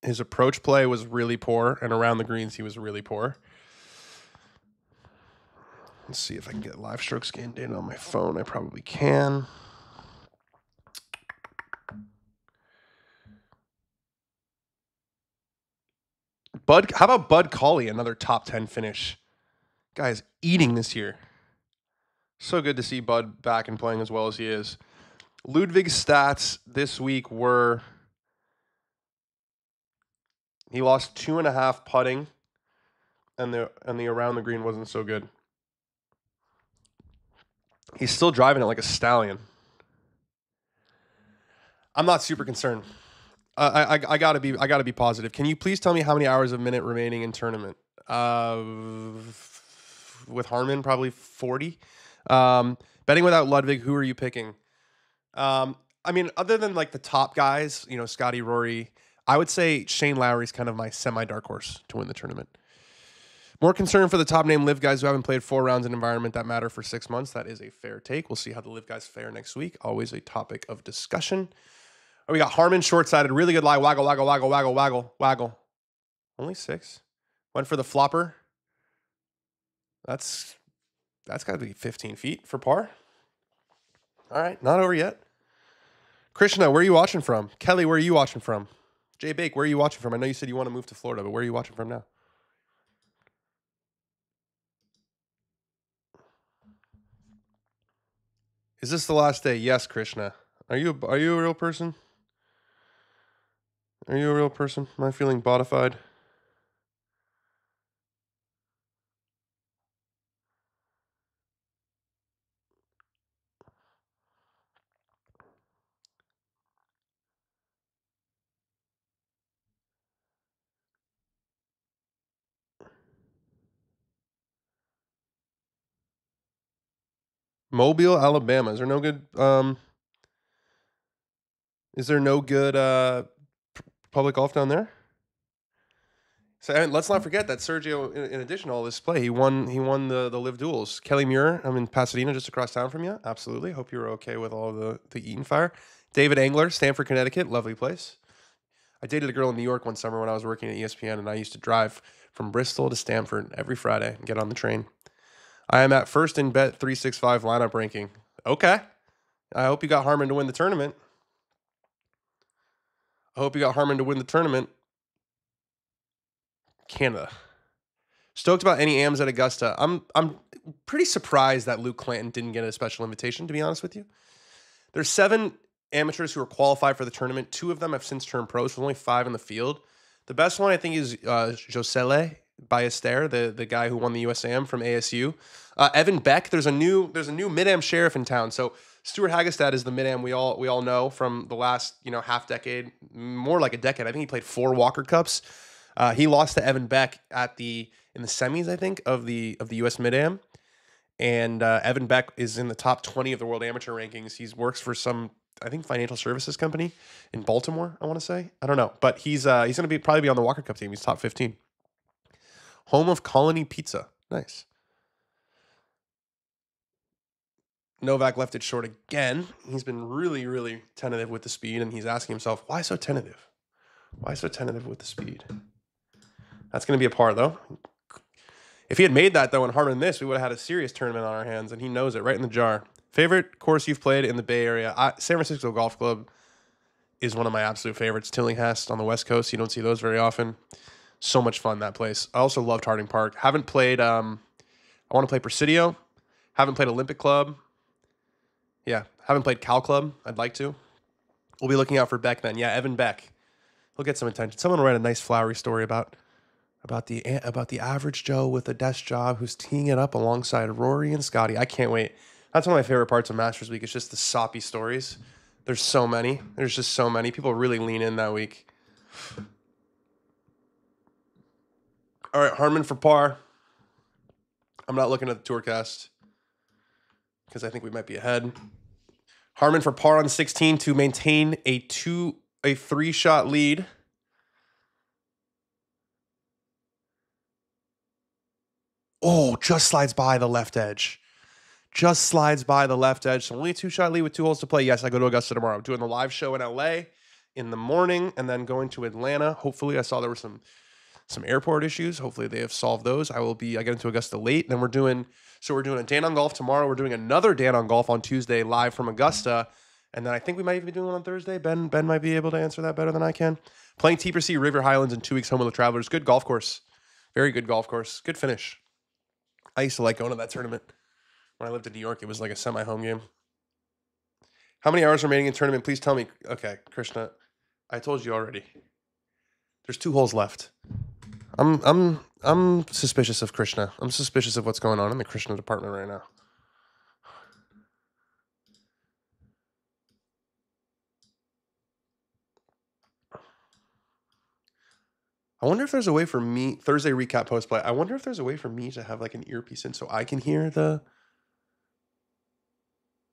his approach play was really poor, and around the greens, he was really poor. Let's see if I can get live strokes gain data on my phone. I probably can. How about Bud Cauley, another top 10 finish? Guy's eating this year. So good to see Bud back and playing as well as he is. Ludwig's stats this week were, he lost 2.5 putting, and the around the green wasn't so good. He's still driving it like a stallion. I'm not super concerned. I gotta be positive. Can you please tell me how many hours of minute remaining in tournament? With Harman, probably 40. Betting without Ludwig, who are you picking? I mean, other than like the top guys, you know, Scotty, Rory, I would say Shane Lowry's kind of my semi-dark horse to win the tournament. More concern for the top name live guys who haven't played 4 rounds in environment that matter for 6 months. That is a fair take. We'll see how the live guys fare next week. Always a topic of discussion. Oh, we got Harman short-sided. Really good lie. Waggle, waggle, waggle, waggle, waggle, waggle. Only 6. Went for the flopper. That's got to be 15 feet for par. All right, not over yet. Krishna, where are you watching from? Kelly, where are you watching from? Jay Bake, where are you watching from? I know you said you want to move to Florida, but where are you watching from now? Is this the last day? Yes, Krishna. Are you a real person? Are you a real person? Am I feeling botified? Mobile, Alabama. Is there no good public golf down there? So and let's not forget that Sergio, in addition to all this play, he won the Live Duels. Kelly Muir, I'm in Pasadena, just across town from you. Absolutely. Hope you were okay with all the Eaton fire. David Angler, Stamford, Connecticut. Lovely place. I dated a girl in New York one summer when I was working at ESPN, and I used to drive from Bristol to Stamford every Friday and get on the train. I am at first in Bet 365 lineup ranking. Okay. I hope you got Harman to win the tournament. Canada. Stoked about any AMs at Augusta. I'm pretty surprised that Luke Clanton didn't get a special invitation, to be honest with you. There's 7 amateurs who are qualified for the tournament. 2 of them have since turned pros. There's only 5 in the field. The best one, I think, is Josele Ballester, the guy who won the USAM from ASU. Evan Beck. There's a new Mid-Am sheriff in town. So Stuart Hagestad is the Mid-Am we all know from the last half decade, more like a decade. I think he played 4 Walker Cups. He lost to Evan Beck in the semis, I think, of the US Mid-Am. And Evan Beck is in the top 20 of the world amateur rankings. He works for some, I think, financial services company in Baltimore, I want to say. I don't know. But he's going to probably be on the Walker Cup team. He's top 15. Home of Colony Pizza. Nice. Novak left it short again. He's been really, really tentative with the speed, and he's asking himself, why so tentative? Why so tentative with the speed? That's going to be a par, though. If he had made that, though, and Harman this, we would have had a serious tournament on our hands, and he knows it right in the jar. Favorite course you've played in the Bay Area? San Francisco Golf Club is one of my absolute favorites. Tillinghast on the West Coast. You don't see those very often. So much fun, that place. I also loved Harding Park. Haven't played, I want to play Presidio. Haven't played Olympic Club. Yeah, haven't played Cal Club. I'd like to. We'll be looking out for Beck then. Yeah, Evan Beck. He'll get some attention. Someone will write a nice flowery story about the average Joe with a desk job who's teeing it up alongside Rory and Scotty. I can't wait. That's one of my favorite parts of Masters Week. It's just the soppy stories. There's so many. There's just so many. People really lean in that week. All right, Harman for par. I'm not looking at the Tourcast because I think we might be ahead. Harman for par on 16 to maintain a 3-shot lead. Oh, just slides by the left edge. Just slides by the left edge. So only a 2-shot lead with 2 holes to play. Yes, I go to Augusta tomorrow. I'm doing the live show in LA in the morning and then going to Atlanta. Hopefully, I saw there were some airport issues. Hopefully they have solved those. I get into Augusta late. Then we're doing a Dan on Golf tomorrow. We're doing another Dan on Golf on Tuesday live from Augusta. And then I think we might even be doing one on Thursday. Ben might be able to answer that better than I can. Playing T River Highlands in 2 weeks, home of the Travelers. Good golf course. Very good golf course. Good finish. I used to like going to that tournament. When I lived in New York, it was like a semi-home game. How many hours remaining in tournament? Please tell me. Okay, Krishna, I told you already. There's 2 holes left. I'm suspicious of Krishna. I'm suspicious of what's going on in the Krishna department right now. I wonder if there's a way for me, Thursday recap post play. I wonder if there's a way for me to have like an earpiece in so I can hear the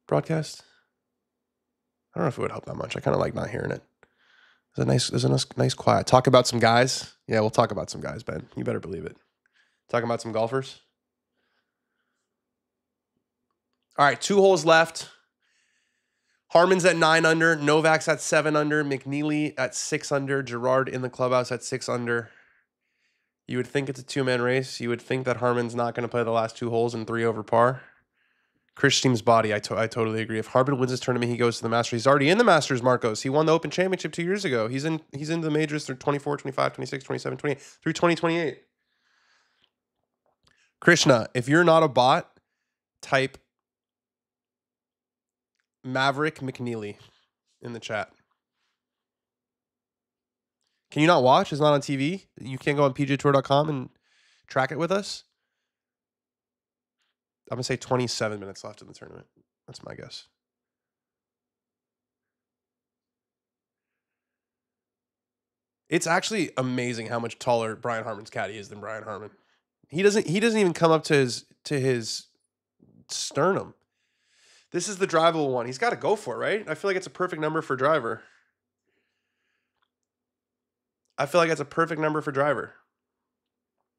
broadcast. I don't know if it would help that much. I kind of like not hearing it. There's a nice quiet. Talk about some guys. Yeah, we'll talk about some guys, Ben. You better believe it. Talking about some golfers. All right, 2 holes left. Harman's at 9 under. Novak's at 7 under. McNeely at 6 under. Gerard in the clubhouse at 6 under. You would think it's a 2-man race. You would think that Harman's not going to play the last 2 holes in 3 over par. Chris Steam's body, I totally agree. If Harman wins this tournament, he goes to the Masters. He's already in the Masters, Marcos. He won the Open Championship 2 years ago. He's in the majors through 24, 25, 26, 27, 28, through 2028. Krishna, if you're not a bot, type Maverick McNeely in the chat. Can you not watch? It's not on TV? You can't go on PGAtour.com and track it with us? I'm going to say 27 minutes left in the tournament. That's my guess. It's actually amazing how much taller Brian Harman's caddy is than Brian Harman. He doesn't even come up to his sternum. This is the drivable one. He's got to go for it, right? I feel like it's a perfect number for driver.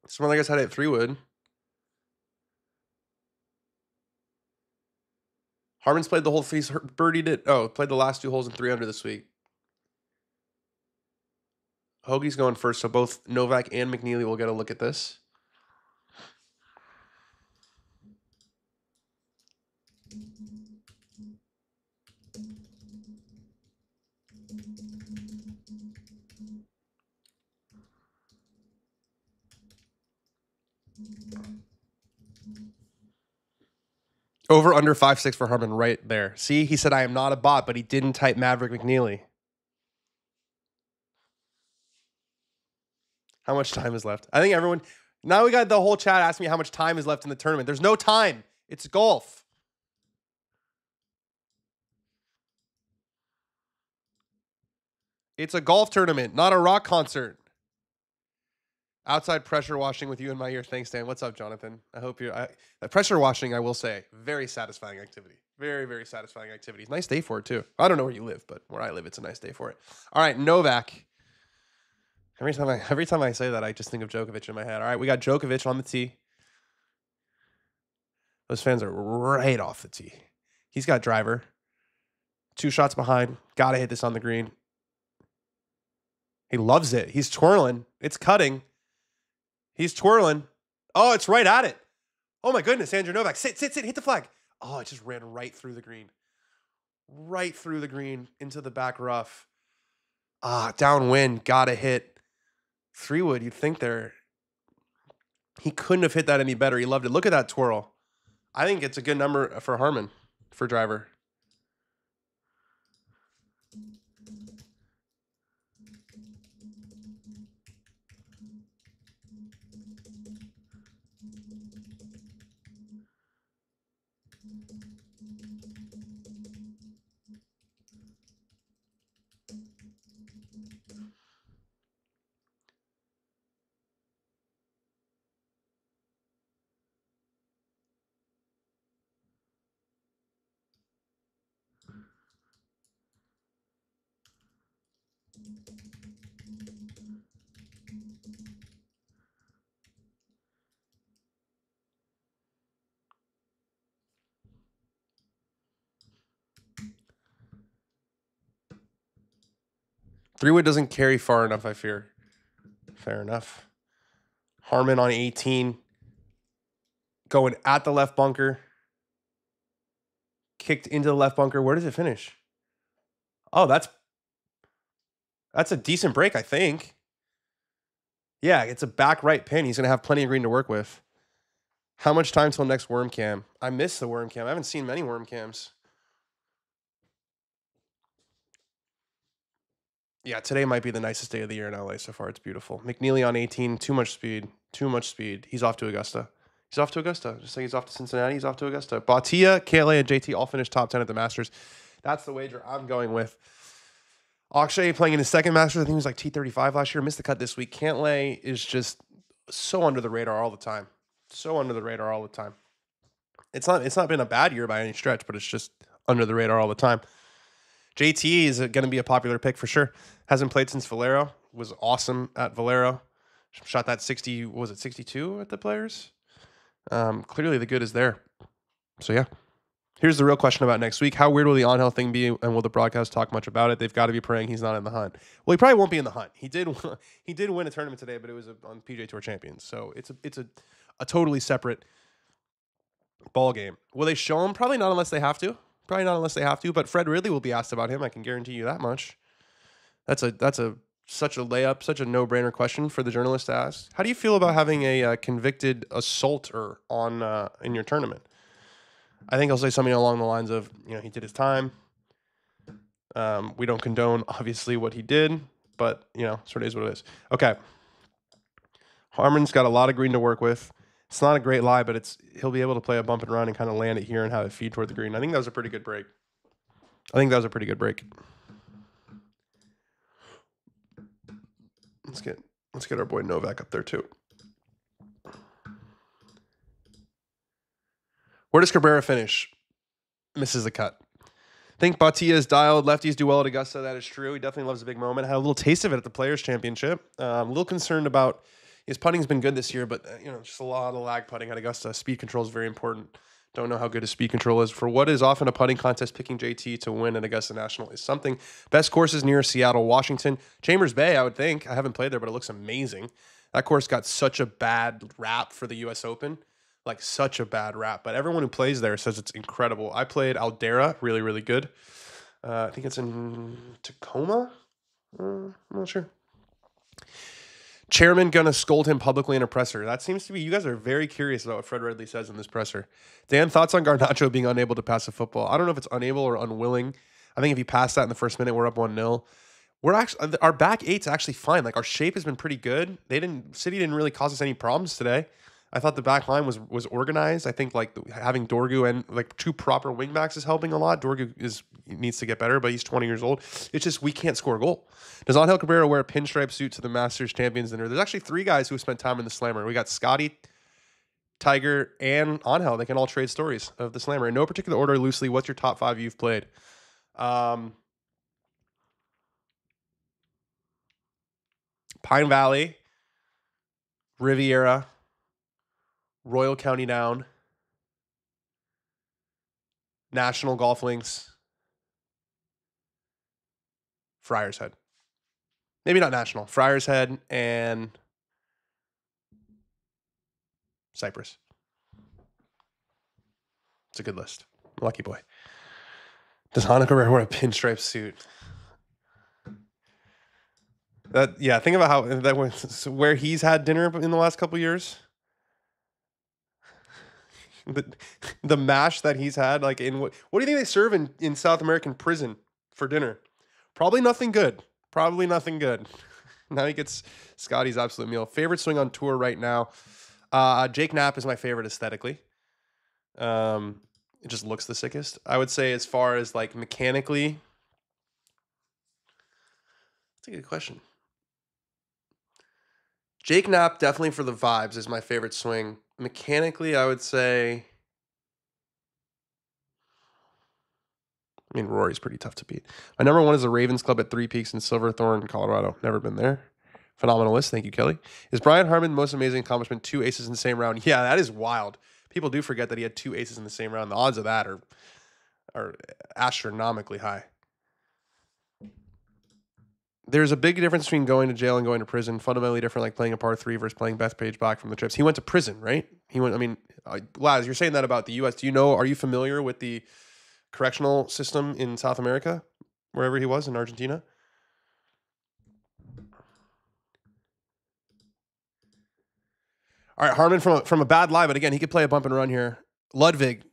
Some other guys had it at 3-wood. Harman's played the whole piece. Birdied it. Oh, played the last 2 holes in 3 under this week. Hoagie's going first, so both Novak and McNeely will get a look at this. Over under 5.6 for Harman right there. See, he said I am not a bot, but he didn't type Maverick McNeely. How much time is left? I think everyone... Now we got the whole chat asking me how much time is left in the tournament. There's no time. It's golf. It's a golf tournament, not a rock concert. Outside pressure washing with you in my ear. Thanks, Dan. What's up, Jonathan? I hope you're... pressure washing, I will say, very satisfying activity. Very, very satisfying activity. Nice day for it, too. I don't know where you live, but where I live, it's a nice day for it. All right, Novak. Every time I say that, I just think of Djokovic in my head. All right, we got Djokovic on the tee. Those fans are right off the tee. He's got driver. 2 shots behind. Got to hit this on the green. He loves it. He's twirling. It's cutting. He's twirling. Oh, it's right at it. Oh, my goodness, Andrew Novak. Sit. Hit the flag. Oh, it just ran right through the green. Right through the green into the back rough. Downwind. Got to hit. 3-wood, you'd think he couldn't have hit that any better. He loved it. Look at that twirl. I think it's a good number for Harman for driver. Three-wood doesn't carry far enough, I fear. Fair enough. Harmon on 18. Going at the left bunker. Kicked into the left bunker. Where does it finish? Oh, that's a decent break, I think. Yeah, it's a back right pin. He's going to have plenty of green to work with. How much time till next worm cam? I miss the worm cam. I haven't seen many worm cams. Yeah, today might be the nicest day of the year in LA so far. It's beautiful. McNeely on 18. Too much speed. Too much speed. He's off to Augusta. He's off to Augusta. Just like he's off to Cincinnati. He's off to Augusta. Bautia, KLA, and JT all finished top 10 at the Masters. That's the wager I'm going with. Akshay playing in his second Masters. I think he was like T35 last year. Missed the cut this week. Cantlay is just so under the radar all the time. So under the radar all the time. It's not been a bad year by any stretch, but it's just under the radar all the time. JT is going to be a popular pick for sure. Hasn't played since Valero. Was awesome at Valero. Shot that 60, was it 62 at the Players? Clearly the good is there. So yeah. Here's the real question about next week. How weird will the Angel thing be, and will the broadcast talk much about it? They've got to be praying he's not in the hunt. Well, he probably won't be in the hunt. He did win a tournament today, but it was on PGA Tour Champions. So it's a totally separate ball game. Will they show him? Probably not unless they have to. But Fred Ridley will be asked about him. I can guarantee you that much. That's such a layup, such a no-brainer question for the journalist to ask. How do you feel about having a convicted assaulter on in your tournament? I think I'll say something along the lines of, he did his time. We don't condone, obviously, what he did, but, sort of is what it is. Okay. Harmon's got a lot of green to work with. It's not a great lie, but he'll be able to play a bump and run and kind of land it here and have it feed toward the green. I think that was a pretty good break. Let's get our boy Novak up there too. Where does Cabrera finish? Misses the cut. I think Bautia is dialed. Lefties do well at Augusta. That is true. He definitely loves a big moment. Had a little taste of it at the Players Championship. A little concerned about his putting's been good this year, but just a lot of lag putting at Augusta. Speed control is very important. Don't know how good his speed control is. For what is often a putting contest, picking JT to win at Augusta National is something. Best courses near Seattle, Washington. Chambers Bay, I would think. I haven't played there, but it looks amazing. That course got such a bad rap for the U.S. Open. Like, such a bad rap. But everyone who plays there says it's incredible. I played Aldera, really, really good. I think it's in Tacoma? I'm not sure. Chairman going to scold him publicly in a presser. That seems to be, you guys are very curious about what Fred Ridley says in this presser. Dan, thoughts on Garnacho being unable to pass a football? I don't know if it's unable or unwilling. I think if he passed that in the first minute, we're up 1-0. Our back eight's actually fine. Like, our shape has been pretty good. City didn't really cause us any problems today. I thought the back line was organized. I think having Dorgu and two proper wingbacks is helping a lot. Dorgu needs to get better, but he's 20 years old. It's just we can't score a goal. Does Angel Cabrera wear a pinstripe suit to the Masters Champions dinner? There's actually 3 guys who spent time in the Slammer. We got Scotty, Tiger, and Angel. They can all trade stories of the Slammer. In no particular order, loosely, what's your top 5 you've played? Pine Valley, Riviera, Royal County Down, National Golf Links, Friars Head. Maybe not National. Friars Head and Cypress. It's a good list. Lucky boy. Does Angel Cabrera wear a pinstripe suit? Think about how that was where he's had dinner in the last couple years. The mash that he's had, what do you think they serve in South American prison for dinner? Probably nothing good. Now he gets Scotty's absolute meal. Favorite swing on tour right now. Jake Knapp is my favorite aesthetically. It just looks the sickest. I would say as far as mechanically. That's a good question. Jake Knapp, definitely for the vibes, is my favorite swing. Mechanically, I would say I mean, Rory's pretty tough to beat. My number one is the Ravens Club at Three Peaks in Silverthorne, Colorado. Never been there. Phenomenal list. Thank you, Kelly. Is Brian Harman most amazing accomplishment 2 aces in the same round? Yeah, that is wild. People do forget that he had 2 aces in the same round. The odds of that are astronomically high. There's a big difference between going to jail and going to prison. Fundamentally different, like playing a par 3 versus playing Bethpage Black from the trips. He went to prison, right? He went. I mean, Laz, you're saying that about the U.S. Do you know? Are you familiar with the correctional system in South America, wherever he was in Argentina? All right, Harman from a bad lie, but again, he could play a bump and run here. Ludwig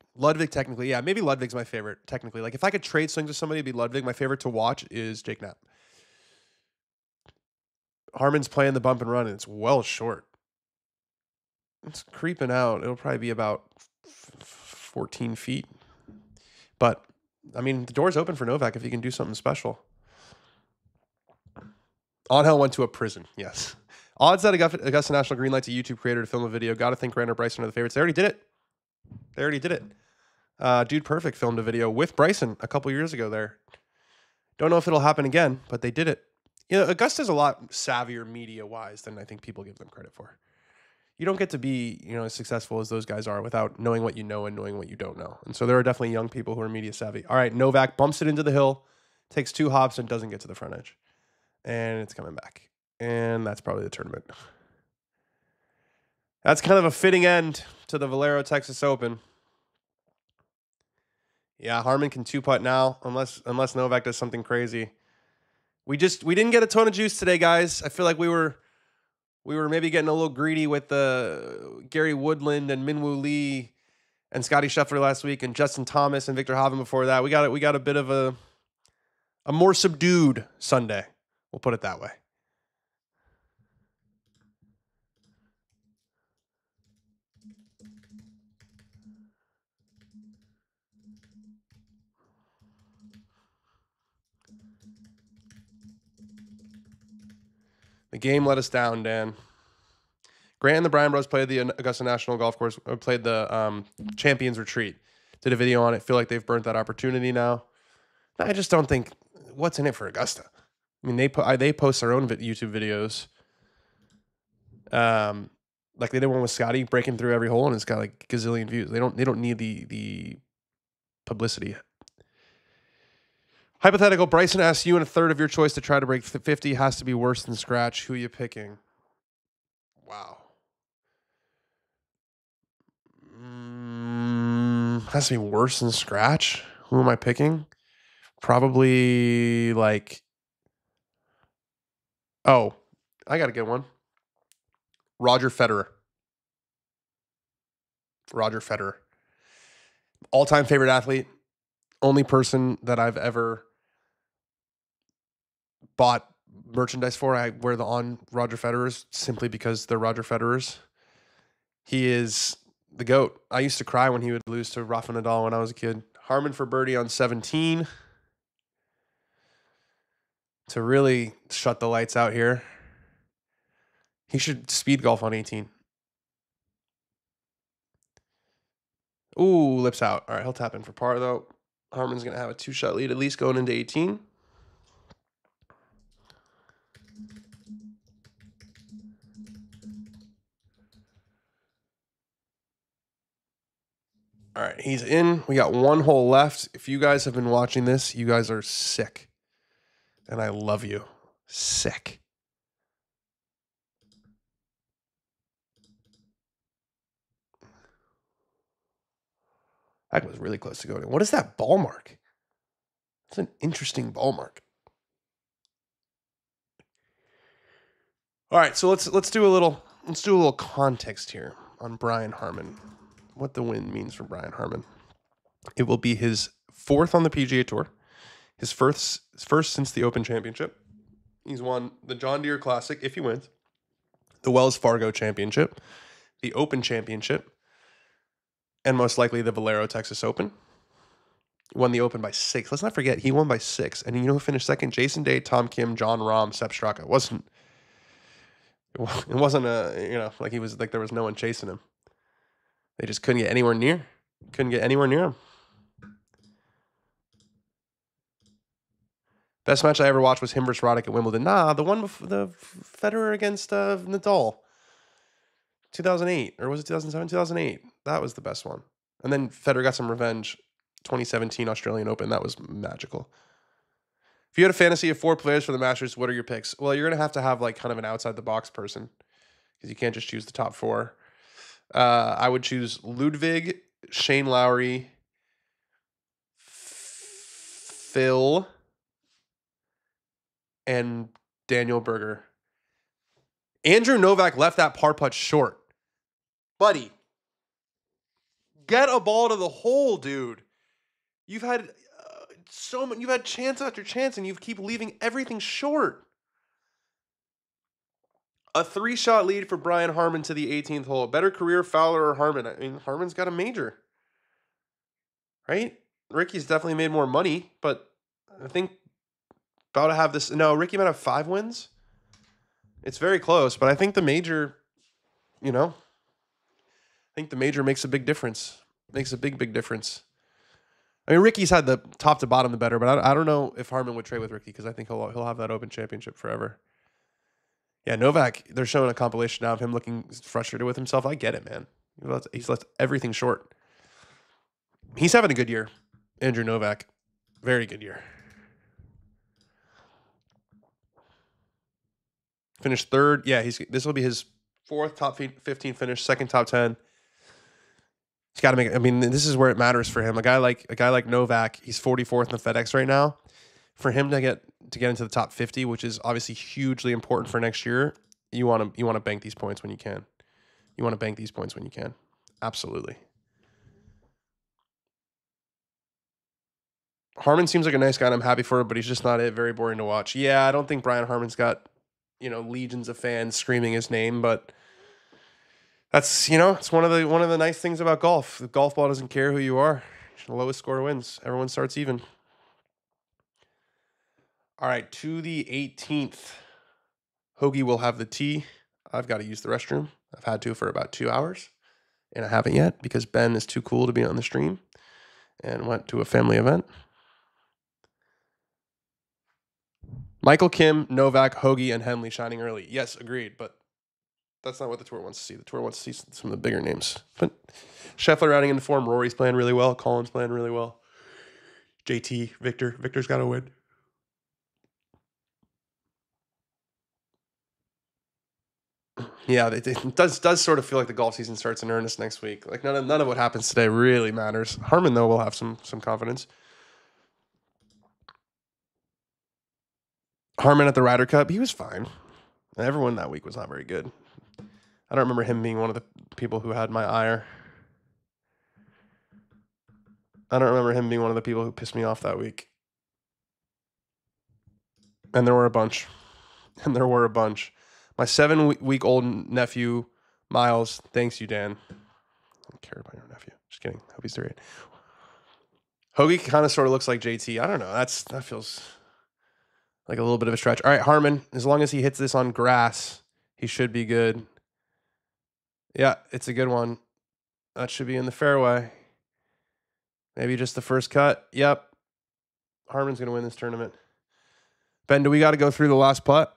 technically, yeah, maybe Ludwig's my favorite technically. Like if I could trade swings with somebody, it'd be Ludwig. My favorite to watch is Jake Knapp. Harman's playing the bump and run, and it's well short. It's creeping out. It'll probably be about 14 feet. But, I mean, the door's open for Novak if he can do something special. Angel went to a prison, yes. Odds that Augusta National greenlights a YouTube creator to film a video. Got to think Grant or Bryson are the favorites. They already did it. Dude Perfect filmed a video with Bryson a couple years ago there. Don't know if it'll happen again, but they did it. You know, Augusta's a lot savvier media-wise than I think people give them credit for. You don't get to be, as successful as those guys are without knowing what you know and knowing what you don't know. And so there are definitely young people who are media savvy. All right, Novak bumps it into the hill, takes 2 hops, and doesn't get to the front edge. And it's coming back. And that's probably the tournament. That's kind of a fitting end to the Valero Texas Open. Yeah, Harman can 2-putt now, unless Novak does something crazy. We didn't get a ton of juice today, guys. I feel like we were maybe getting a little greedy with the Gary Woodland and Minwoo Lee and Scotty Scheffler last week and Justin Thomas and Victor Hovland before that. We got a bit of a more subdued Sunday. We'll put it that way. The game let us down, Dan. Grant and the Bryan Bros played the Augusta National Golf Course, played the Champions Retreat. Did a video on it. Feel like they've burnt that opportunity now. I just don't think what's in it for Augusta. I mean, they post their own YouTube videos. Like they did one with Scotty breaking through every hole, and it's got like gazillion views. They don't need the publicity. Hypothetical, Bryson asks you in a third of your choice to try to break 50 has to be worse than scratch. Who are you picking? Wow. Has to be worse than scratch. Who am I picking? Probably like. Oh, I got a good one. Roger Federer. All-time favorite athlete. Only person that I've ever bought merchandise for. I wear the on Roger Federer's simply because they're Roger Federer's. He is the GOAT. I used to cry when he would lose to Rafa Nadal when I was a kid. Harman for birdie on 17. To really shut the lights out here. He should speed golf on 18. Ooh, lips out. All right, he'll tap in for par, though. Harman's going to have a 2-shot lead at least going into 18. All right, he's in. We got 1 hole left. If you guys have been watching this, you guys are sick. And I love you. Sick. That was really close to going in. What is that ball mark? It's an interesting ball mark. All right, so let's do a little context here on Brian Harman. What the win means for Brian Harman. It will be his 4th on the PGA Tour, his first since the Open Championship. He's won the John Deere Classic, if he wins, the Wells Fargo Championship, the Open Championship, and most likely the Valero Texas Open. Won the Open by 6. Let's not forget, he won by 6. And you know who finished second? Jason Day, Tom Kim, John Rahm, Sepp Straka. It wasn't like he was like there was no one chasing him. They just couldn't get anywhere near him. Best match I ever watched was him versus Roddick at Wimbledon. Nah, the one before the Federer against Nadal. 2008, or was it 2007? 2008. That was the best one. And then Federer got some revenge. 2017 Australian Open. That was magical. If you had a fantasy of 4 players for the Masters, what are your picks? Well, you're going to have like kind of an outside the box person because you can't just choose the top 4. I would choose Ludwig, Shane Lowry, Phil, and Daniel Berger. Andrew Novak left that par putt short. Buddy, get a ball to the hole, dude. You've had you've had chance after chance, and you keep leaving everything short. A 3-shot lead for Brian Harman to the 18th hole. Better career, Fowler or Harman? I mean, Harman's got a major, right? Ricky's definitely made more money, but I think about to have this. No, Ricky might have 5 wins. It's very close, but I think the major, I think the major makes a big difference. Makes a big difference. I mean, Ricky's had the top to bottom the better, but I don't know if Harman would trade with Ricky because I think he'll have that Open Championship forever. Yeah, Novak, they're showing a compilation now of him looking frustrated with himself. I get it, man. He's left everything short. He's having a good year. Andrew Novak, very good year. Finished 3rd. Yeah, this will be his 4th top 15 finish, 2nd top 10. He's got to make it. I mean, this is where it matters for him. A guy like Novak, he's 44th in the FedEx right now. For him to get into the top 50, which is obviously hugely important for next year, you want to bank these points when you can. You want to bank these points when you can. Absolutely. Harman seems like a nice guy, and I'm happy for him, but he's just not it. Very boring to watch. Yeah, I don't think Brian Harman's got, legions of fans screaming his name, but that's, it's one of the nice things about golf. The golf ball doesn't care who you are. The lowest score wins. Everyone starts even. All right, to the 18th. Hoagie will have the tee. I've got to use the restroom. I've had to for about 2 hours, and I haven't yet because Ben is too cool to be on the stream and went to a family event. Michael Kim, Novak, Hoagie, and Henley shining early. Yes, agreed, but that's not what the tour wants to see. The tour wants to see some of the bigger names. But Scheffler adding into form. Rory's playing really well. Colin's playing really well. JT, Victor's got to win. Yeah, it does sort of feel like the golf season starts in earnest next week. Like none of what happens today really matters. Harman though will have some confidence. Harman at the Ryder Cup, he was fine. Everyone that week was not very good. I don't remember him being one of the people who had my ire. I don't remember him being one of the people who pissed me off that week. And there were a bunch. My 7-week-old nephew, Miles, thanks you, Dan. I don't care about your nephew. Just kidding. Hope he's great. Hoagie kind of sort of looks like JT. I don't know. That feels like a little bit of a stretch. All right, Harman, as long as he hits this on grass, he should be good. Yeah, it's a good one. That should be in the fairway. Maybe just the first cut. Yep. Harman's going to win this tournament. Ben, do we got to go through the last putt?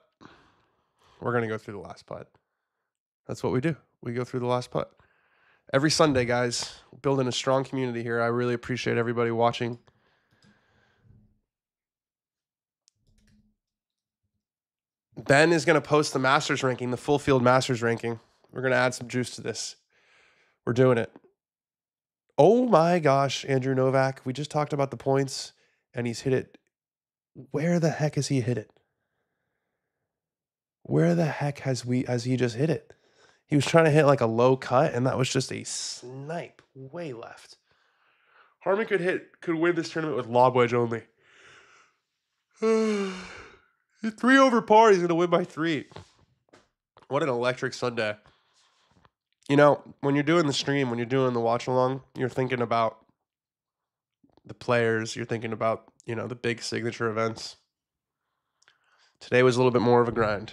We're going to go through the last putt. That's what we do. We go through the last putt. Every Sunday, guys, building a strong community here. I really appreciate everybody watching. Ben is going to post the Masters ranking, the full field Masters ranking. We're going to add some juice to this. We're doing it. Oh my gosh, Andrew Novak. We just talked about the points, and he's hit it. Where the heck has he hit it? Where the heck has he just hit it? He was trying to hit like a low cut, and that was just a snipe way left. Harman could win this tournament with lob wedge only. 3 over par, he's going to win by 3. What an electric Sunday. When you're doing the stream, when you're doing the watch along, you're thinking about the players, you're thinking about, the big signature events. Today was a little bit more of a grind.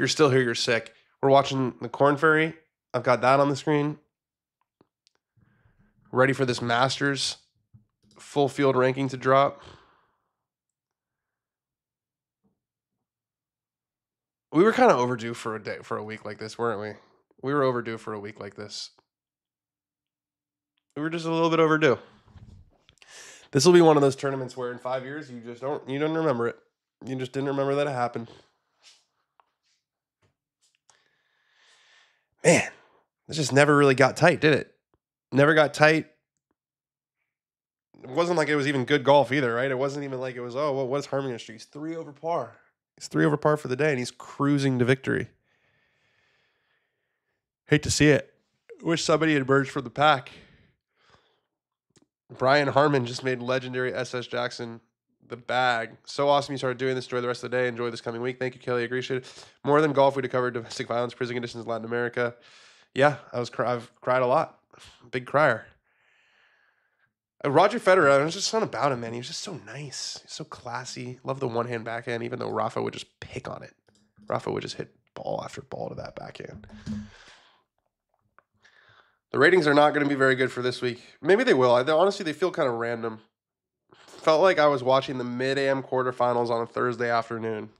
you're still here, you're sick. We're watching the Corn Ferry. I've got that on the screen. Ready for this Masters full field ranking to drop. We were kind of overdue for a week like this, weren't we? We were overdue for a week like this. We were just a little bit overdue. This will be one of those tournaments where in 5 years you don't remember it. You just didn't remember that it happened. Man, it just never really got tight, did it? Never got tight. It wasn't like it was even good golf either, right? It wasn't even like it was, oh, well, what's Harman going to shoot? He's 3 over par. He's 3 over par for the day, and he's cruising to victory. Hate to see it. Wish somebody had emerged from the pack. Brian Harman just made legendary SS Jackson the bag. So awesome you started doing this. Enjoy the rest of the day. Enjoy this coming week. Thank you, Kelly. I appreciate it. More than golf, we'd have covered domestic violence, prison conditions in Latin America. Yeah, I've cried a lot. Big crier. Roger Federer, I was just something about him, man. He was just so nice. So classy. Love the one-hand backhand, even though Rafa would just pick on it. Rafa would just hit ball after ball to that backhand. The ratings are not going to be very good for this week. Maybe they will. Honestly, they feel kind of random. Felt like I was watching the mid-AM quarterfinals on a Thursday afternoon.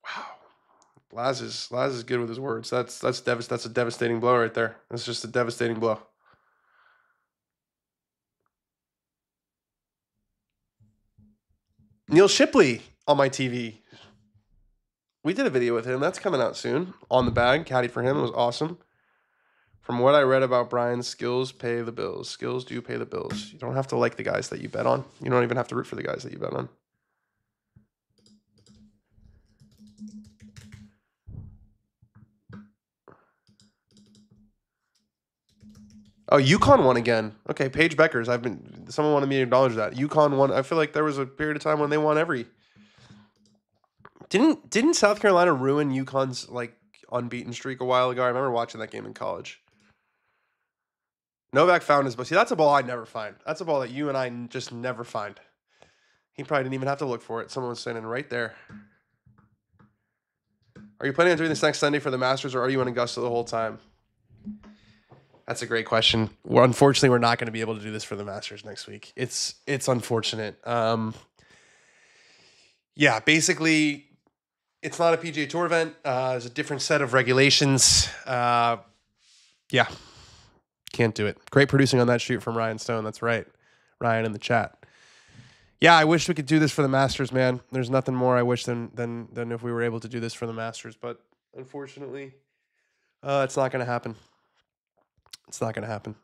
Wow. Laz is good with his words. That's a devastating blow right there. That's just a devastating blow. Neil Shipley on my TV. We did a video with him. That's coming out soon. On the bag. Caddy for him. It was awesome. From what I read about Brian's, skills pay the bills. Skills do pay the bills. You don't have to like the guys that you bet on. You don't even have to root for the guys that you bet on. Oh, UConn won again. Okay, Paige Beckers. Someone wanted me to acknowledge that. UConn won. I feel like there was a period of time when they won every. Didn't South Carolina ruin UConn's like unbeaten streak a while ago? I remember watching that game in college. Novak found his ball. See, that's a ball I'd never find. That's a ball that you and I just never find. He probably didn't even have to look for it. Someone was standing right there. Are you planning on doing this next Sunday for the Masters, or are you in Augusta the whole time? That's a great question. Unfortunately, we're not going to be able to do this for the Masters next week. It's unfortunate. Yeah, basically, it's not a PGA Tour event. There's a different set of regulations. Yeah, can't do it. Great producing on that shoot from Ryan Stone. That's right, Ryan in the chat. Yeah, I wish we could do this for the Masters, man. There's nothing more I wish than if we were able to do this for the Masters, but unfortunately, it's not going to happen. It's not going to happen.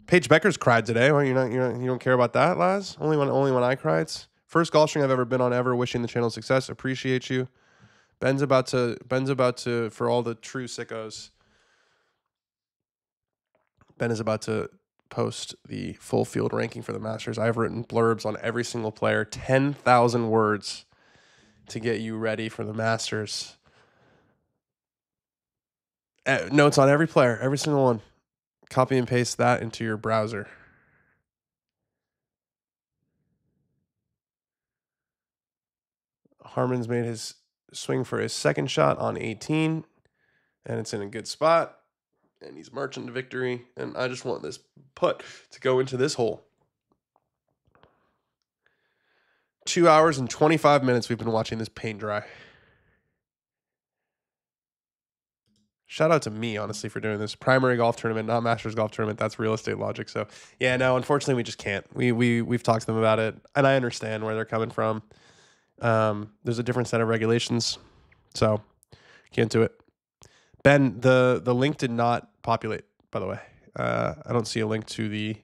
Paige Beckers cried today. Well, you don't care about that, Laz? Only when I cried. First golf string I've ever been on ever. Wishing the channel success. Appreciate you. Ben's about to for all the true sickos. Ben is about to post the full field ranking for the Masters. I've written blurbs on every single player, 10,000 words to get you ready for the Masters. Notes on every player, every single one. Copy and paste that into your browser. Harman's made his swing for his second shot on 18, and it's in a good spot. And he's marching to victory. And I just want this putt to go into this hole. 2 hours and 25 minutes we've been watching this paint dry. Shout out to me, honestly, for doing this. Primary golf tournament, not Masters golf tournament. That's real estate logic. So, yeah, no, unfortunately, we just can't. We've talked to them about it, and I understand where they're coming from. There's a different set of regulations, so can't do it. Ben, the link did not populate, by the way. I don't see a link to the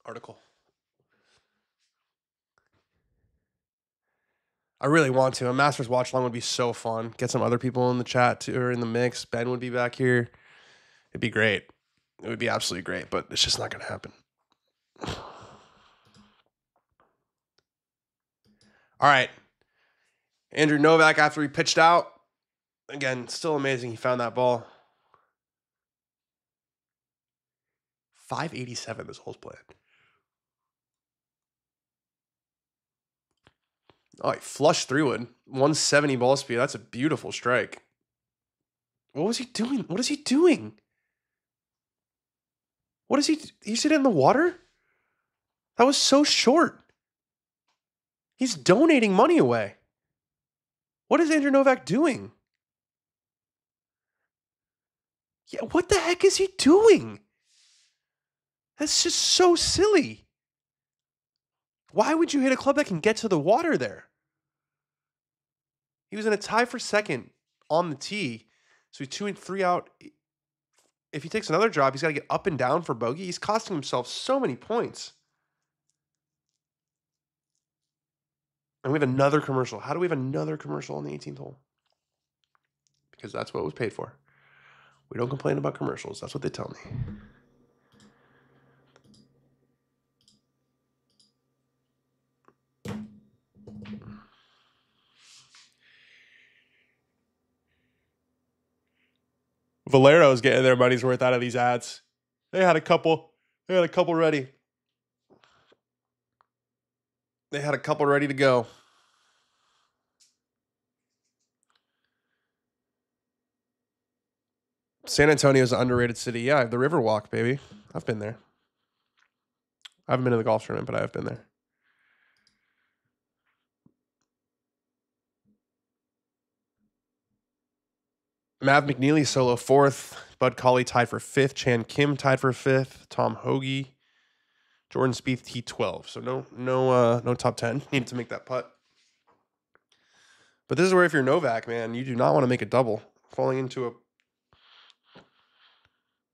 article. I really want to. A Masters watch along would be so fun. Get some other people in the chat too, or in the mix. Ben would be back here. It'd be great. It would be absolutely great, but it's just not going to happen. All right. Andrew Novak, after he pitched out, again, still amazing. He found that ball. 587 this hole's played. Oh, he flushed 3-wood. 170 ball speed. That's a beautiful strike. What was he doing? What is he doing? What is he? He's hit it in the water? That was so short. He's donating money away. What is Andrew Novak doing? Yeah, what the heck is he doing? That's just so silly. Why would you hit a club that can get to the water there? He was in a tie for second on the tee. So he's 2 and 3 out. If he takes another drop, he's got to get up and down for bogey. He's costing himself so many points. And we have another commercial. How do we have another commercial on the 18th hole? Because that's what it was paid for. We don't complain about commercials. That's what they tell me. Valero's getting their money's worth out of these ads. They had a couple ready. They had a couple ready to go. San Antonio's an underrated city. Yeah, the Riverwalk, baby. I've been there. I haven't been to the golf tournament, but I have been there. Mav McNeely solo 4th. Bud Colley tied for 5th. Chan Kim tied for 5th. Tom Hoagie. Jordan Spieth T12. So no top 10. Needed to make that putt. But this is where if you're Novak, man, you do not want to make a double. Falling into a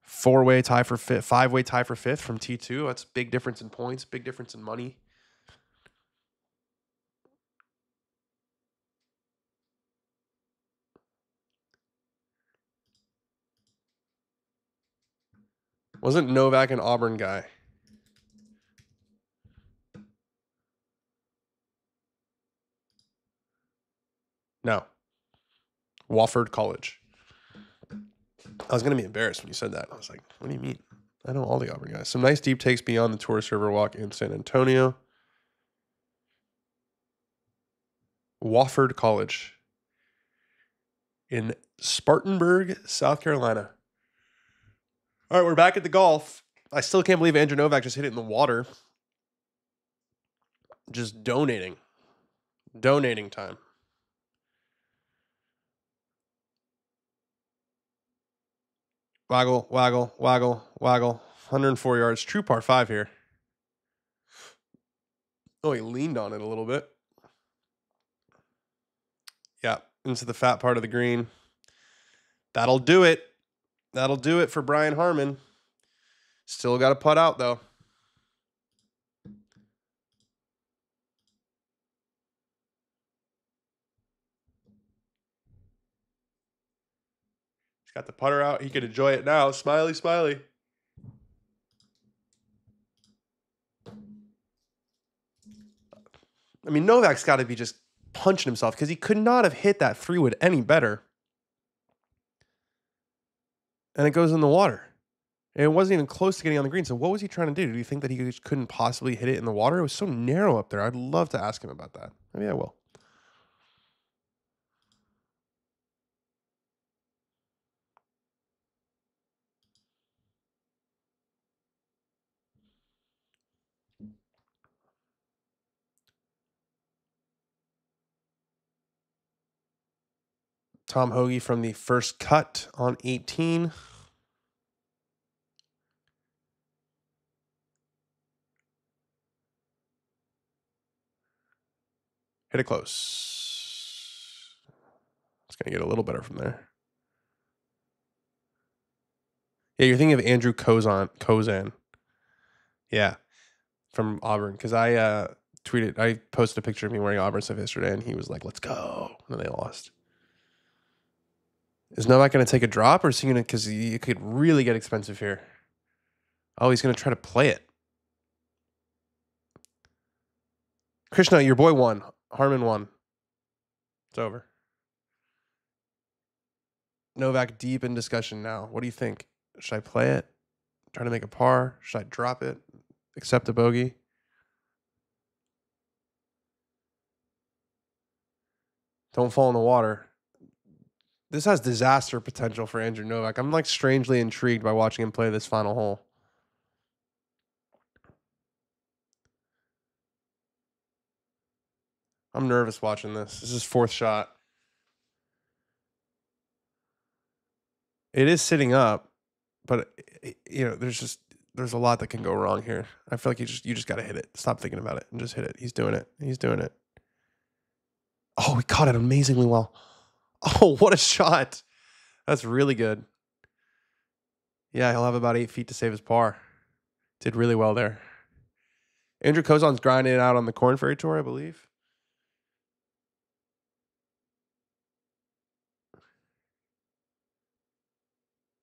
4-way tie for 5th, 5-way tie for 5th from T2. That's big difference in points, big difference in money. Wasn't Novak an Auburn guy? No. Wofford College. I was going to be embarrassed when you said that. I was like, what do you mean? I know all the Auburn guys. Some nice deep takes beyond the tourist river walk in San Antonio. Wofford College in Spartanburg, South Carolina. All right, we're back at the golf. I still can't believe Andrew Novak just hit it in the water. Just donating. Donating time. Waggle, waggle, waggle, waggle. 104 yards. True par 5 here. Oh, he leaned on it a little bit. Yeah, into the fat part of the green. That'll do it. That'll do it for Brian Harman. Still got to putt out, though. He's got the putter out. He can enjoy it now. Smiley, smiley. I mean, Novak's got to be just punching himself because he could not have hit that 3-wood any better. And it goes in the water. And it wasn't even close to getting on the green. So what was he trying to do? Do you think that he just couldn't possibly hit it in the water? It was so narrow up there. I'd love to ask him about that. Maybe I will. Tom Hoagie from the first cut on 18. Hit it close. It's going to get a little better from there. Yeah, you're thinking of Andrew Kozan. Yeah, from Auburn. Because I posted a picture of me wearing Auburn stuff yesterday, and he was like, let's go. And then they lost. Is Novak going to take a drop, or is he going to, because it could really get expensive here. Oh, he's going to try to play it. Krishna, your boy won. Harman won. It's over. Novak deep in discussion now. What do you think? Should I play it? Try to make a par? Should I drop it? Accept a bogey? Don't fall in the water. This has disaster potential for Andrew Novak. I'm like strangely intrigued by watching him play this final hole. I'm nervous watching this. This is fourth shot. It is sitting up, but there's a lot that can go wrong here. I feel like you just got to hit it. Stop thinking about it and just hit it. He's doing it. He's doing it. Oh, he caught it amazingly well. Oh, what a shot. That's really good. Yeah, he'll have about 8 feet to save his par. Did really well there. Andrew Kozon's grinding it out on the Corn Ferry Tour, I believe.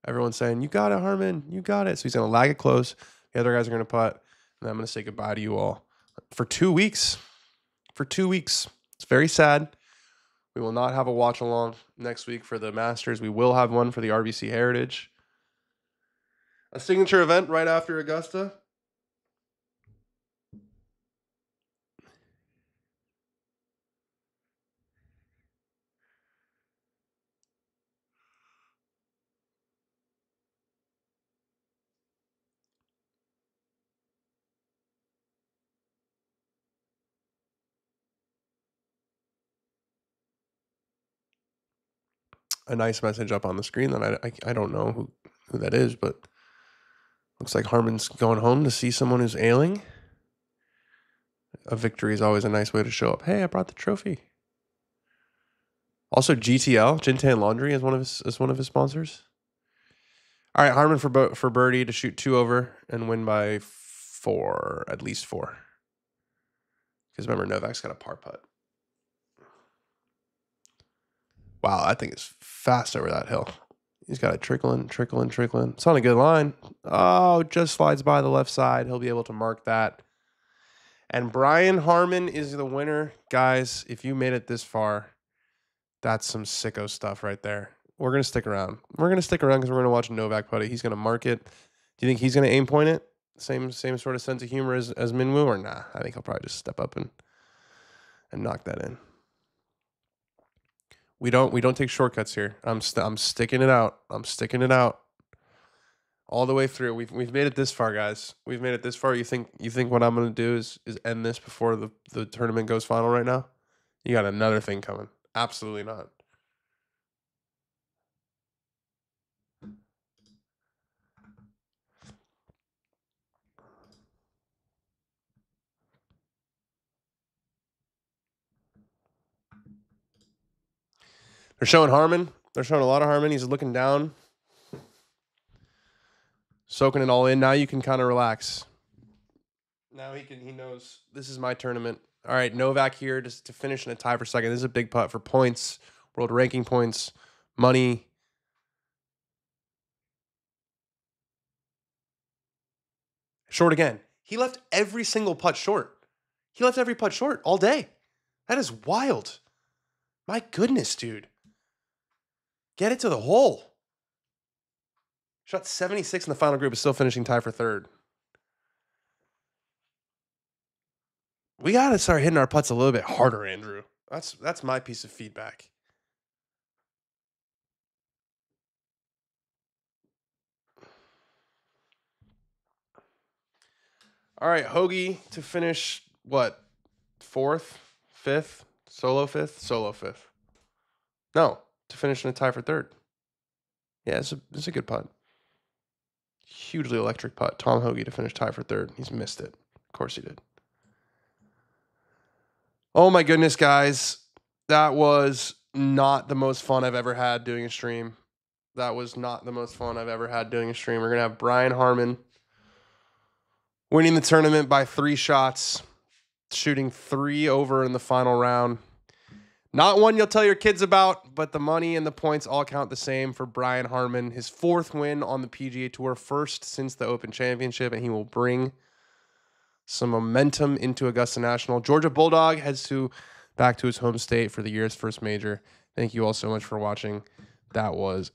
Everyone's saying, you got it, Harmon. You got it. So he's going to lag it close. The other guys are going to putt. And I'm going to say goodbye to you all. For 2 weeks. For 2 weeks. It's very sad. We will not have a watch along next week for the Masters. We will have one for the RBC Heritage. A signature event right after Augusta. A nice message up on the screen that I don't know who that is, but looks like Harmon's going home to see someone who's ailing. A victory is always a nice way to show up. Hey, I brought the trophy. Also, GTL, Jintan Laundry, is one of his sponsors. All right, Harmon for birdie to shoot 2 over and win by 4, at least 4. Because remember, Novak's got a par putt. Wow, I think it's fast over that hill. He's got it trickling. It's on a good line. Oh, just slides by the left side. He'll be able to mark that. And Brian Harmon is the winner. Guys, if you made it this far, that's some sicko stuff right there. We're going to stick around. We're going to stick around because we're going to watch Novak putt it. He's going to mark it. Do you think he's going to aim point it? Same sort of sense of humor as Minwoo, or nah? I think he'll probably just step up and knock that in. We don't take shortcuts here. I'm sticking it out. I'm sticking it out all the way through. We've made it this far, guys. We've made it this far. You think what I'm gonna do is end this before the tournament goes final right now? You got another thing coming. Absolutely not. They're showing Harmon. They're showing a lot of Harmon. He's looking down, soaking it all in. Now you can kind of relax. Now he knows this is my tournament. All right, Novak here just to finish in a tie for second. This is a big putt for points, world ranking points, money. Short again. He left every single putt short. He left every putt short all day. That is wild. My goodness, dude. Get it to the hole. Shot 76 in the final group, is still finishing tie for third. We got to start hitting our putts a little bit harder, Andrew. That's my piece of feedback. All right, Hoagie to finish, what, 4th, 5th, solo 5th? No, to finish in a tie for third. Yeah, it's a good putt. Hugely electric putt. Tom Hoagie to finish tie for third. He's missed it. Of course he did. Oh my goodness, guys. That was not the most fun I've ever had doing a stream. We're going to have Brian Harmon winning the tournament by 3 shots, shooting 3 over in the final round. Not one you'll tell your kids about, but the money and the points all count the same for Brian Harmon. His 4th win on the PGA Tour, first since the Open Championship, and he will bring some momentum into Augusta National. Georgia Bulldog heads to back to his home state for the year's first major. Thank you all so much for watching. That was